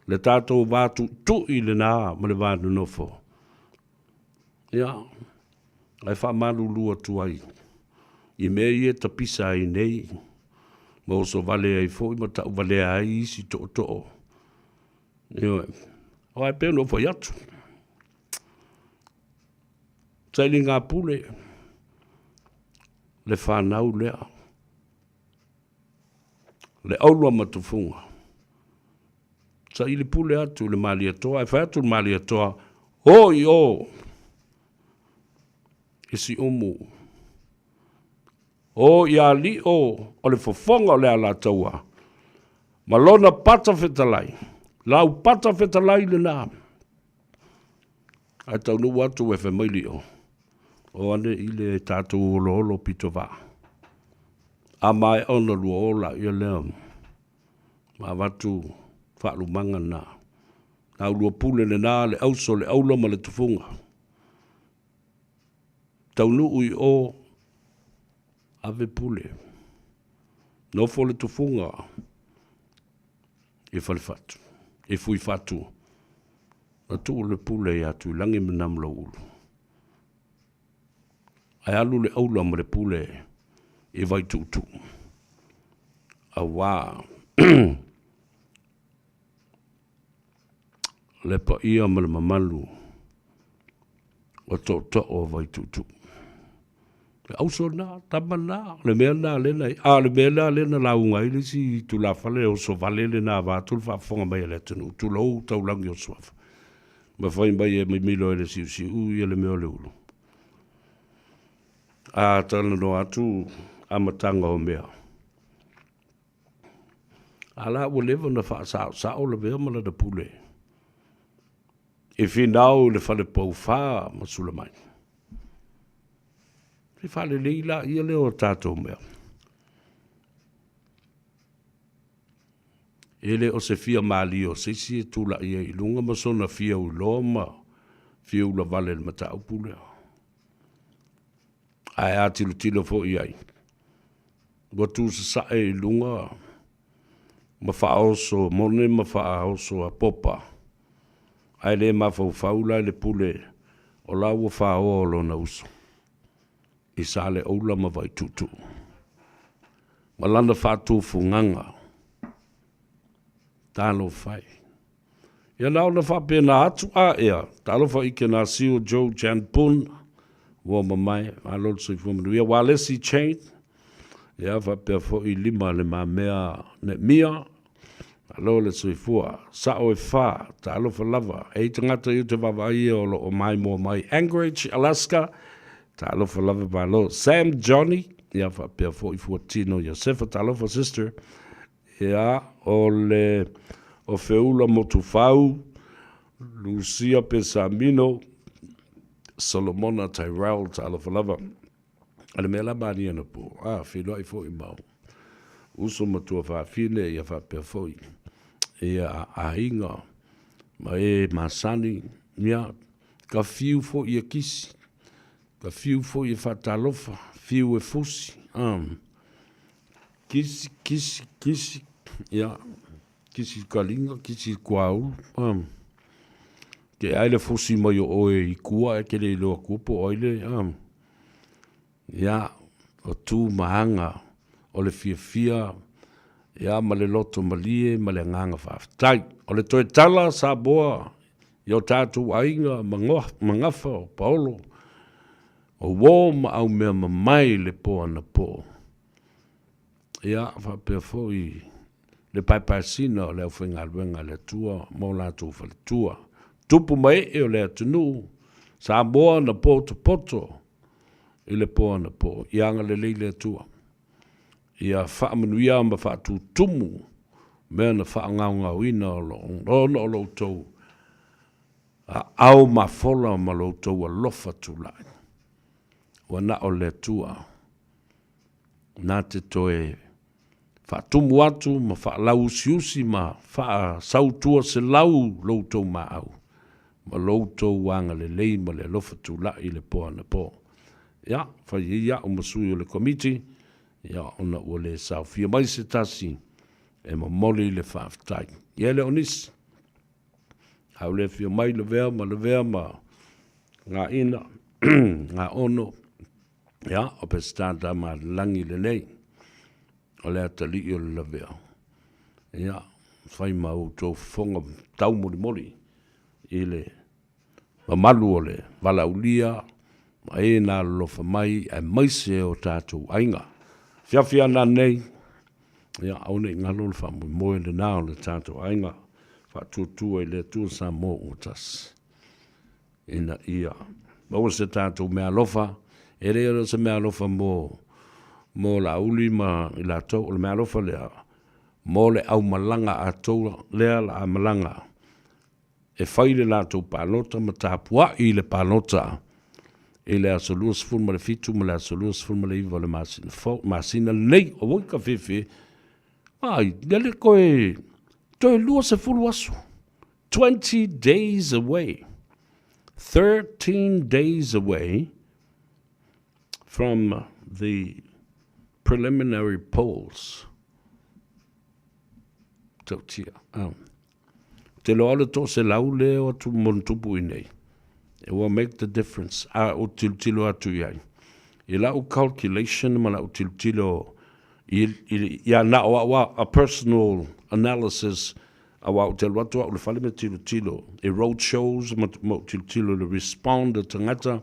le tātou wātu tui le nā ma le wānu nofo. Ia, ai whamalu lua tuai. I mea I e tapisa I nei, ma oso vale ai fo ma tau vale ai si to. Io. O ai peno fo yatu. Tsai ngā pule. Le whanau lea. Le aulua matufunga. Tsai le pule atu le mali atoa. Ai whai atu le mali atoa. Hoi o. Isi omu. O ia li o le fofonga le ala taua. Malona pata fetalai. Lau pata fetalai le nā. Ai tau nu watu e fe maili o. O ane ile tātou olo pito wā. A mai ona lua ola ia lea. Ma watu whaalumanga nā. Nā lua pule le nā le auso le aula ma le tufunga. Tau nu ui o ave pule. No fole tufunga. E fale fatu. E fui fatu. Na tu le pule ya tu langi menam lo ulu. Ai alu le aula ma le pule e vai tutu. A wā. Le pa ia ma le mamalu. O to o vai tutu. Le auso na, tamana, le mea na lena, le mea na lena la unga ili si tu la fale o so valele na va tu fa fonga mai le tenu, tu lo tau langi o suafa. Ma fai mai e mai milo ele si i ele mea le ulu. Tana no atu amatanga o mea. Ala o leva na fa sa o le vea mana da pule. E finau le fale pau fa ma sula mai. E fale leila ia leo tato mea. Ele o se fia mali o se si e tula ia i lunga ma sona fia u loma, fia u la vale le mata upule. Ai atilu tilo fo iai. Watu se sa e i lunga, ma faa oso, mone ma faa oso a popa. Ai le ma fau faula le pule, o la ua faa o lo na uso. I sale oula ma vai tutu. Ma lana fatu funganga. Talo fai. Ia nao na whape na atu a ea. Talo fa ike na siu Joe Janpun. Wa mamai. Alo sui fumanu. Ia walesi chain. Ia whape fo i lima le ma mea ne mia. Alo le sui fua. Sao e wha. Talo fa lava. E tangata i te wawai o lo o mai mo mai. Anchorage, Alaska. Talo fa lava ba lo. Sam Johnny. Ia whape fo i fua tino. Ia sefa talo fa sister. Ia o feula motufau, Lucia Pesamino, Solomona Tyrell, Talafalava. Ale mea la mani ana po. Whilo ai fo i mau. Uso matua whawhine ia whapea foi. Ia ahinga, ma e masani, mea, ka fiu fo i a kisi. Ka fiu fo i a whatalofa, fiu e fusi. Kisi, ia, kisi kalinga, kisi kuau. Ke aile fusi mai o oe i kua, e ke le loa kupo oile. Ia, o tū mahanga, o le fia, ia, ma le loto malie, ma le nganga whaftai. O le toe tala sa boa, i o tātou ainga, mangafa o paolo. O wō ma au mea mamai le po ana po. Ia, whapea foi, le paipasina o le au whengaruenga le tua, mō lātou whale tua. Tupu mai e o le atunu, sa moa na poto, i le po ana po, ianga le leile tua. Ia whaamanuia ma whaatu tumu, mea na whaangau ina o lo tau, au ma fola ma lo tau a lofa tulai. Wana o le tua, nā te toe, whaatumu atu, ma whaalau siusi, ma whaasautua se lau loutou ma au. Ma loutou wanga le lei, ma le lofa tula i le poa na po. Ia, whai ia o masui o le komiti, ia ona ua le sau fia mai se tasi, e ma moli le whaaftai. Ia le onis, hau le fia mai le vea, ma ngā ina, ngā ono, ia, o pe standa ma langi le nei. O le atali i o le lavea. Ia, whai mau tō whonga tau mori i le mamalu o le wala ulia, ma e nā lofa mai, e maise o tātou ainga. Whiawhia nā nei, ia, au nei ngalo le wha moe le nā o le tātou ainga, wha tūtua i le tū Samoa o tas. Ina ia. Mau se tātou mea lofa, e rea se mea lofa mo la uli ma i la tau, o le mea lofa lea, mo le au malanga a tau, lea la a malanga. E whaile la tau pānota, ma tāpua i le pānota, e le asolua sifun ma le fitu, ma le asolua sifun ma le iwa le masina, nei, o woi ka whiwhi, ai, nele koe, toi lua se fulu aso, 20 days away, 13 days away from the preliminary polls. Tau tia. Te loa le to se lau le o tu montupu i nei. It will make the difference. A o tiltilo atu iai. I lau calculation ma lau tiltilo ia na o a personal analysis a wau te watu au le whale me tilo. I road shows ma tilo le respond a tangata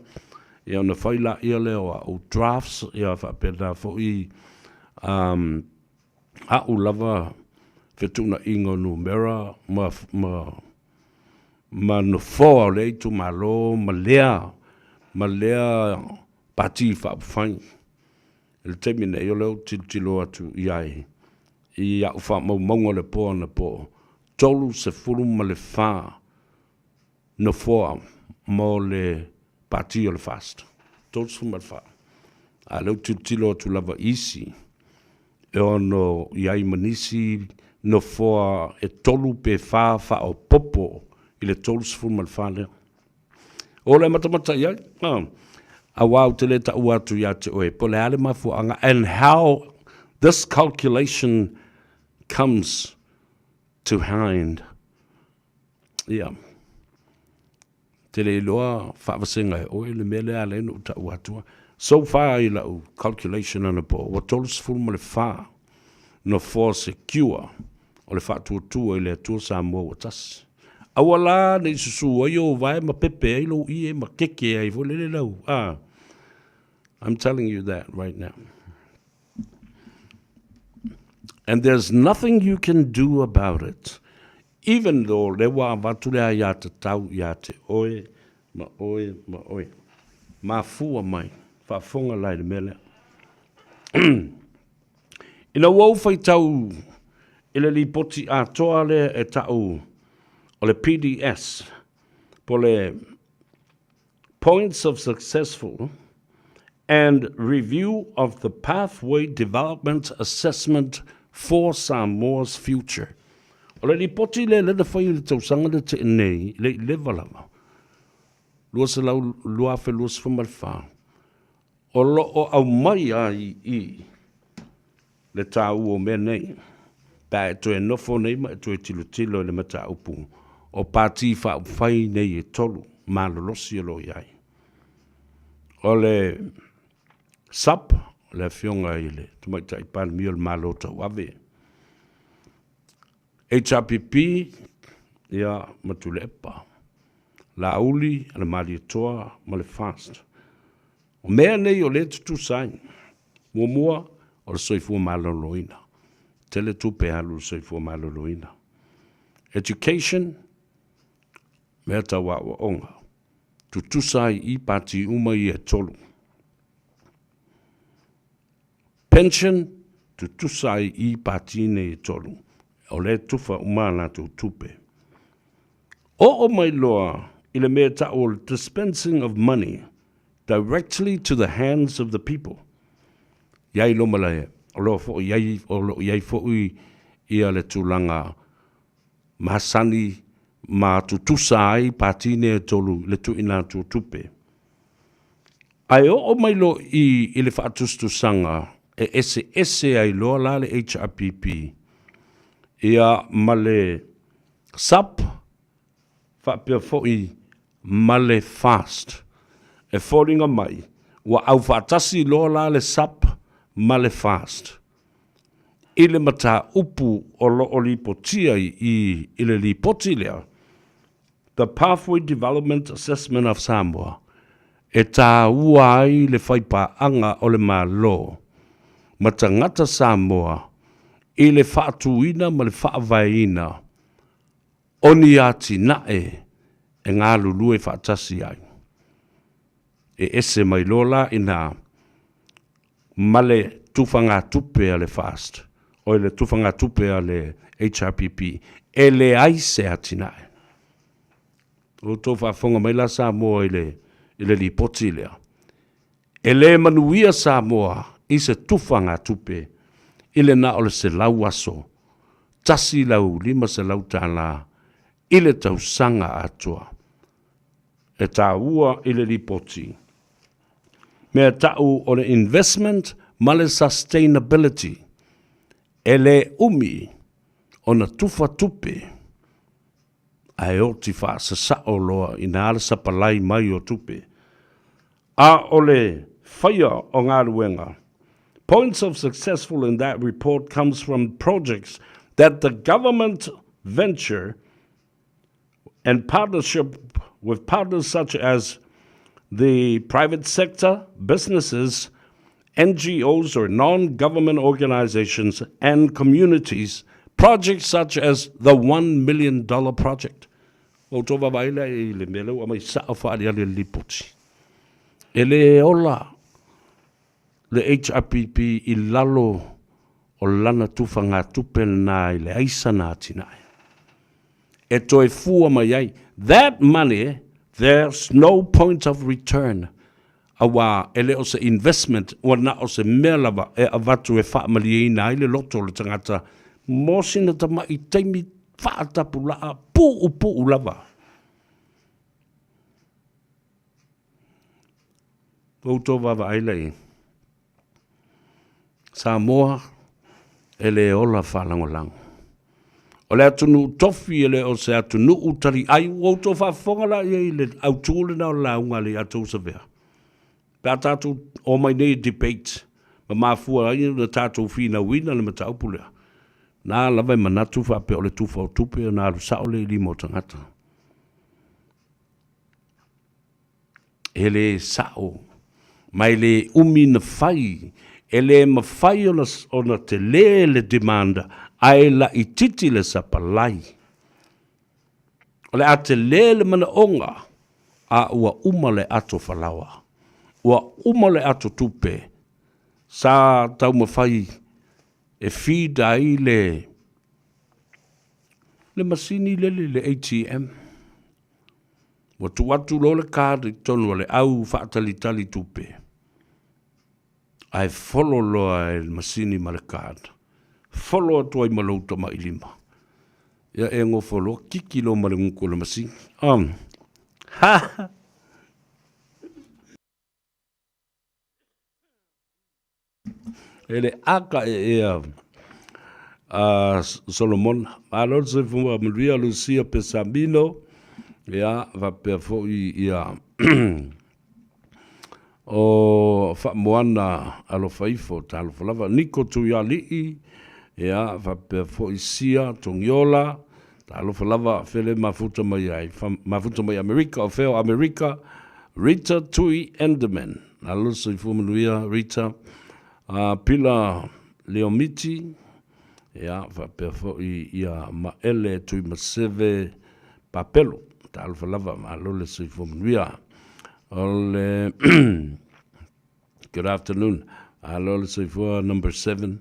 ia na whaila ia leo o drafts ia whapena fo i a u lava fetuna ingo numera ma no fo le tu malo ma lea pati whapwhain. Il temine i o leo tilo atu iai i au wha maunga le po na po. Tolu se furu ma le wha no foa mo le pati o le fast. Tolu se furu ma le wha. A leo tilo atu lava isi e ono iai manisi no foa e tolu pe wha o popo i le tolu se furu ma le wha leo. O le matamata iai. A wau te le ta uatu ia te oe. Po le ale mafuanga. And how this calculation comes to hand. Yeah. Te le loa whaawasenga e oe le mele ale no ta uatua. So far i lau calculation ana po. Wa tolus fulma le wha no for secure. O le wha tuatua i le atua Samoa watas. Awala ne susu o yo vai ma pepe ai lo i e ma keke ai vo le lau. I'm telling you that right now. And there's nothing you can do about it. Even though le wa vatulea ia te tau ia te oe, ma oe, ma oe. Ma fua mai, whafonga lai le mele. Ina wau fai tau, ila li poti a toa le e tau, o le PDS, po le points of successful and review of the pathway development assessment for Samoa's future. O le poti le le whai le tausanga le te nei, le valama. Lua se lau lua fe lua se whamarwha. O lo o au mai ai i le tau o mea nei. Pa e toe nofo nei ma e toe tilo le mata upu. O pati wha whai nei e tolu, ma lolosi alo iai. O le SAP, le fionga i le, tu mai tai pan mio le malo tau ave. HRPP, ia matule epa. La uli, le mali toa, ma le fast. O mea nei o le tutu sain. Mua, o le soifua malo loina. Tele tu pe alu soifua malo loina. Education, mea tawa wa onga. Tutu sai i pati uma i e tolu. Pension, tutu sai i pati ne e tolu. O le tufa umana tu tupe. O mai loa, ile mea ta'o dispensing of money directly to the hands of the people. Iai lo malae, o lo fo iai fo ia le tulanga mahasani ma tutusa ai pati ne e tolu le tu ina tu tupe. Ai o mai lo i le whaatustu sanga e ese ai loa la le HRPP. Ia male SAP whapea foi male fast. E fōringa mai, wa au whaatasi loa la le SAP male fast. I le mata upu o lo li potia i le li poti lea. The Pathway Development Assessment of Samoa. E tā ua ai le whaipa anga o le malo. Mata ngata Samoa. I le whaatuina ma le whaavaina. Oni ati nae e ngā lulue whaatasi ai. E ese mai lola ina male tufanga tupe le fast. O le tufanga tupe le HRPP. E le aise ati nae. O tō whafonga mai la Samoa i le li poti lea. E le manuia Samoa i se tufanga tupe. Ile na ole se lau aso, tasi lau lima se lau tāla, ile tau sanga atua. E tā ua ile li poti. Mea tau ole investment ma le sustainability, e le umi o na tufa tupe, ai o ti wha sa o loa i nā ala sapalai mai o tupe. A o le whaia o ngā ruenga. Points of successful in that report comes from projects that the government venture and partnership with partners such as the private sector, businesses, NGOs or non-government organizations and communities, projects such as the $1 million project. O tova vaila I le mele o mai sa whaari ale lipoti. E le ola le HRPP I lalo o lana tufa ngā tupe nā I le aisa nā tinai. E toi fua mai ai. That money, there's no point of return. Awa ele o se investment o na o se mea lava e avatu e whaamali I nā I le loto le tangata mosina tama I teimi whaatapu laa pu lava. Outo wawa ailei. Samoa ele ola whalangolang. O le atunu tofi ele o se atunu utari ai outo whafonga la I le autule na o launga le atou sa vea. Pea tātou o mai nei debate. Ma mafua ai na tātou whina wina le mataupulea. Nā lawa I manatu whape o le tufa o tupe o nā rusao le limo tangata. Ele sao. Mai le umi na whai. Ele ma whai o na te le demanda. Ai la I titi le sapalai. O le a te le mana onga. A ua uma le ato whalawa. Ua uma le ato tupe. Sa tau ma whai. E whida I le masini le ATM. Wa tuatu lo le kāre tonu le au whaatalitali tupe. Ai follow loa e masini ma le kāre. Follow atua I malouta ma I lima. Ia e ngo follow kiki lo ma le nguko le masini. Ha! Ele aka Solomon, alor se fuma Maria Lucia Pesamino, ya va per foi ia o fa moana alo faifo tal falava Nico Tuyali, ya va per foi sia tongiola, tal falava fele mafuta mai America o feo America, Rita Tui Enderman, alor se fuma Rita. Pila Leomiti, ia whapefo ia maele tui maseve papelo, ta alfa lava ma lole sui fomuia. Ole, good afternoon, alole sui fo number 7,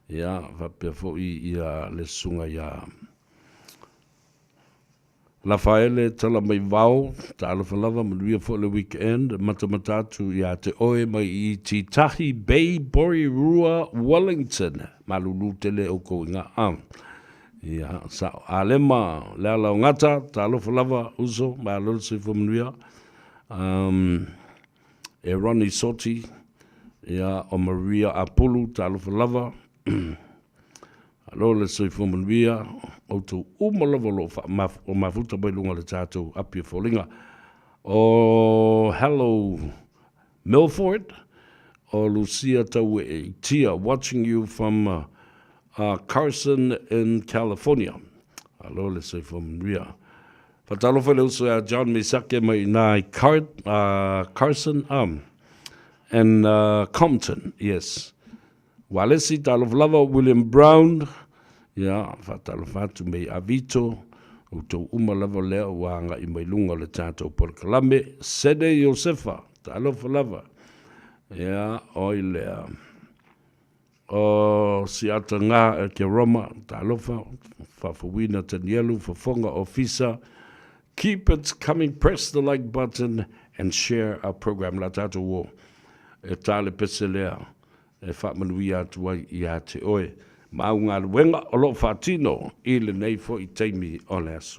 ia whapefo ia le sunga ia. Rafaele tala mai vau, ta alafa lava manuia fo le weekend, matamatatu ia te oe mai I Titahi Bay, Borirua, Wellington, malulu tele o ko inga am. Ia, sa alema le ala o ngata, ta alafa lava uso, ma alolo se fo manuia. E Ronnie Soti, ia o Maria Apulu, ta alafa lava. Alole se fo manuia, auto umalavolo o mafuta mai lunga le tātou apia folinga. O hello Milford, o Lucia tau e tia, watching you from Carson in California. Alole se fomria. Fatalo fele uso a John Misake mai nai Carson and Compton, yes. Walesi talovlava William Brown, ya fatalo fatu mei avito, uto umalava leo wanga I mai lunga le tātou por kalame, Sede Josefa, talovlava, ya oilea, o siata ngā ke Roma, talofa, fafuina tanielu, fafonga ofisa, keep it coming, press the like button, and share our program la tātou wo, e tale peselea, e whamanui atu ai I a te oe. Maunga luenga o lo whatino I le nei fo I teimi o le aso.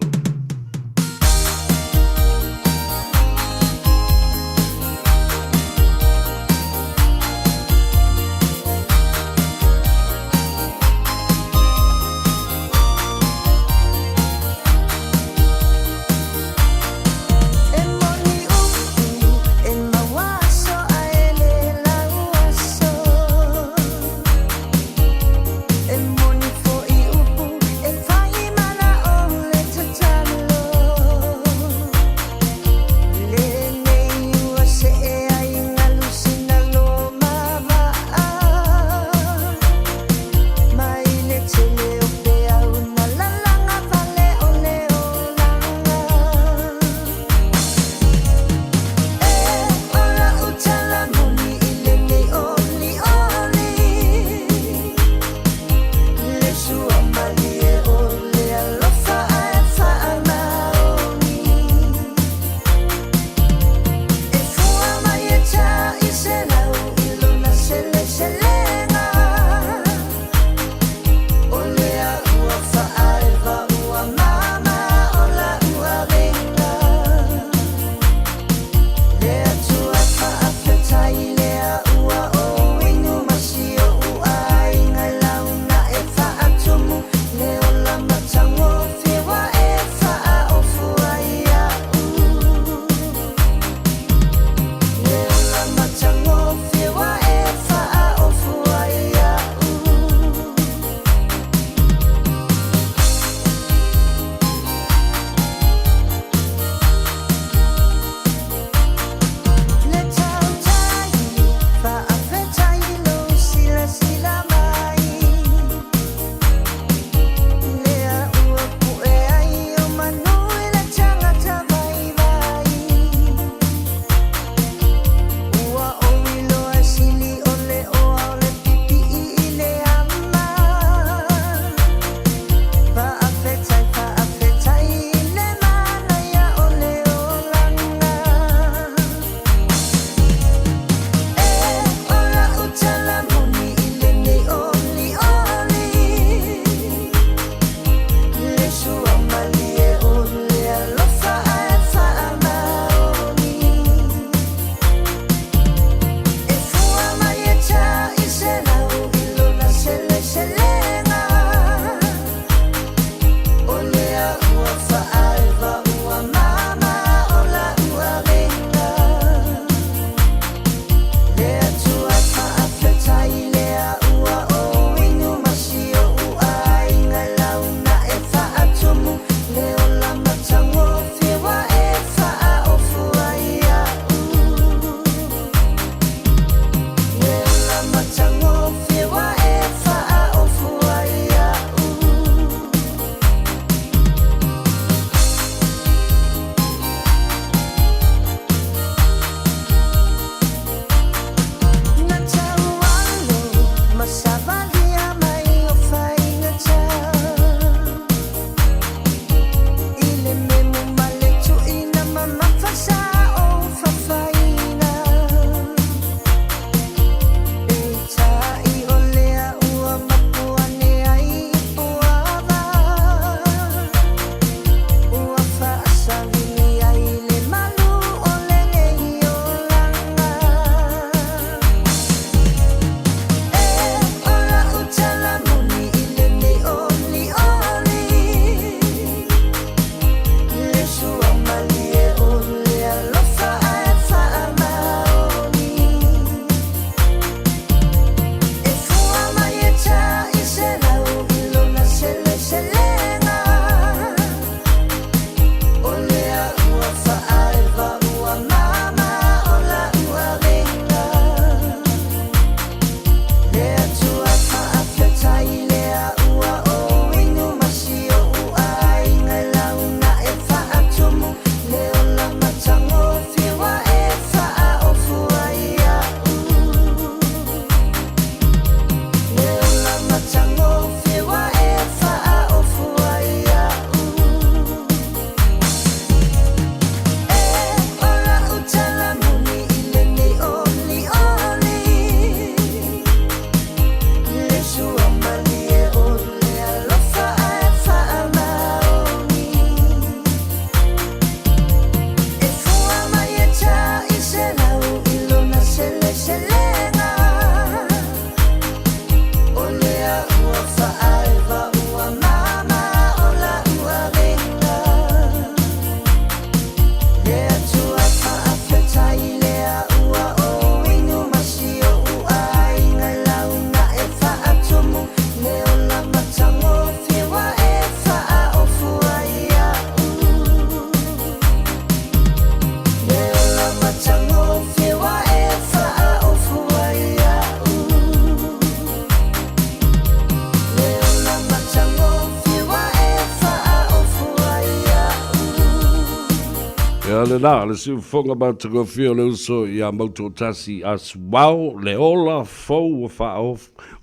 le nā, le siu whonga mau te gofio le uso i a mauto tasi as wau le ola fau wha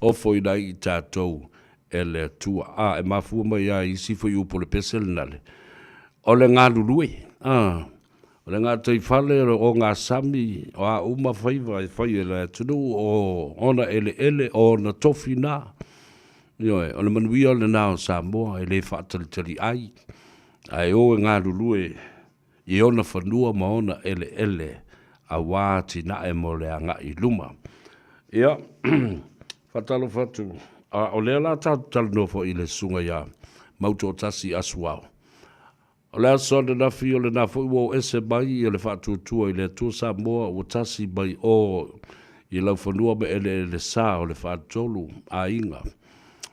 ofo i nei i tātou e le tua. E mafua mai a isi fo i upo le pese le nale. O le ngā lulue. O le ngā tei whale o ngā sami o a uma whaiva e whai e le tunu o ona ele o na tofi nā. Ioe, o le manuia le nā o Samoa e le whaatalitali ai. Ai o ngā lulue i ona whanua ma ona ele a wāti na e mo le anga i luma. Ia, whatalo whatu. O lea la tātu tala nofo i le sunga ia mauto tasi asuao. O lea sone na fi o le na fo i wo ese mai i le whatu tua i le tua Samoa o tasi mai o i lau whanua me ele sa o le whatolu a inga.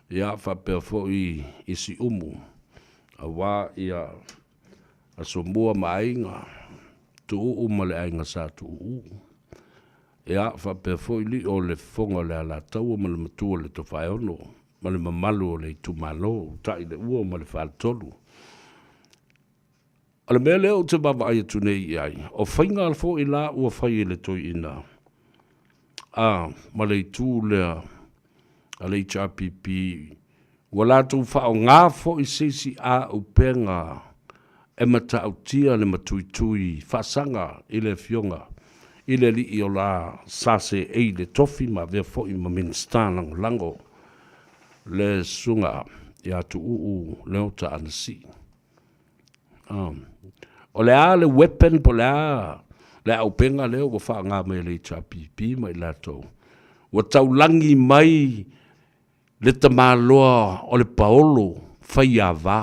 Ia, whapea fo i isi umu. A wā ia a so mua mainga tu ma le ainga sa tu ia fa foi li o le fonga le ala tau ma le matua le to fai ono ma le mamalu o le tu malo tai le ua ma le fal tolu ala mele o te baba ai tu nei ai o fainga al fo ila ua fai le to ina ma le tu le ale HRPP wala tu fa o ngā fo i sisi a upenga e mata au tia le matuitui whasanga i le fionga i le li i o la sase e le tofi ma vea fo i ma minstanang lango le sunga i atu le ota anasi. O le a le weapon po le au penga leo wa wha ngā mai le HRPP mai lato. Wa tau langi mai le tamaloa o le paolo whai a wā.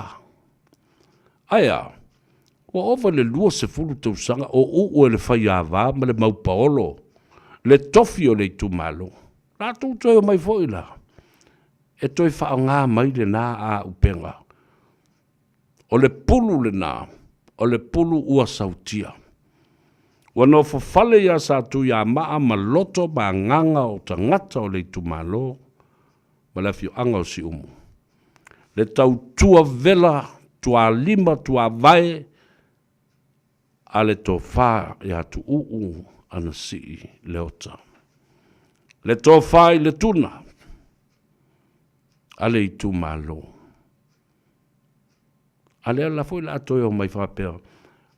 Aia, wa ova le lua se fulu tau sanga o uu le whai a wā ma le mau paolo, le tofi o le tu malo. Nā tū toi o mai fōi la. E toi whao ngā mai le nā a upenga. O le pulu le nā, o le pulu ua sautia. Wa no fale ia sa tu ia maa ma loto ma nganga o ta ngata o le tu malo, ma la fio anga o si umu. Le tau tua vela, tua lima, tua vai, a le tō whā i atu ana si leota. Le tō whā i le tuna, a le i tu malo. A le la fo i la atoi o mai whapea,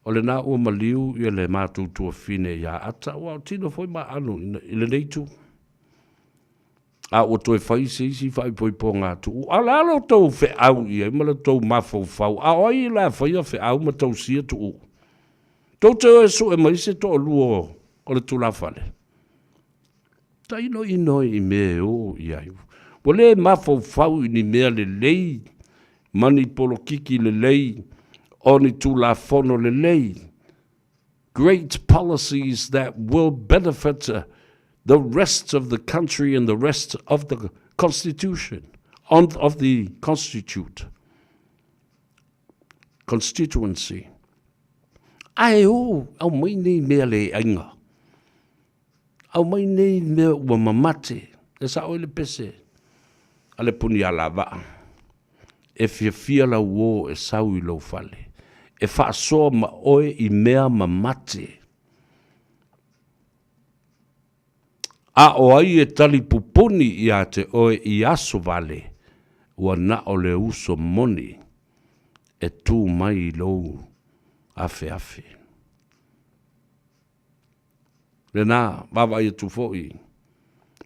o le nā ua maliu i le mātou tua fine ia ata, o tino fo i ma anu i le neitu. A o toi whai se isi whai poi po ngā tu. A la alo tau whe au i e, ma le tau mafau fau. A oi la whai a whe au ma tau sia tu. Tau te oe so e mai se to o luo o le tu la whale. Ta ino i me o i ai. Po le mafau fau i ni mea le lei, mani polo kiki le lei, o ni tu la fono le lei. Great policies that will benefit the rest of the country and the rest of the constitution, of the constituency. Ai o, au mai nei mea le ainga. Au mai nei mea ua mamate. E sa oile pese. Ale puni ala waa. E fia la uo e sau i lau fale. E wha soa ma oe i mea mamate. A o ai e tali pupuni i a te oe i aso vale. Ua na o le uso moni. E tū mai i lou. Afe. Le nā, wawa i tu fōi.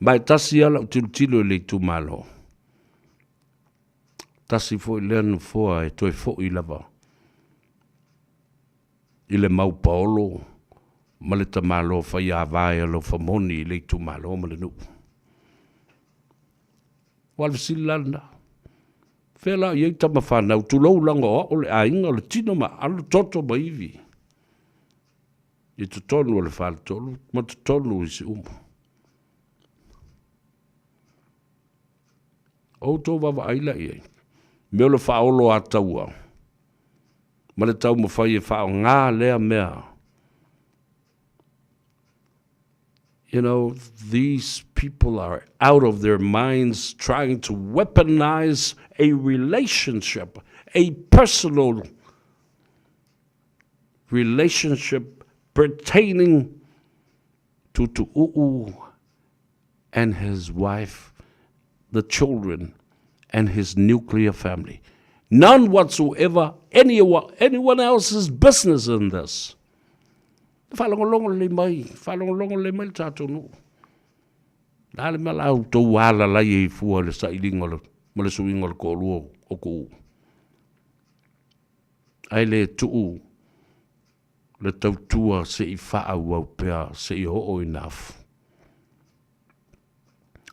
Mai tasi ala o tilo le tu malo. Tasi fōi leanu fōa e toi fōi lava. I le mau paolo, ma le ta malo whai a vai alo whamoni i le tu malo ma le nu. Walvisi landa. Whela i eita ma whanau, tu lau langa o le a inga, le tino ma alo toto ma iwi. I tu tonu o le whale tolu, ma tu tonu i si umu. O tō wawa aila i ei. Me o le whaolo a taua. Ma le tau ma whai e whao ngā lea mea. You know, these people are out of their minds trying to weaponize a relationship, a personal relationship pertaining to Tu'u'u and his wife, the children, and his nuclear family. None whatsoever, anyone else's business in this. Whalongolongo le mai tātou no. Nā le malau tau wāla lai e fua le sailinga le suinga le kōrua o kō. Ai le tuu le tautua se I whaau au pēr se I ho'o enough.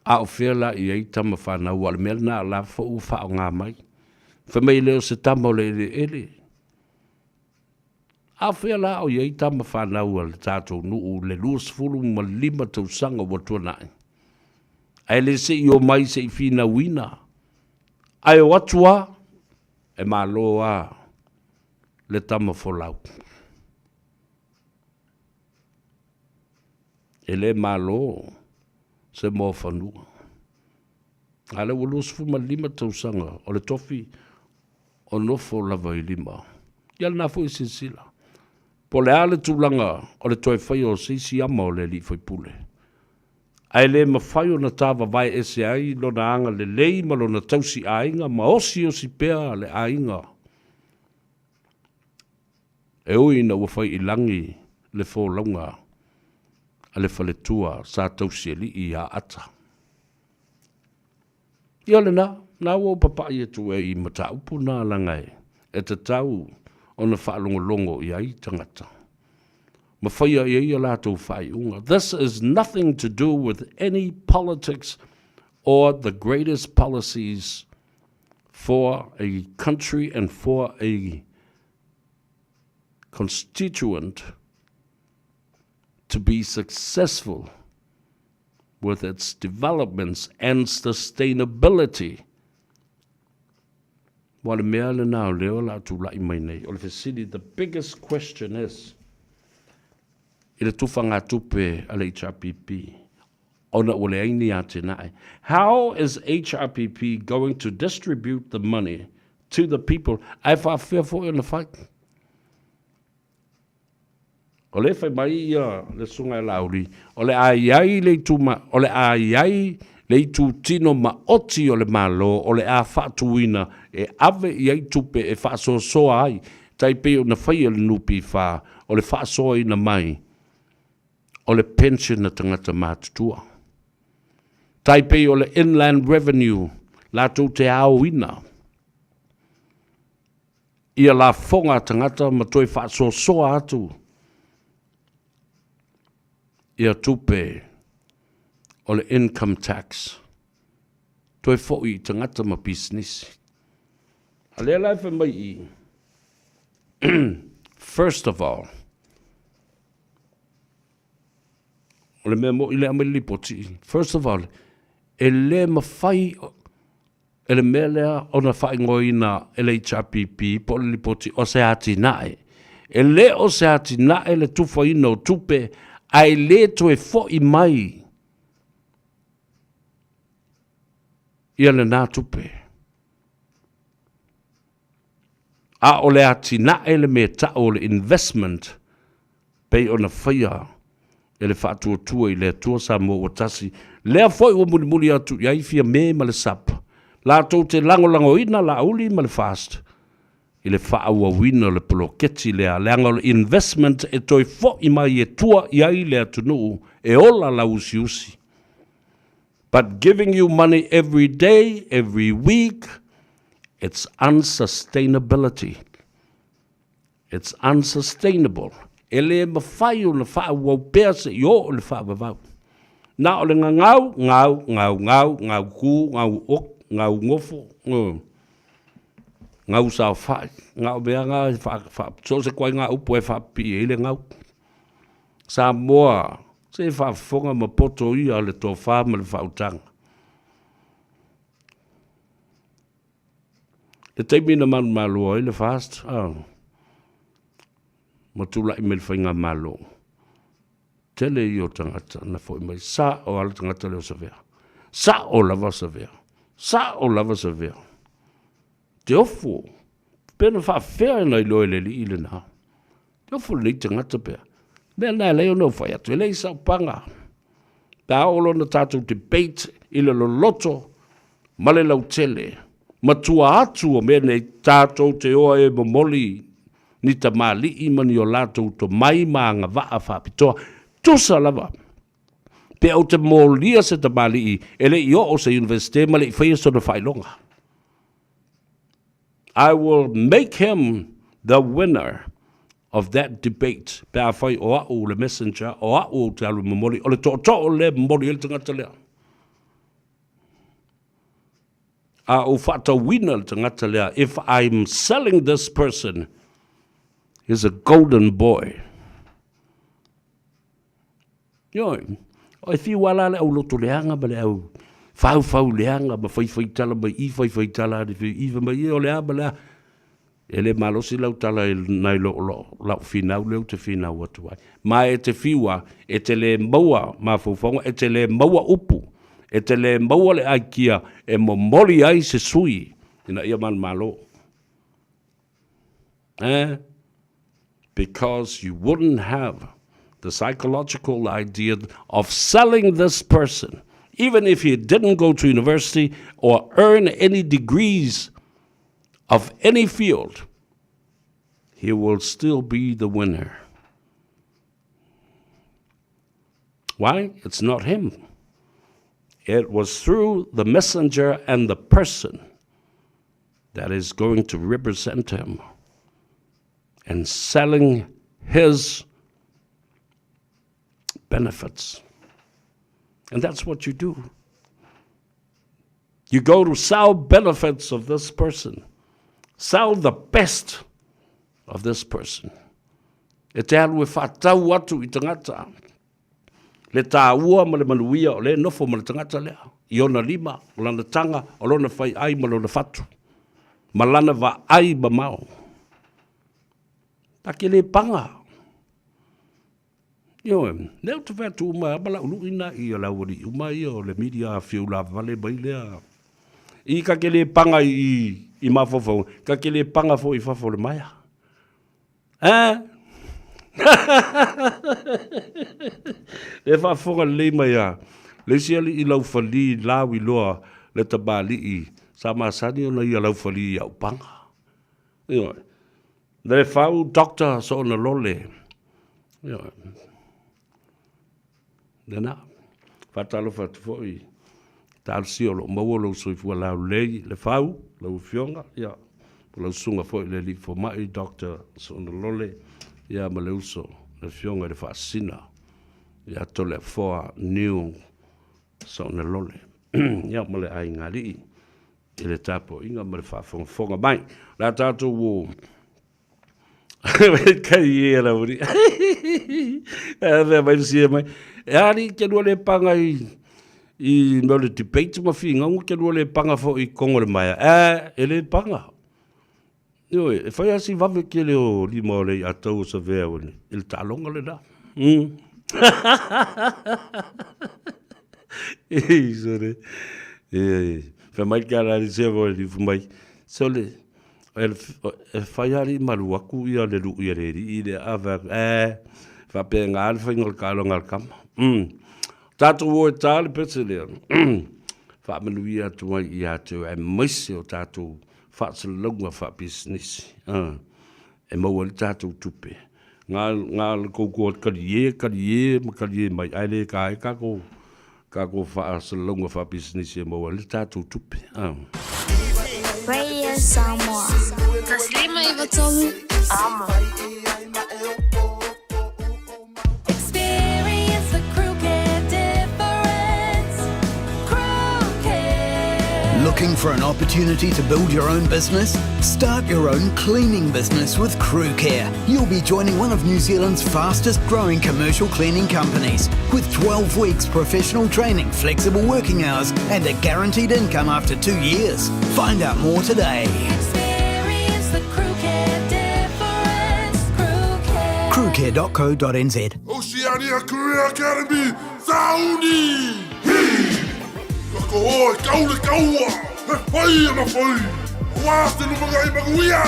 A o whea la I ei tama whanau wale mea nā la whau whao ngā mai. Whamei leo se tama le ele. A whea la o ei tama whanau le tātou nuu le luas fulu ma 5 tausanga watua nai. Ai le se I o mai se I whina wina. Ai o atua e mā loa le tama wholau. E le mā loa se mō whanua. Ale wa luas fulu ma 5 tausanga o le tofi o nofo lava I 5. Ia le nafo I sisila. Po le ale tūlanga o le toi whai o sisi ama o le li whai pule. Ai le mawhai o na tāwa vai ese ai lo na anga le lei ma lo na tausi ainga ma osi o si pea le ainga. E ui na wawhai I langi le whōlaunga a le whaletua sa tausi li I a ata. Ia le na wo papai e tu e I mata upu nā langai e te tau o na whaalongolongo I ai tangata. Mawhaia I ai alatou whai unga. This is nothing to do with any politics or the greatest policies for a country and for a constituent to be successful with its developments and sustainability. The biggest question is, how is HRPP going to distribute the money to the people? I fear for in the fight. Ole fai mai ia le sunga lauri. Ole ai le tuma, ole ai le tu tino ma oti o le malo, ole a fatuina e ave iai tupe e faso so ai. Tai pe o na fai le nupi fa, ole faso ina mai. Ole pension na tangata matutua. Tai pe ole inland revenue, la tu te au ina. Ia la fonga tangata ma toi faso so atu. Ia tupe o le income tax. Toi fo'i tangata ma business. Ale lai fa mai I. First of all, o le mea mo I le ameli poti. First of all, e le mawhai, e le mea lea o na whai ngoina e le HRPP po le lipoti o se ati nae. E le o se ati nae le tufa ina o tupe ai le to e fo'i mai. Ia le nā tupe. A o le ati na e le me ta o le investment pei o na whaia e le whaatua tua I le tua Samoa o tasi. Lea fo'i o muli muli atu iai fia me ma le sapa. La tau te lango ina la uli ma le fast. I le whaua wina le poloketi lea leanga le investment e toi fo'i mai e tua iai le atunu e ola la usi usi. But giving you money every day, every week, it's unsustainability. It's unsustainable. E le mawhai o le whaua pēr se I o le whaavavau. Nā o le ngau ku, ngau ok, ngau ngofo, ngau sao whai, ngau mea ngā, so se koe ngā upo e whapi e le ngau. Samoa, se whaafonga ma poto ia le tō whaama le whautanga. Le teimina manu malo le fast, matula I me le whainga malo. Tele I o tangata na fo mai sa o ala tangata leo savea. Sa o lava savea. Sa o lava savea. Te ofo. Pena wha whea na I loe le li ile na. No fu le tangata pea. Mea nai leo no whai atu. E lei sa panga. Ta olo na tātou debate ila lo loto. Male lau tele. Matua atu o mea nei tātou te oa e momoli. Ni ta mali i mani o lātou to mai maa ngā waa whapitoa. Tusa lava. Pe au te mōlia se ta mali i. Ele i o se universite male i whaia sona whailonga. I will make him the winner of that debate. Pe a whai o au le messenger, o au te alu mamori, o le to'o le mamori ele tangata lea. A o whata wina le tangata lea, if I'm selling this person, he's a golden boy. Yoi, o e whiwala le au loto leanga, ma le au whau leanga, ma whai tala, ma I whai tala, I mai o lea, ma lea, e le malosi lau tala e nai lo lau finau leu te finau atu ai. Ma e te fiwa, e te le maua ma fufonga, e te le maua upu, e te le maua le ai kia, e momoli ai se sui, ina ia man malo. Because you wouldn't have the psychological idea of selling this person, even if he didn't go to university or earn any degrees of any field, he will still be the winner. Why? It's not him. It was through the messenger and the person that is going to represent him and selling his benefits. And that's what you do. You go to sell benefits of this person. Sell the best of this person. E te alu e whatau atu I tangata. Le tā ua ma le manuia o le nofo ma le tangata lea. I ona lima, o lana tanga, o lona whai ai ma lona whatu. Ma lana wa ai ma mao. Take le panga. Ioe, leo te whatu uma abala ulu ina I a lauari. Uma I o le media a whiu la vale bai lea. I ka ke le panga I mafofo, ka ke le panga fo I fafo le maia. Le fafonga le maia, le siali I lau fali lau I loa le tabali I, sa masani ona I lau fali I au panga. Le fau doctor so na lole. Dena, fatalo fatu fo I. Tal siolo maua lo soifua lau lei le fau lau fionga ya lau sunga foi le li fo mai doctor so na lole ya ma le uso le fionga le fasina ya to le foa new so na lole ya ma le ai ngari ele tapo inga ma le fa fonga mai la tato wo kai era uri ave mai si mai ari ke no le panga I no le debate ma fi ngongo ke no le panga fo I kongo le maia. Ele panga. Yo, e fai asi vave ke le o li mo le atau sa vea wani. Il talonga le da. Sore. Fa mai kara li se vo li fu mai. So le e fai ari maluaku ia le lu ia le I le ava. Fa pe ngal fa ngol kalonga kam. Tātou o e tāle pete lea. Whaamanuia atua I atu e maise o tātou whaatsalunga wha business. E maua li tātou tupe. Ngā koukoa karie mai aile ka e kako whaatsalunga wha business e maua li tātou tupe. Radio Samoa. Taslima Ava Tolu. Ama. Looking for an opportunity to build your own business? Start your own cleaning business with Crew Care. You'll be joining one of New Zealand's fastest growing commercial cleaning companies with 12 weeks professional training, flexible working hours and a guaranteed income after 2 years. Find out more today. Experience the Crew Care difference. Crewcare.co.nz. Oceania Career Academy, Saudi! Ko kaule kaua, he whai ana whai, wā te lumaga I maguia!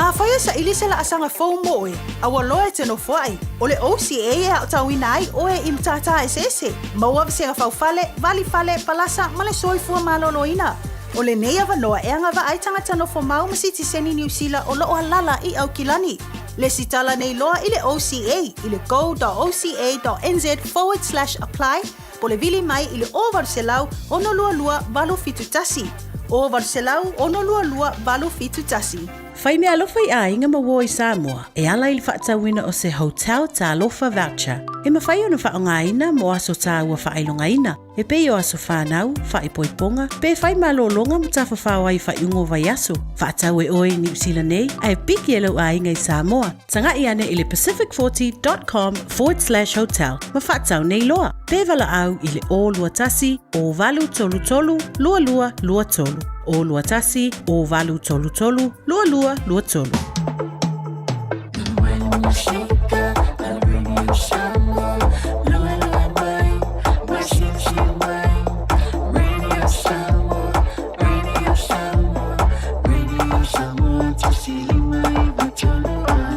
A whaia sa ili se la asanga fau mo e, awa loa te no fuai. O le OCA e au tauina ai o e imtata e sese. Maua visenga fau fale, vali fale, palasa, male soifua maloloina. O le nei ava noa e anga va ai tangata no fo mau masiti seni New Zealand o loo halala I au kilani. Le sitala nei loa I le OCA, I le go.oca.nz/apply, po le vili mai I le o varselau ono lua lua valo fitu tasi. O varselau ono lua lua valo fitu tasi. Whai mea alofa I a inga mawo I Samoa, e ala I le whaatawina o se hotel ta alofa voucher. E mawhai ona whaongaina mo aso ta ua whailongaina. E pei o aso whanau, whaipoiponga, pe whai malolonga mo ta whawhawai whaiungo vai aso. Whaatau e oi New Zealand nei, a e piki e lau a inga I Samoa. Tanga I ane I le pacific40.com/hotel. Ma whaatau nei loa. Pe wala au I le o lua tasi, o valu tolu tolu, lua lua lua tolu. O lua tasi, o valu tolu tolu, lua lua lua tolu.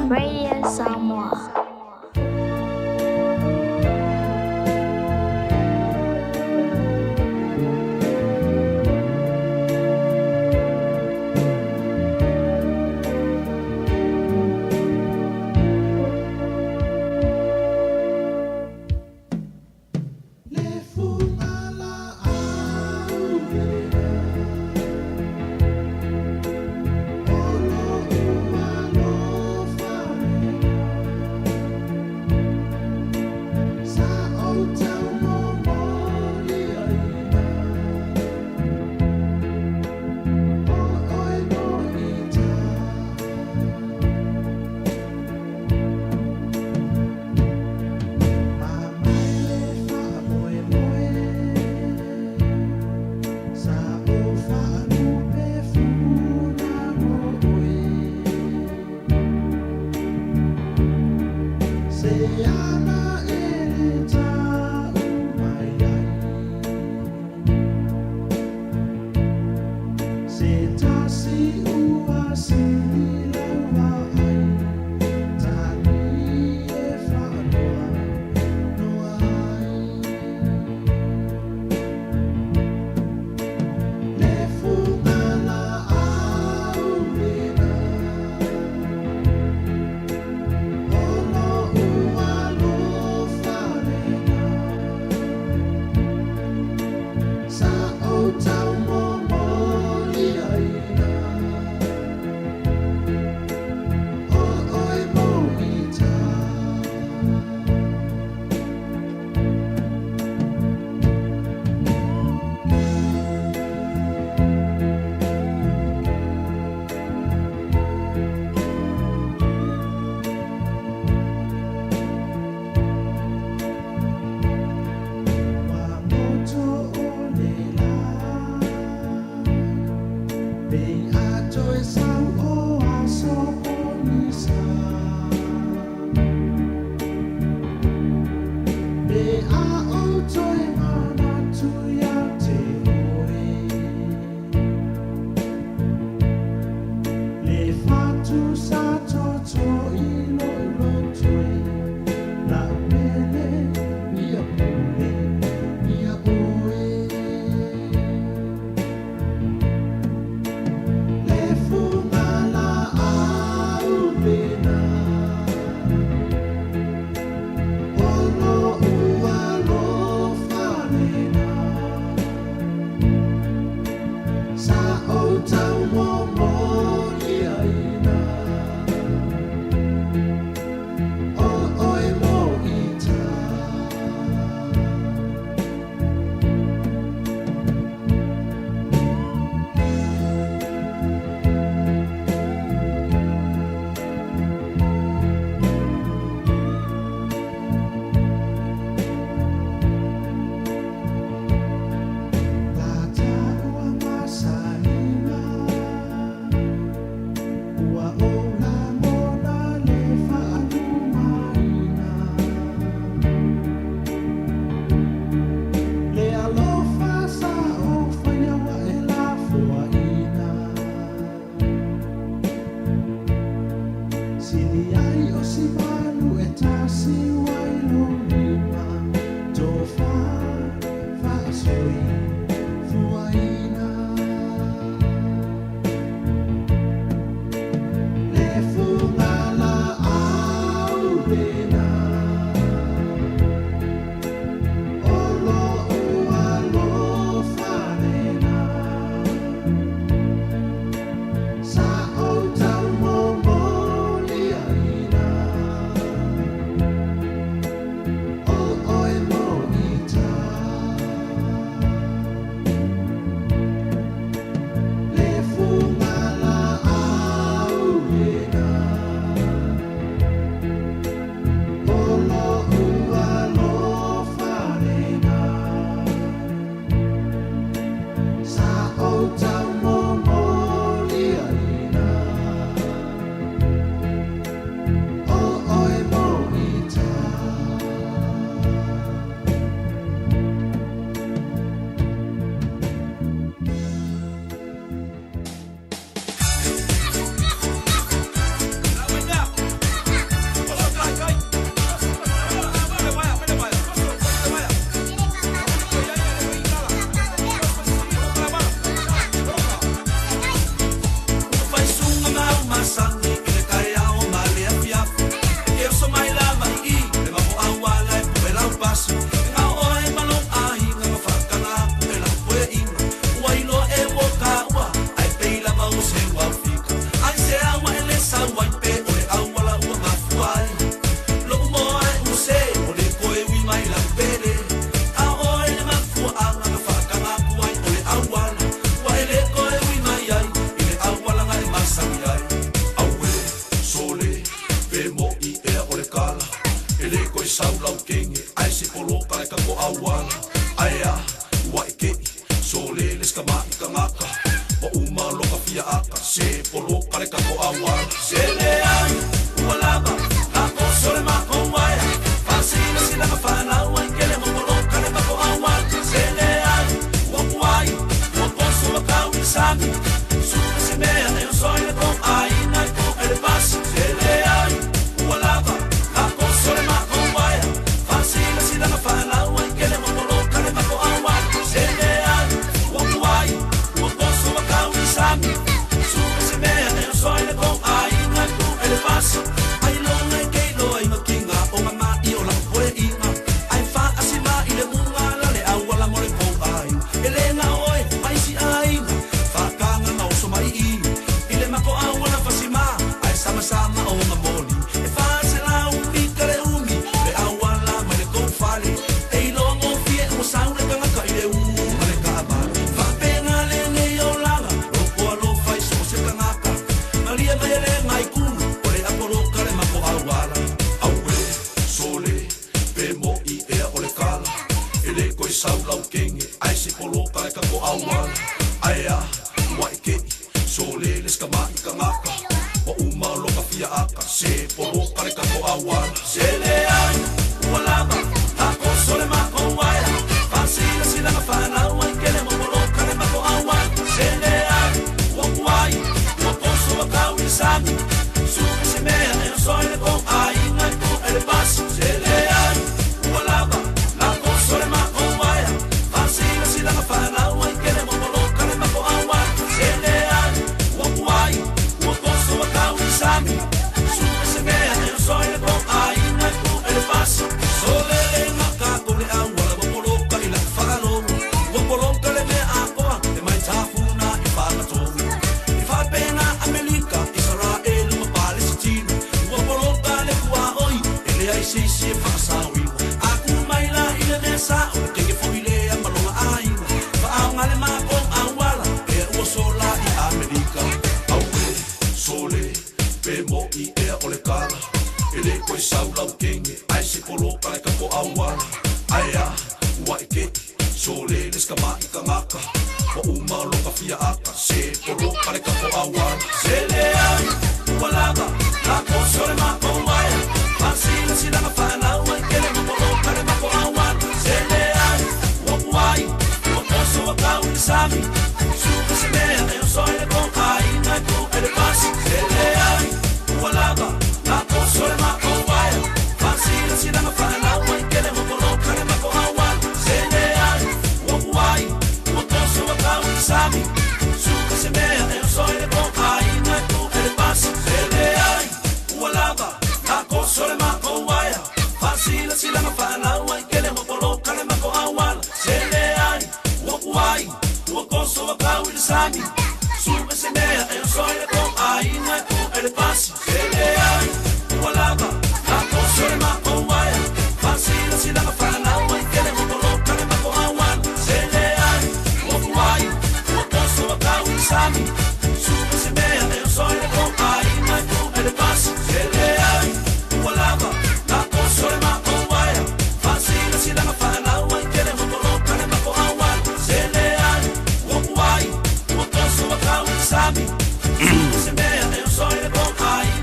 Radio Samoa.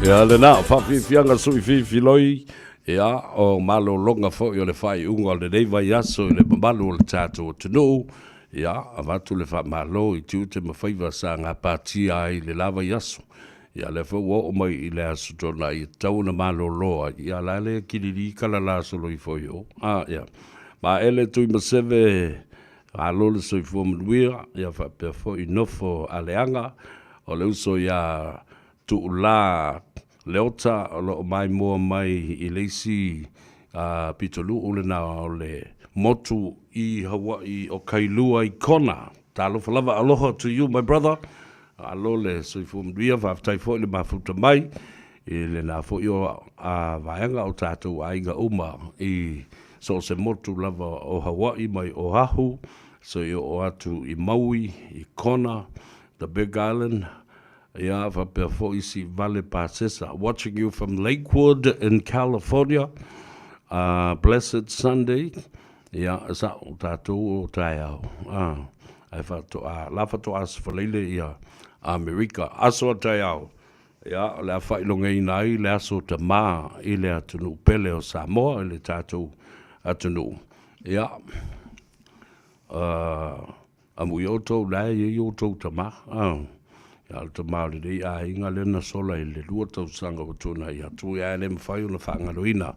Ia le na whawhiwhianga sui whiwhiloi ia o malo longa fo i o le whai unga le nei vai aso i le mamalu o le tātou o tunu ia a watu le wha malo i tiu te mawhaiva sa ngā pātia ai le lava i aso ia le whau o mai i le aso tona i tau na malo loa ia la le kiriri kala la solo i fo i o ia ma ele tui maseve a lole soi fo mnuia ia wha pia fo i nofo aleanga o le uso ia tu la leota o lo mai mua mai i leisi pitolu ule na o le motu i Hawaii o Kailua i kona. Talofa lava aloha to you, my brother. Alo le soifu mduia whaftai fo le mafuta mai. I le na fo i o vaenga o tātou ainga uma i so se motu lava o Hawaii mai o Hahu. So i o atu i Maui, i kona, the Big Island. Yeah, Vale Pasesa. Watching you from Lakewood in California. Blessed Sunday. Yeah, sa tato tayao. I fato lava to as for lele ya America. Aso tayao. Yeah, la fa ilonga nai la so te ma ile atunu pele o Samoa ile tato atunu. Yeah. Amuyoto la yoto tama. Al te maori dei a inga lena sola i le lua tau sanga o tūna i atu i aere mwhai o na whaangaroina.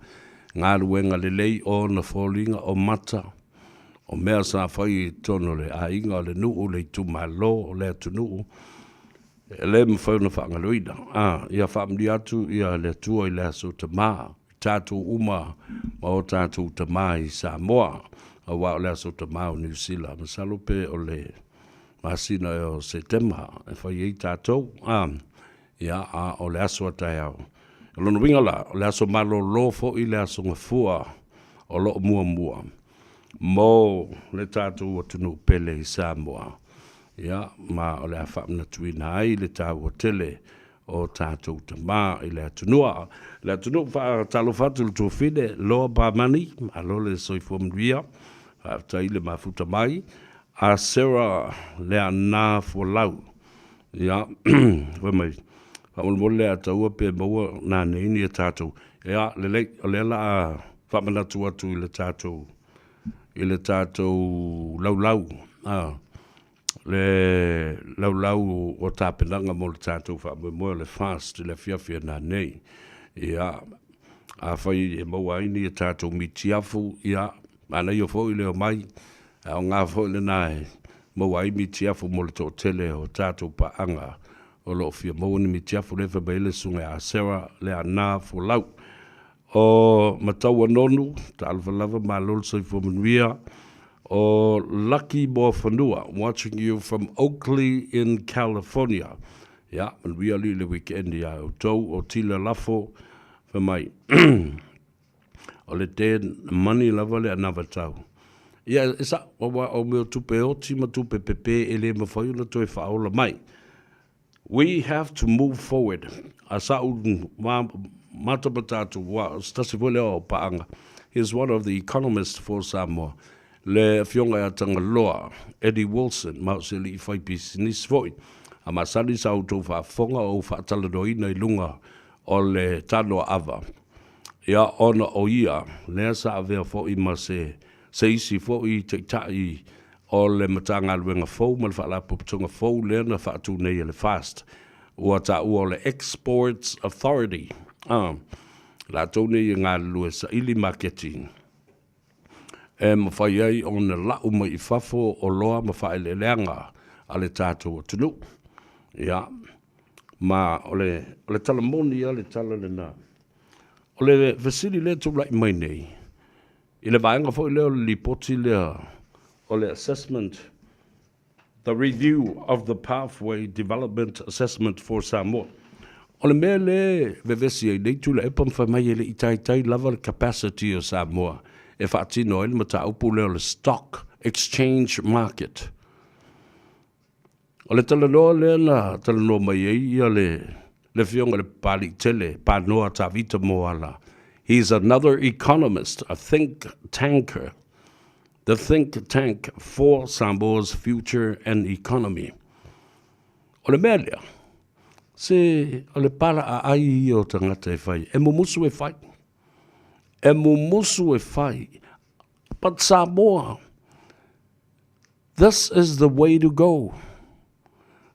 Ngā ruenga le lei o na fōlinga o mata. O mea sa whai i tono le a inga le nuu le tu malo o le atu nuu. E le mwhai o na whaangaroina. Ia whaamdi atu ia le tua i le aso te maa. Tātou uma ma o tātou te maa i Samoa. A wā o le aso te maa o New Zealand. Masalope o le masina o September, e whai ei tātou, ia o le aso atai au. E lono wingala, o le aso malo lofo i le aso ngafua o lo mua mua. Mo le tātou o tunu pele i Samoa. Ia, ma o le awhamna tuina ai le tāu o tele o tātou te mā i le atunua. Le atunua wha talo whatu le tuafide, loa pāmani, a lo le soifua mruia, tai le mafuta mai, a Sarah lea nā fualau. Ia, wai mai, whamolmole a taua pe maua nā neini a tātou. Ia, le la a whamanatu atu i le tātou laulau. Le laulau o tāpenanga mo le tātou whamoe le fast le fiafia nā nei. Ia, a whai e maua ini a tātou mitiafu. Ia, anai o fo i leo mai. O ngā fōile nāe, maua i mi tiafu mo le tō tele o tātou paanga o lo fia maua ni mi tiafu lefa baile sunga a Sarah le a nā fulau. O mataua nonu, ta alwhalava ma lolsa i fōmanuia, o Lucky Mofanua, watching you from Oakley in California. Yeah, and we are le weekend ya o tau o tila lafo, fa mai. O le te money lava le anava tau. Ia, isa, o meo tupe oti ma tupe pepe ele mawhai una toi whaola mai. We have to move forward. Asa un matapatatu wa stasi vole o paanga. He's one of the economists for Samoa. Le fionga atanga loa, Eddie Wilson, mauseli I whai business foi. A masani sa auto whafonga o whaataladoina I lunga o le Tanoa Ava. Ia ona o ia, lea sa avea foi ma se isi fo I te tai o le matanga luenga fau ma le whaala puputunga fau lea na whaatu nei le fast ua ta ua o le Exports Authority la tau nei ngā lue sa ili marketing e mawhai ai o na lau mai I fafo o loa ma whae le leanga a le tātou o tunu ia ma o le talamoni a le tala le nā o le vesili le tu lai mai nei I le vaenga fo leo li poti lea o le assessment, the review of the pathway development assessment for Samoa. O le mea le vevesi ai nei tula epam whamai ele I tai lava le capacity o Samoa. E whaatino ele mata upu leo le stock exchange market. O le talanoa lea na talanoa mai ei ia le fionga le pali tele, panoa ta vita moala. He's another economist, a think tanker, the think tank for Samoa's future and economy. O le mea lea, Se o le para a ai o tangata e whai. E mumusu e whai. E mumusu e whai. But Samoa, this is the way to go.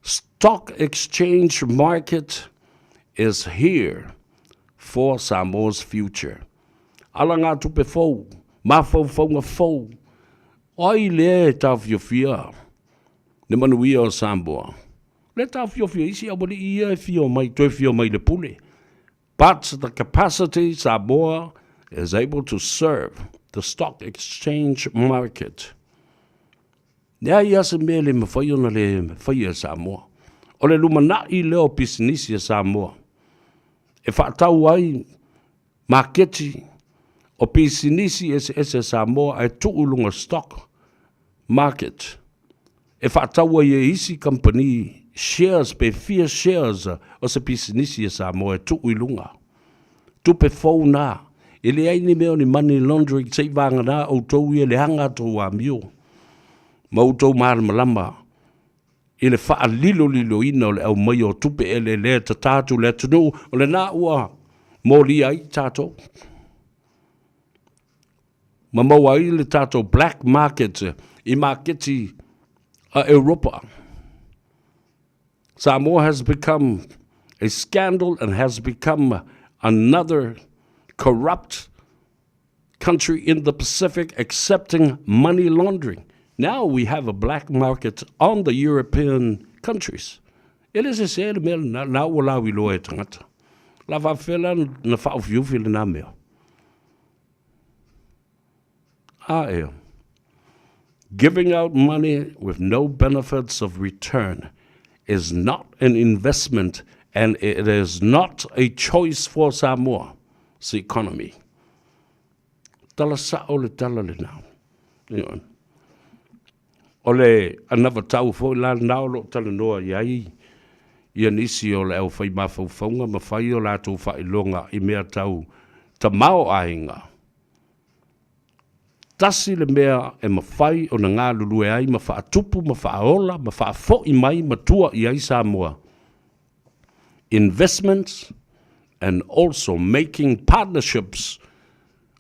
Stock exchange market is here for Samoa's future. Ala ngā tupe fau, ma fau ngā fau. Oi le tau whiowhia. Ne manuia o Samoa. Le tau whiowhia isi awari ia e whio mai, toi whio mai le pule. But the capacity Samoa is able to serve the stock exchange market. Nea ia se mea le mawhai ona le mawhai a Samoa. O le lumana i leo pisinisi a Samoa. E whaatau ai marketi o pisinisi ese Samoa e tuulunga stock market. E whaatau ai e isi company shares pe 4 shares o se pisinisi a Samoa e tuulunga. Tupe fau nā. E le aini meo ni money laundering sei vanga nā o tau i le hanga tau a mio. Ma o tau maara malama. I le wha lilo ina o le au mai o tupe e le ta tātu le tunu o le nā ua mōri ai tātou. Ma mau ai le tātou black market I marketi a Europa. Samoa has become a scandal and has become another corrupt country in the Pacific accepting money laundering. Now we have a black market on the European countries. It is a say mea na ula wi loe tangata. La va fela na fa of you feel na mea. Giving out money with no benefits of return is not an investment and it is not a choice for Samoa's economy. Tala sa o le tala le nao. O le anava tau fo la nao lo tala noa iai. Ia nisi o le au whai mawhauwhaunga ma whai o la tau whai longa I mea tau ta mao ainga. Tasi le mea e mawhai o na ngā lulue ai ma wha atupu, ma wha aola, ma wha afo I mai ma tua I ai Samoa. Investments and also making partnerships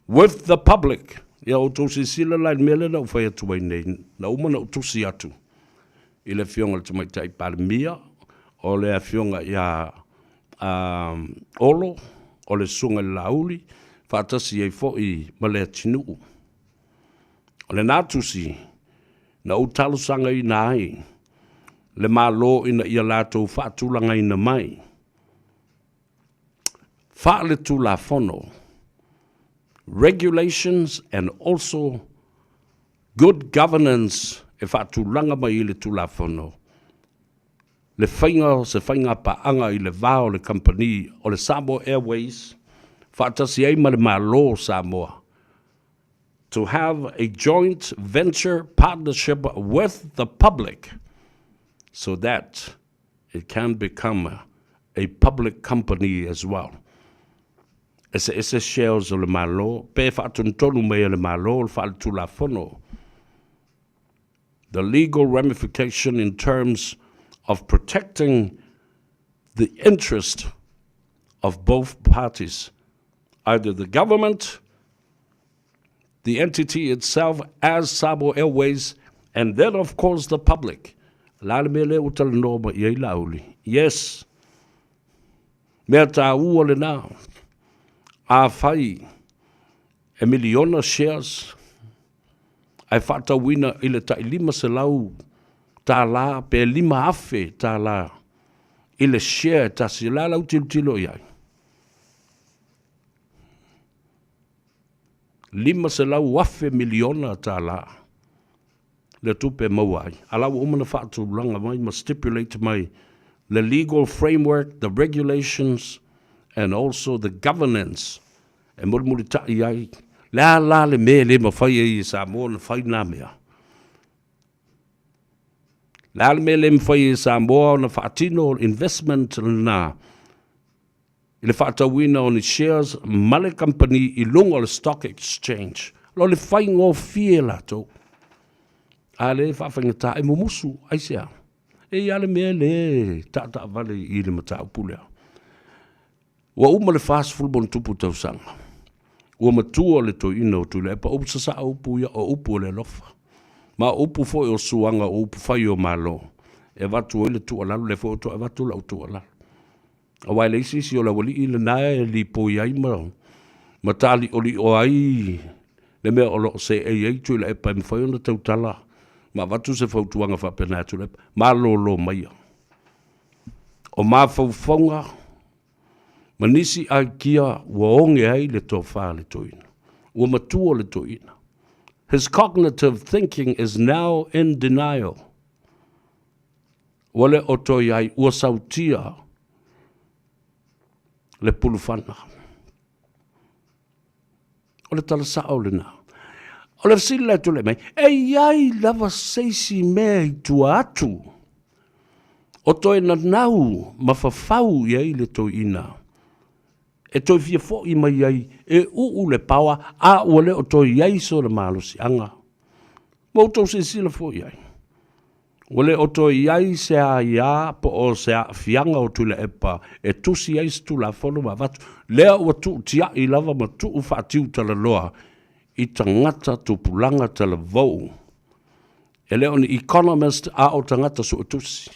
with the public. Ia o tōsi sila lai mele na whai atu ai nei, na umana o tōsi atu. I le whionga le tamaitai parimia, o le a whionga ia olo, o le sunga le lauli, whaatasi ei fo I ma le atinuu. O le nātusi, na utalusanga I nai, le malo ina ia lātou whaatulanga ina mai. Whaale tu la fono, regulations and also good governance e whaatulanga mai I le tu la fono. Le whainga se whainga paanga I le vao le company o le Samoa Airways, whaatasi ei ma le malo Samoa. To have a joint venture partnership with the public so that it can become a public company as well. Ese shares o le malo, pe whaatuntonu mea le malo, le whaatu la fono. The legal ramification in terms of protecting the interest of both parties, either the government, the entity itself as Samoa Airways, and then of course the public. Yes. Mea tā ua le nā. A whai e miliona shares. Ai whaatawina I le tai 5 se lau tā la, pe 5 afe tā la. I le share tā si la lau tilo iai. 5 se lau afe miliona tā la. Le tupe mauai. Alau umana whaatu langa mai ma stipulate mai the legal framework, the regulations, and also the governance. E muri tai ai. La le me le ma whai I Samoa na whai nā mea. La le me le ma whai I Samoa na whaatino investment na. I le whaatawina o ni shares male company I lunga le stock exchange. Lo le whai ngō fie lato. A le whawhangata e mumusu ai sea. E ia le mea le ta vale i le mata upulea. Wa uma le fast full bon tupu tausanga. Ua matua le to ina o tu le epa upu sasa upu ia o upu le lofa. Ma upu fo o suanga o upu fai o malo. E watu o le tu alalu le fo o to e watu la utu alalu. A wai le isi o la wali i le nae li po iai ma tali o li o ai le mea o lo se ei tu le epa im fai ona tautala. Ma watu se fautuanga fa pena tu le epa. Ma lo maia. O ma faufonga manisi ai kia ua onge ai le tō whā le toina. Ua matua le toina. His cognitive thinking is now in denial. Wale o toi ai ua sautia le pulufana. O le tala sao le nā. O le sila tu le mai. E iai lava seisi mea i tua atu. O toi na nau mawhawhau iai le toina. E toi fia fo i mai ai, e le pawa, a ule o toi iai so le malo si anga. Mautou se sila fo iai. Ule o toi iai se a ia, po o se a fianga o tule epa, e tusi iai stu la fono ma vatu, lea ua tu tia i lava ma tu ufatiu tala loa, i tangata tupulanga tala vau. E leo ni economist a o tangata su tusi.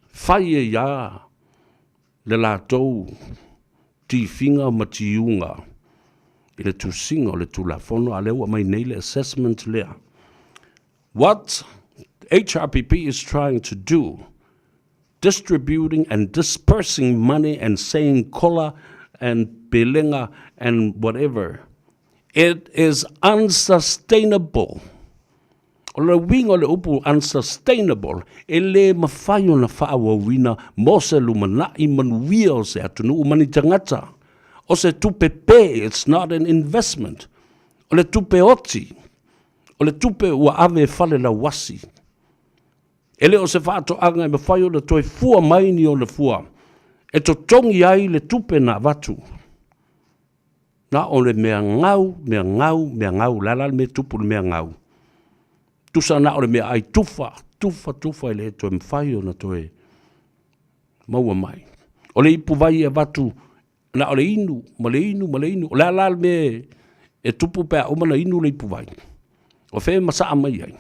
Fai e ia, le la tou ti finga ma ti unga i le tu singa o le tu la fono a lewa mai nei le assessment lea. What HRPP is trying to do, distributing and dispersing money and saying kola and belenga and whatever, it is unsustainable. O le wing o le upu unsustainable, e le mawhai o na whaawa wina mo se lumana i manuia o se atunu umani tangata. O se tupe pe, it's not an investment. O le tupe oti, o le tupe ua ave fale la wasi. E le o se whaato anga i mawhai o le toi fua maini o le fua, e to tongi ai le tupe na watu. Na o le mea ngau, lala me tupu le mea ngau. Tusa na ole mea ai tufa ele to mwhai o na toe maua mai. Ole ipu vai e watu na ole inu, male inu, o le alal me e tupu pēa umana inu le ipu vai. O whee masaa mai ai.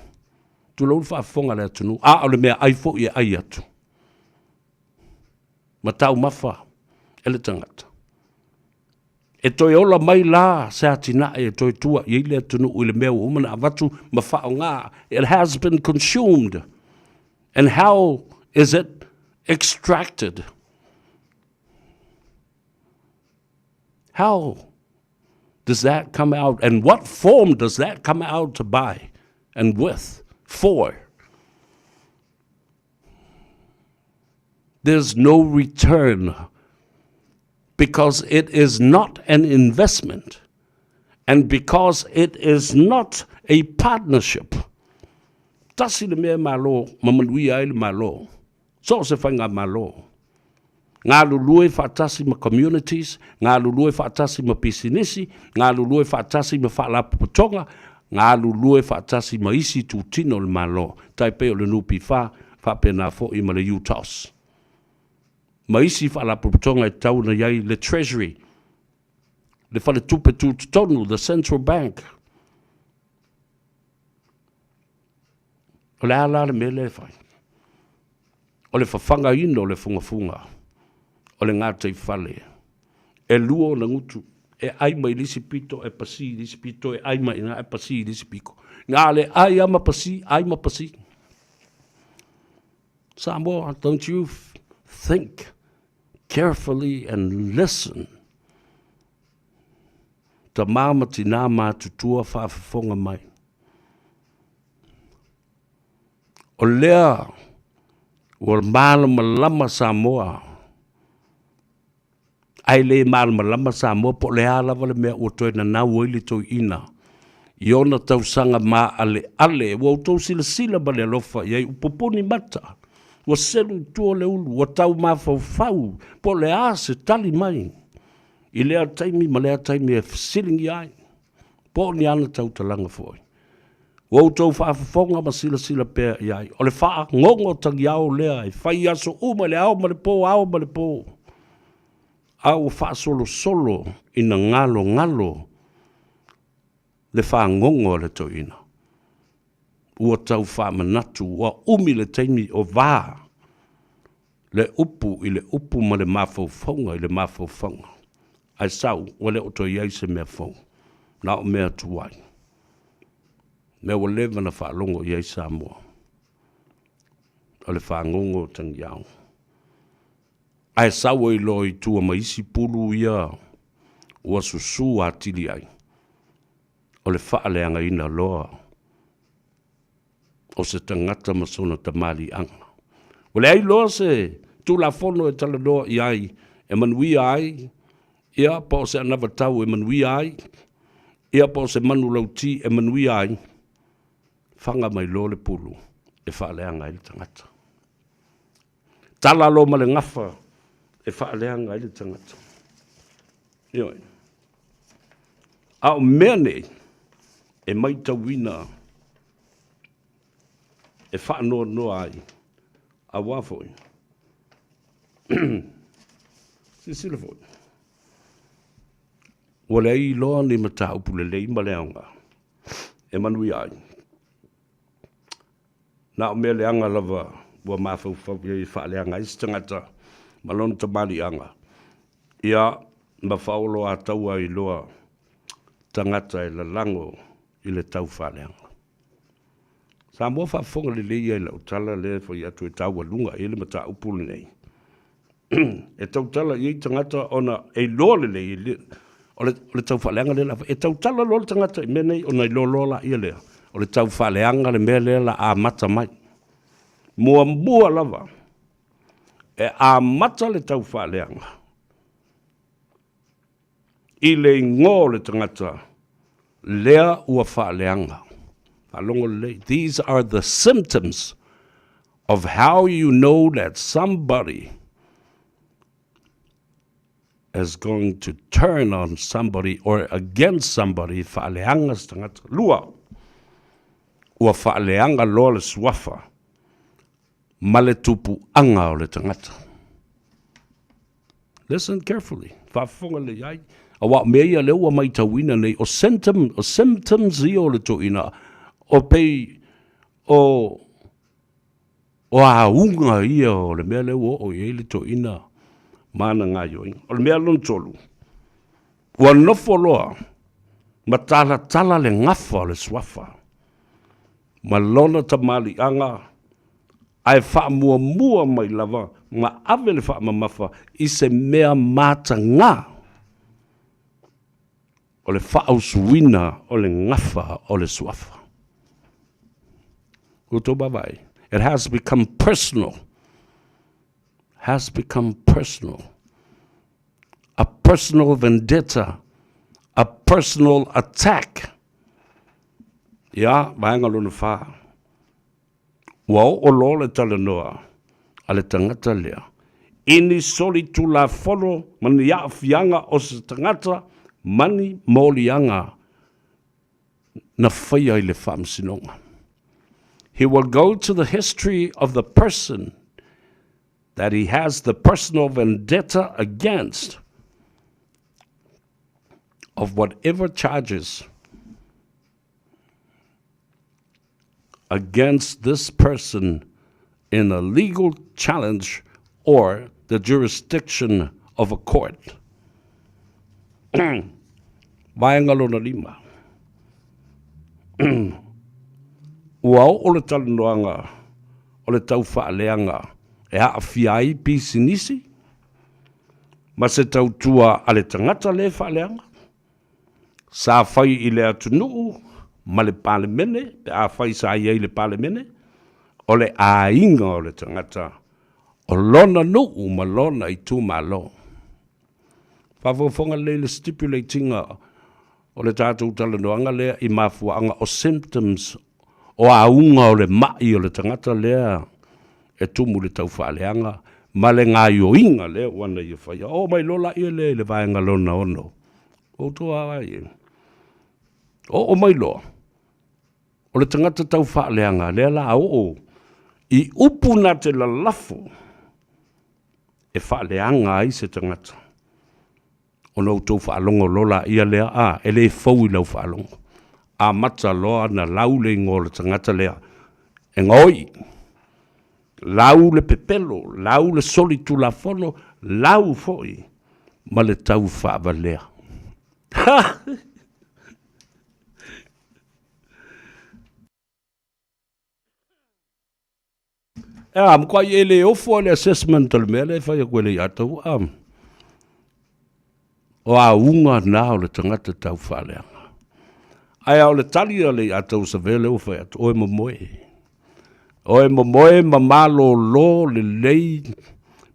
Tu lau whaafonga le atunu, a ole mea ai fo i ai atu. Ma tau mawha, ele tangata. E toi ola mai la se atina e toi tua i le tunu i le mea umana avatu ma whao ngā. It has been consumed. And how is it extracted? How does that come out? And what form does that come out to buy and with? For? There's no return. Because it is not an investment, and because it is not a partnership. Tasi le mea malo, mamanui ai le malo. So se whainga malo. Ngā lulue whaatasi ma communities, ngā lulue whaatasi ma pisinisi, ngā lulue whaatasi ma whaalapupotonga, ngā lulue whaatasi ma isi tu tino le malo. Tai peo le nupi whapena fo i ma le UTOS. Ma isi whaala puputonga e tauna iai le Treasury, le whale tupe tonu, the Central Bank. O le ala le me le whai. O le whawhanga ino o le funga. O le ngātai whale. E luo na ngutu, e aima i lisi pito, e pasi lisi pito, e aima ina e pasi lisi piko. Ngā le ai ama pasi, aima pasi. Samoa, don't you think carefully and listen ta mama tina mātutua whaafafonga mai. O lea o mālama lama Samoa. Ai le mālama lama Samoa po le alawa le mea o toi na nau oili toi ina. Iona tausanga mā ale, o tau sila ba le lofa, iai upoponi mata. Wa selu tua le ulu, wa tau mawhau, po le a se tali mai. I lea taimi, ma lea taimi e silingi ai. Po ni ana tau talanga foi. Wau tau whaafafonga ma sila pēr iai. O le wha ngongo tangi au lea, whai aso uma le au ma le pō. Au wha solo ina ngalo, le wha ngongo le tau ina. Ua tau wha manatu, ua umi le teimi o vā. Le upu i le upu ma le mawhauwhaunga i le mawhauwhaunga. Ai sau, wale o toi ai se mea whau. Na o mea tuai. Mea wa lewa na whaalongo i ai Samoa. O le whaangongo tangi au. Ai sau i loi tua maisi pulu ia. Ua susu a tili ai. O le whaaleanga ina loa. O se tangata masona tamali anga. O le ai loa se tu la fono e tala loa i ai. E manui ai. Ia pa o se anavatau e manui ai. Ia pa o se manu lauti e manui ai. Whanga mai lo le pulu e whaaleanga i le tangata. Tala lo ma le ngafa e whaaleanga i le tangata. Ioi. Ao mea nei e mai tawina e whaanoa noa ai a wafoi. Sisila foi. Wale ai loa ni mata upule lei ma le aunga. E manui ai. Na o mele anga lava ua mawhau i whaaleanga i tangata malona tamari anga. Ia ma whaolo a taua i loa tangata i la lango i le tau whaaleanga. Sa mua whaafonga le leia i lau tala le whai atu e taua lunga i le mata upule nei. E tau tala i tangata ona e loa le lei o le tau whaaleanga le la. E tau tala lo le tangata i menei ona i lola i lea. O le tau whaaleanga le mea lea la a mata mai. Mua lava. E a mata le tau whaaleanga. I le ngō le tangata. Lea ua whaaleanga. Whalongo le. These are the symptoms of how you know that somebody is going to turn on somebody or against somebody. Whaaleanga tangata. Lua. Ua whaaleanga loa le suafa. Ma le tupu anga o le tangata. Listen carefully. Whaafonga le iai. A wa mea leo wa mai tawina nei. O symptoms i o le toina. O pei o aunga ia o le mea leo o i le toina. Mana ngā yoi. O le mea lon tolu. Ua nofo loa. Ma tala le ngafa o le suafa. Ma lona tamali anga, ai wha mua mai lava, ma ave le wha mamafa, i se mea mata ngā. O le wha ausuina, o le ngafa, o le suafa. Kuto bavai. It has become personal. Has become personal. A personal vendetta. A personal attack. Ia, maenga luna wha. Wau o lo le tala noa, a le tangata lea. Ini soli tu la whono, mani ia fianga o se tangata, mani molianga na whaia i le whaamsinonga. He will go to the history of the person that he has the personal vendetta against of whatever charges against this person in a legal challenge or the jurisdiction of a court. Vaenga na lima. Uau o le talanoanga, o le tau whaaleanga, e a fiai pisi nisi, ma se tau tua a le tangata le whaaleanga, sa whai i le atunuu, ma le pale mene, pe a whai sa iei le pale mene, o le a inga o le tangata, o lona nuu ma lona i tu ma lo. Whawawhonga le stipulatinga o le tātou talanoanga lea i mafuanga o symptoms o aunga o le mai o le tangata lea e tumu le tau whaaleanga, ma le ngā ioinga lea wana i whaia. O mai lola i le vaenga lona ono. O toa ai. O mai loa. O le tangata tau whaaleanga, lea la o i upuna te lalafo e whaaleanga ai se tangata. O nau tau whaalongo lola ia lea e le fau I lau whaalongo. A mata loa na lau le ngō le tangata lea. E ngoi, lau le pepelo, lau le soli tu la fono, lau foi, ma le tau whaavalea. Mkwa ele ofo le assessment le mele fa ya kwele ya tau o a unga na o le tangata tau whaleanga. Ai o le tali o le atau sa vele o fa o e momoe. O e momoe ma malo lo le lei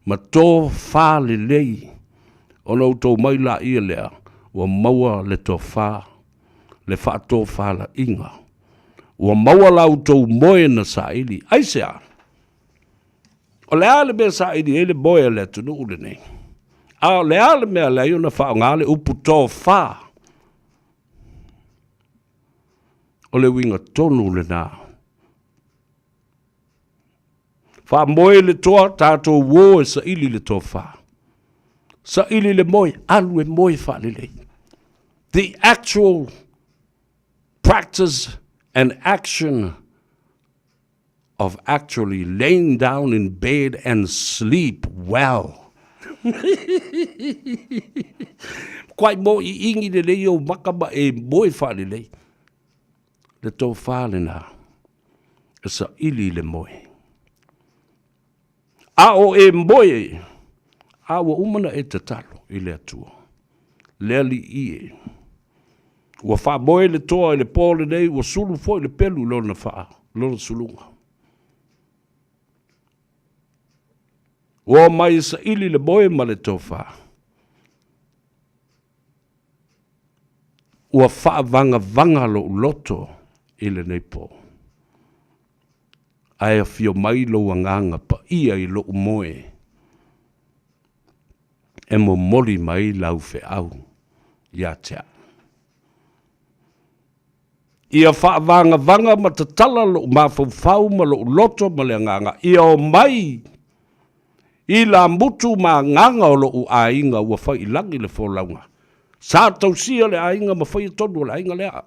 ma tō wha le lei. O no tō mai la ia lea o maua le tō wha le wha tō wha la inga. O maua lau tō moe na sa ili. Ai sea. O le ale mea sa ili ele moe le tunu ule nei. A le ale mea le iuna wha o ngale upu tō wha. O le winga tonu le nā. Wha moe le toa tātou wō e sa ili le tō wha. Sa ili le moe, alu e moe wha le lei. The actual practice and action of actually laying down in bed and sleep well. Kwai mo I ingi le lei o makaba e moe wha le lei. Le tō whāle nā, e sa ili le moe. A o e moe, a wa umana e te talo I le atua. Lea li I e. Ua wha moe le toa e le pōle nei, ua sulu fo I le pelu lona wha, lona sulunga. Ua mai sa ili le moe ma le tō wha. Ua wha vanga lo loto I le nei pō. Ai a fio mai lo anganga pa ia I lo moe. E mo moli mai lau fe au. Ia tea. Ia wha vanga ma te tala lo mawhau ma lo loto ma le anganga. Ia o mai. I la mutu ma nganga o lo u ainga ua whai langi le fōlaunga. Sa tau sia le ainga ma whai tonu le ainga lea.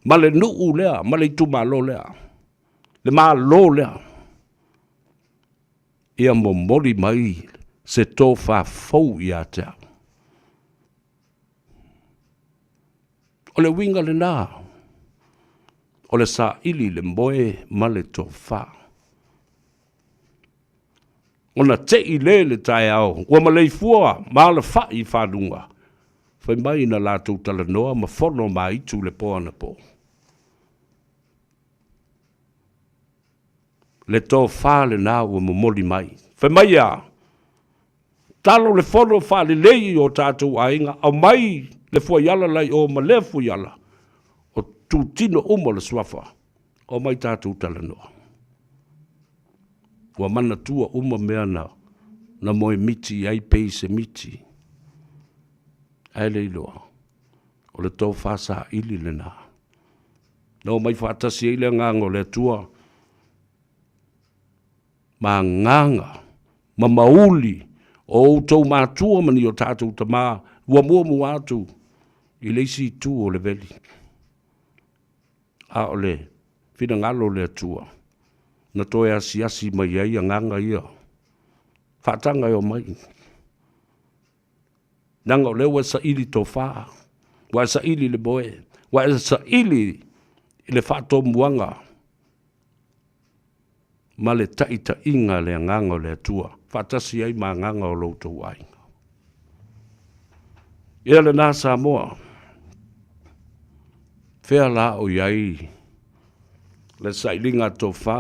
Ma le nuu lea, ma le tu malo lea. Le ma lo lea. Ia mo mori mai se tō wha fau I a tea. O le winga le nā. O le sa ili le moe ma le tō wha. O na te I le tae au. Ua ma lei fua, ma le wha I whanunga. Whai mai na lātou tala noa ma whono ma itu le poa na po. Le tō whāle nā ua momoli mai. Whai mai a, talo le whono whāle lei o tātou ainga, au mai le fuaiala lai o ma le fuaiala, o tū tino umo le swafa, o mai tātou tala noa. Ua mana tua uma mea na moe miti ai pei se miti. Ai le iloa, o le tō whāsa ili le nā. Nau mai whātasi ele ngango le tua, ma nganga, ma mauli, o tau mātua mani o tātou ta mā, ua mua mu atu, I leisi tu o le veli. A o le, whina ngalo le atua, na toe asi mai ai a nganga ia, whātanga o mai. Nanga o lewa sa ili tō whā, wa sa ili le boe, wa sa ili le whātō muanga, ma le taita inga le nganga o le atua, whātasi ai ma nganga o loutou ai. Ia le nā Samoa, whea la o iai, le sailinga tō whā,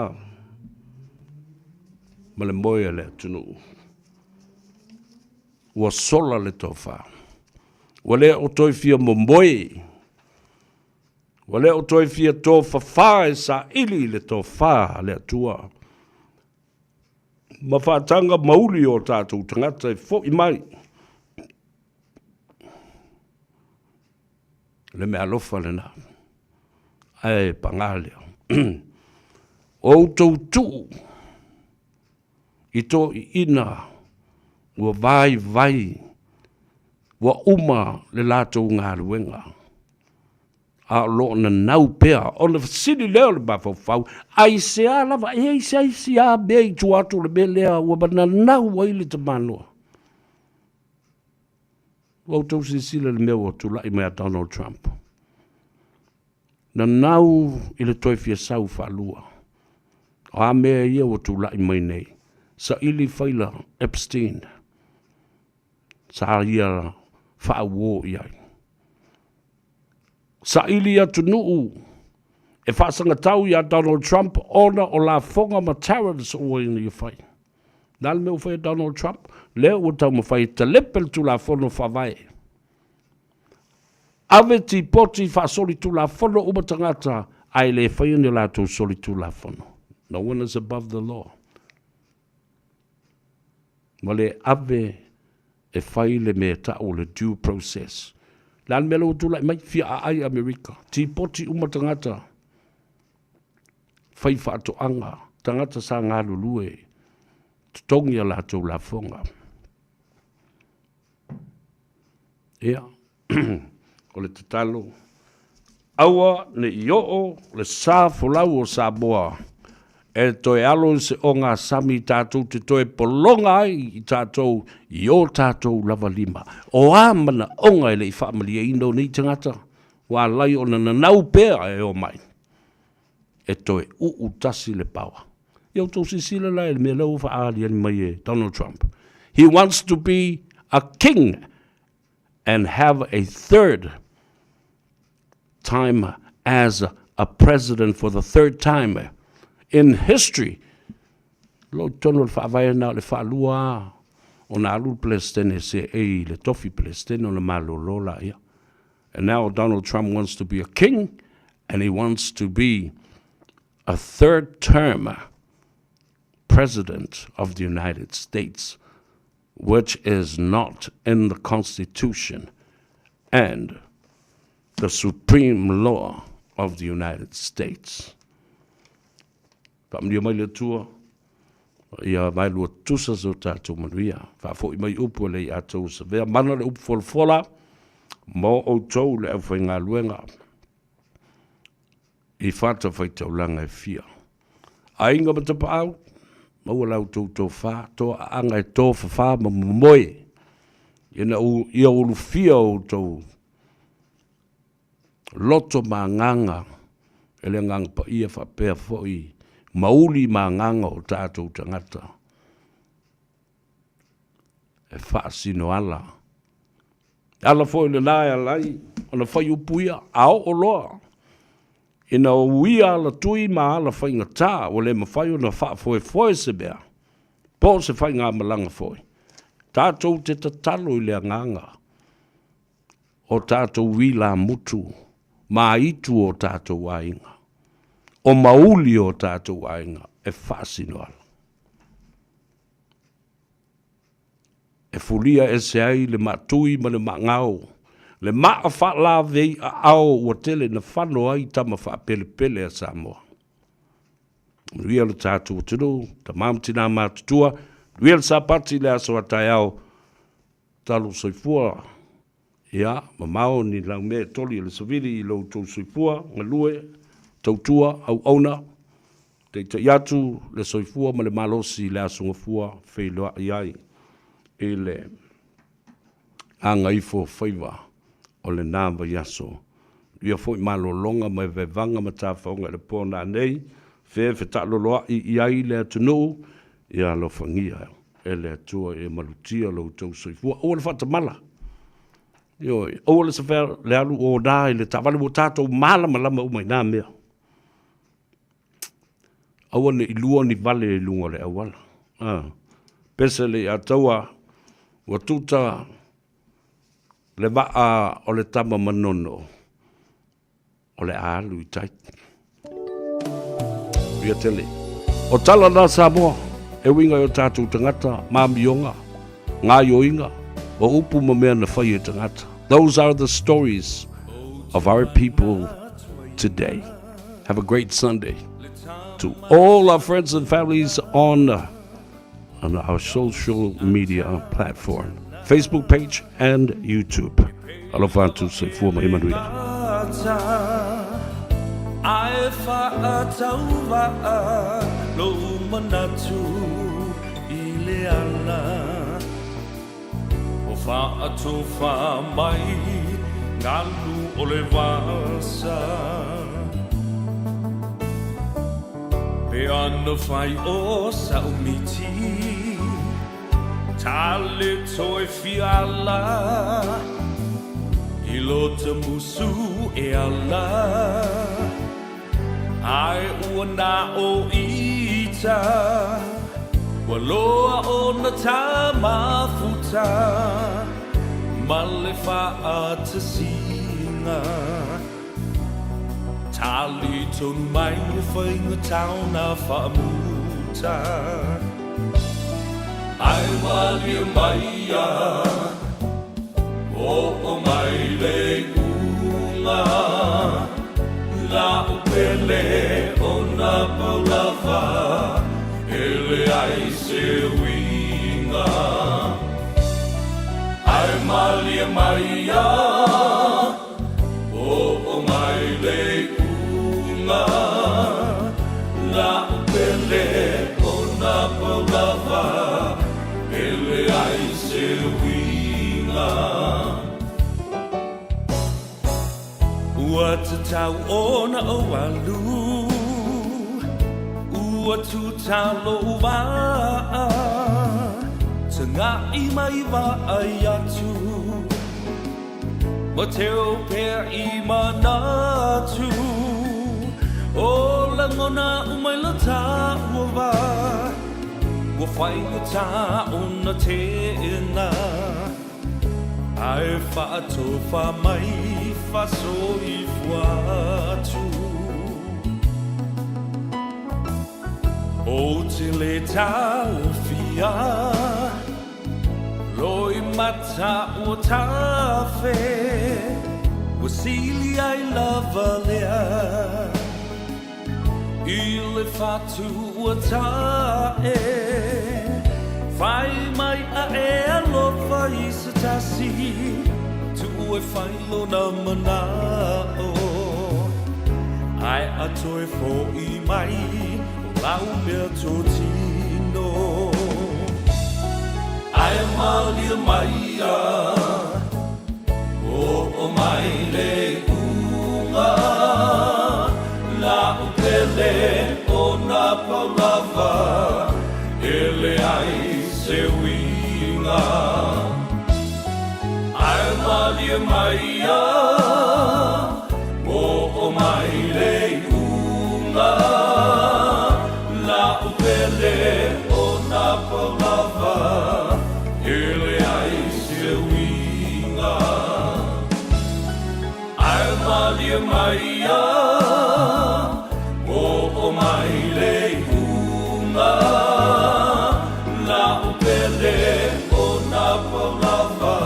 ma le moe le tunu. Ua sola le tō whā. Ua le o toi fia mo moe. Ua le o toi fia tō whawha e sa ili le tō whā le atua. Ma whātanga mauli o tātou tangata e fo I mai. Le mea lofa le nā. Ai pangale. O tu I tō I ina ua vai ua uma le lātou ngā ruenga. A lo na nau pea o le fasili leo le bafau ai se a lava ai se a bei tu atu le belea ua bana nau ai le tamanua. O tau sisila le mea o tu lai mea Donald Trump. Na nau I le toi fia sau whalua. O a mea ia o tu lai mai nei. Sa ili whaila Epstein. Sa ia whaawo iai. Sa ili atu nuu. E whaasanga tau ia Donald Trump ona o la fonga ma terrorists o ini I whai. Nal me o whai Donald Trump. Leo o tau ma whai te lepel tu la fono whawai. Ave ti poti whaasoli tu la fono umatangata. Ai le whai ni la tu soli tu la fono. No one is above the law. Male ave e whai le me tau le due process. Lan melo tu lai mai fia ai Amerika. Ti poti umatangata. Whai whaato anga. Tangata sa ngā lulue. Tongi a lātou la fonga. Ea. O le tatalo. Aua ne ioo le sā folau o Samoa. E toi alo se o ngā sami tātou te toi polonga ai I tātou I o tātou lava lima. O āmana onga e le I whaamalia ino ni tangata. Wā lai o na nau pēa e o mai. E toi tasi le pawa. Iau tau sisila lai me lau whaali ani mai e Donald Trump. He wants to be a king and have a third time as a president for the third time in history. Lo tono whaavaya na le whaalua o na alu Palestine se e le tofi Palestine o le malo lola ia. And now Donald Trump wants to be a king and he wants to be a third term president of the United States, which is not in the Constitution and the supreme law of the United States. Pamlia mai le tua, ia mai lua tusa so tātou manuia, whafo I mai upu le I atou sa vea, mana le upu folfola, mo o tau le au whai ngā luenga, I whata whai tau langa e fia. A inga matapa au, maua lau tau tau wha, toa anga e tō whawha ma moe, ia ulu fia o tau loto ma nganga, ele nganga pa ia whapea fhoi, mauli ma nganga o tātou tangata. E whaasino ala. Ala fhoi le nai alai, o na whai upuia, ao o loa. Ina o uia ala tui ma ala whai ngatā, o le ma whai o na wha fhoi se bea. Po se whai ngā malanga fhoi. Tātou te tatalo I le nganga. O tātou wila mutu, ma itu o tātou ainga. O mauli o tātou ainga e whaasino ala. E fulia e se ai le matui ma le ngau. Le maa wha la vei a ao ua tele na whano ai tama wha pele pele a Samoa. Ria le tātou tino, ta mamtina mātutua, ria le sapati le aso atai au, talo soifua. Ia, mamao ni lau me toli le savili I lau tau soifua, ngalue, tautua au auna te iatu le soifua ma le malosi le asungafua whailoa iai e le angaifo whaiva o le nāwa yaso. Ia fwoi malolonga mai vevanga ma tāwhaonga le pōna nei whe tāloloa iai le atunu ia lo whangia e le atua e malutia lo tau soifua. O le whatamala. Ioi, o le sawhera le alu o dai le tāwale mo tātou malama umai nā mea. Awa ne ilua ni vale e lunga le awala. Pese le ataua wa tuta le waa o le tama manono o le alu I tai. Ria tele. O tala na Samoa e winga o tātou tangata, māmionga, ngā yoinga, o upu ma mea na whai e tangata. Those are the stories of our people today. Have a great Sunday. To all our friends and families on our social media platform, Facebook page and YouTube. Alofa tu se fua mai manuia. Ai whaatauwa lo manatu I le ana O whaatofa mai ngalu o le wasa Pe ana whai o saumiti Tale toi fiala I lota musu e ala Ai ua na o ita Wa loa o na tā mafuta Ma le whaata singa Tali tonu mai o whainga tauna whaamuta Ai wali mai a O mai le kunga La upele o na paulawa Ele ai se winga Ai malia maia O mai le kunga La upele o na paulawa Ele ai se winga Ua te tau ona o walu Ua tu talo wa Te ngā I mai wa ai atu Ma te o pēr I manatu O langona umai la tā ua wa Ua whainga tā ona tēna Ai whaatofa mai Faso I fuatu O te le tawhia Loi mata o tawhe Wa sili ai lava lea I le fatu o tae Whai mai a e alofa I sa tasi Tu e whailo na manao Ai atoe fo I mai O lau mea tō tino Ai malia mai a O mai le unga La upele o na paulawa Ele ai se winga Ai malia mai a O mai le unga La upele o na paulawa Ele ai se winga Ai malia mai a O mai le unga La upele o na paulawa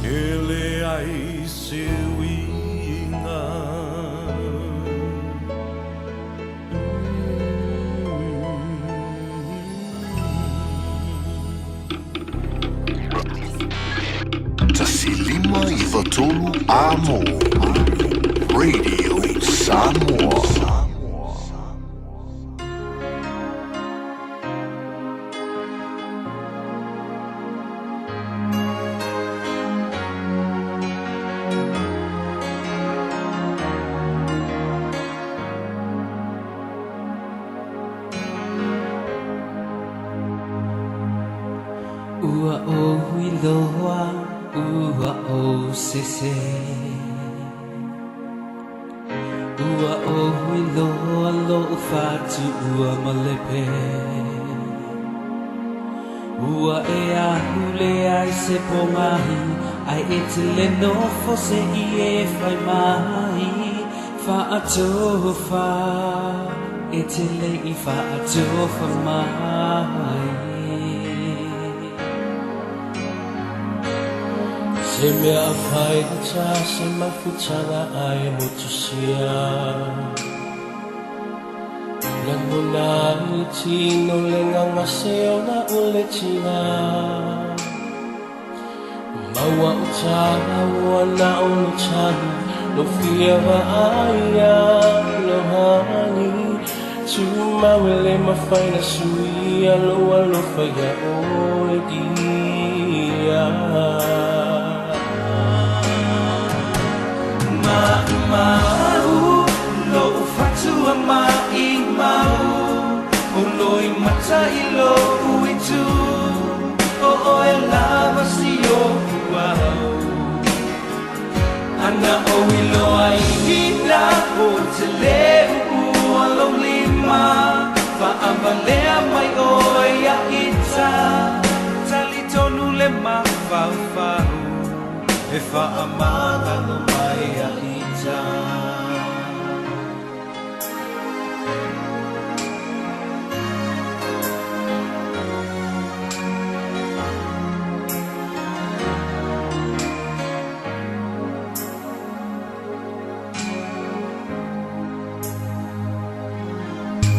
Ele ai se winga Tasilima I watolu amo Radio Samoa Ua o huiloa, ua o sese Ua o huiloa lo ufatu ua malepe Ua e ahule ai se pongahi Ai e te leno fose I e whai mai Whaatofa E te le I whaatofa mai Se mea whai ta se mafutara ai motusia Langona tino lenga seo na ule tina Maua utana wana ono chani No fia wa aya no hani Tuma wele mafaina sui alo faya oe dia Mau lo fatua mai mau Oloi mata ilo uitu O e lava si o wow Ana o ilo ai hina o te leu alo lima Fa avalea mai o ia ita Tali tonu le ma fau fau E fa amanga no mai a ita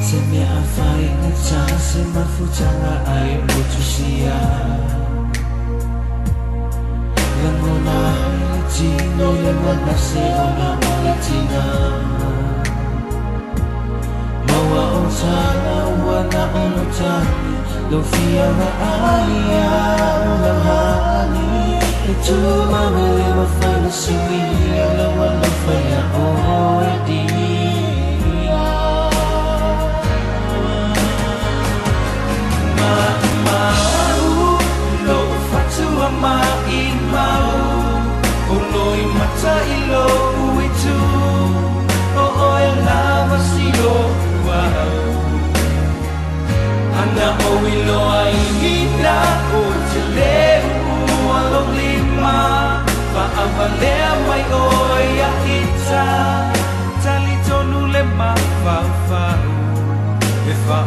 Se me afai na cha se mafutanga ai motusia Langona tino le mana se ona malatina Maua o tana wana ono tani Lo fia wa aia o lahani E tu mawele mawhaina sui Ala wala whaia o e dia Mau lo fatua mai mau Oloi mata ilo uitu O e lava si o wow Ana o ilo ai hina o te leu alo lima Fa avalea mai o ia ita Tali tonu le ma fau fau E fa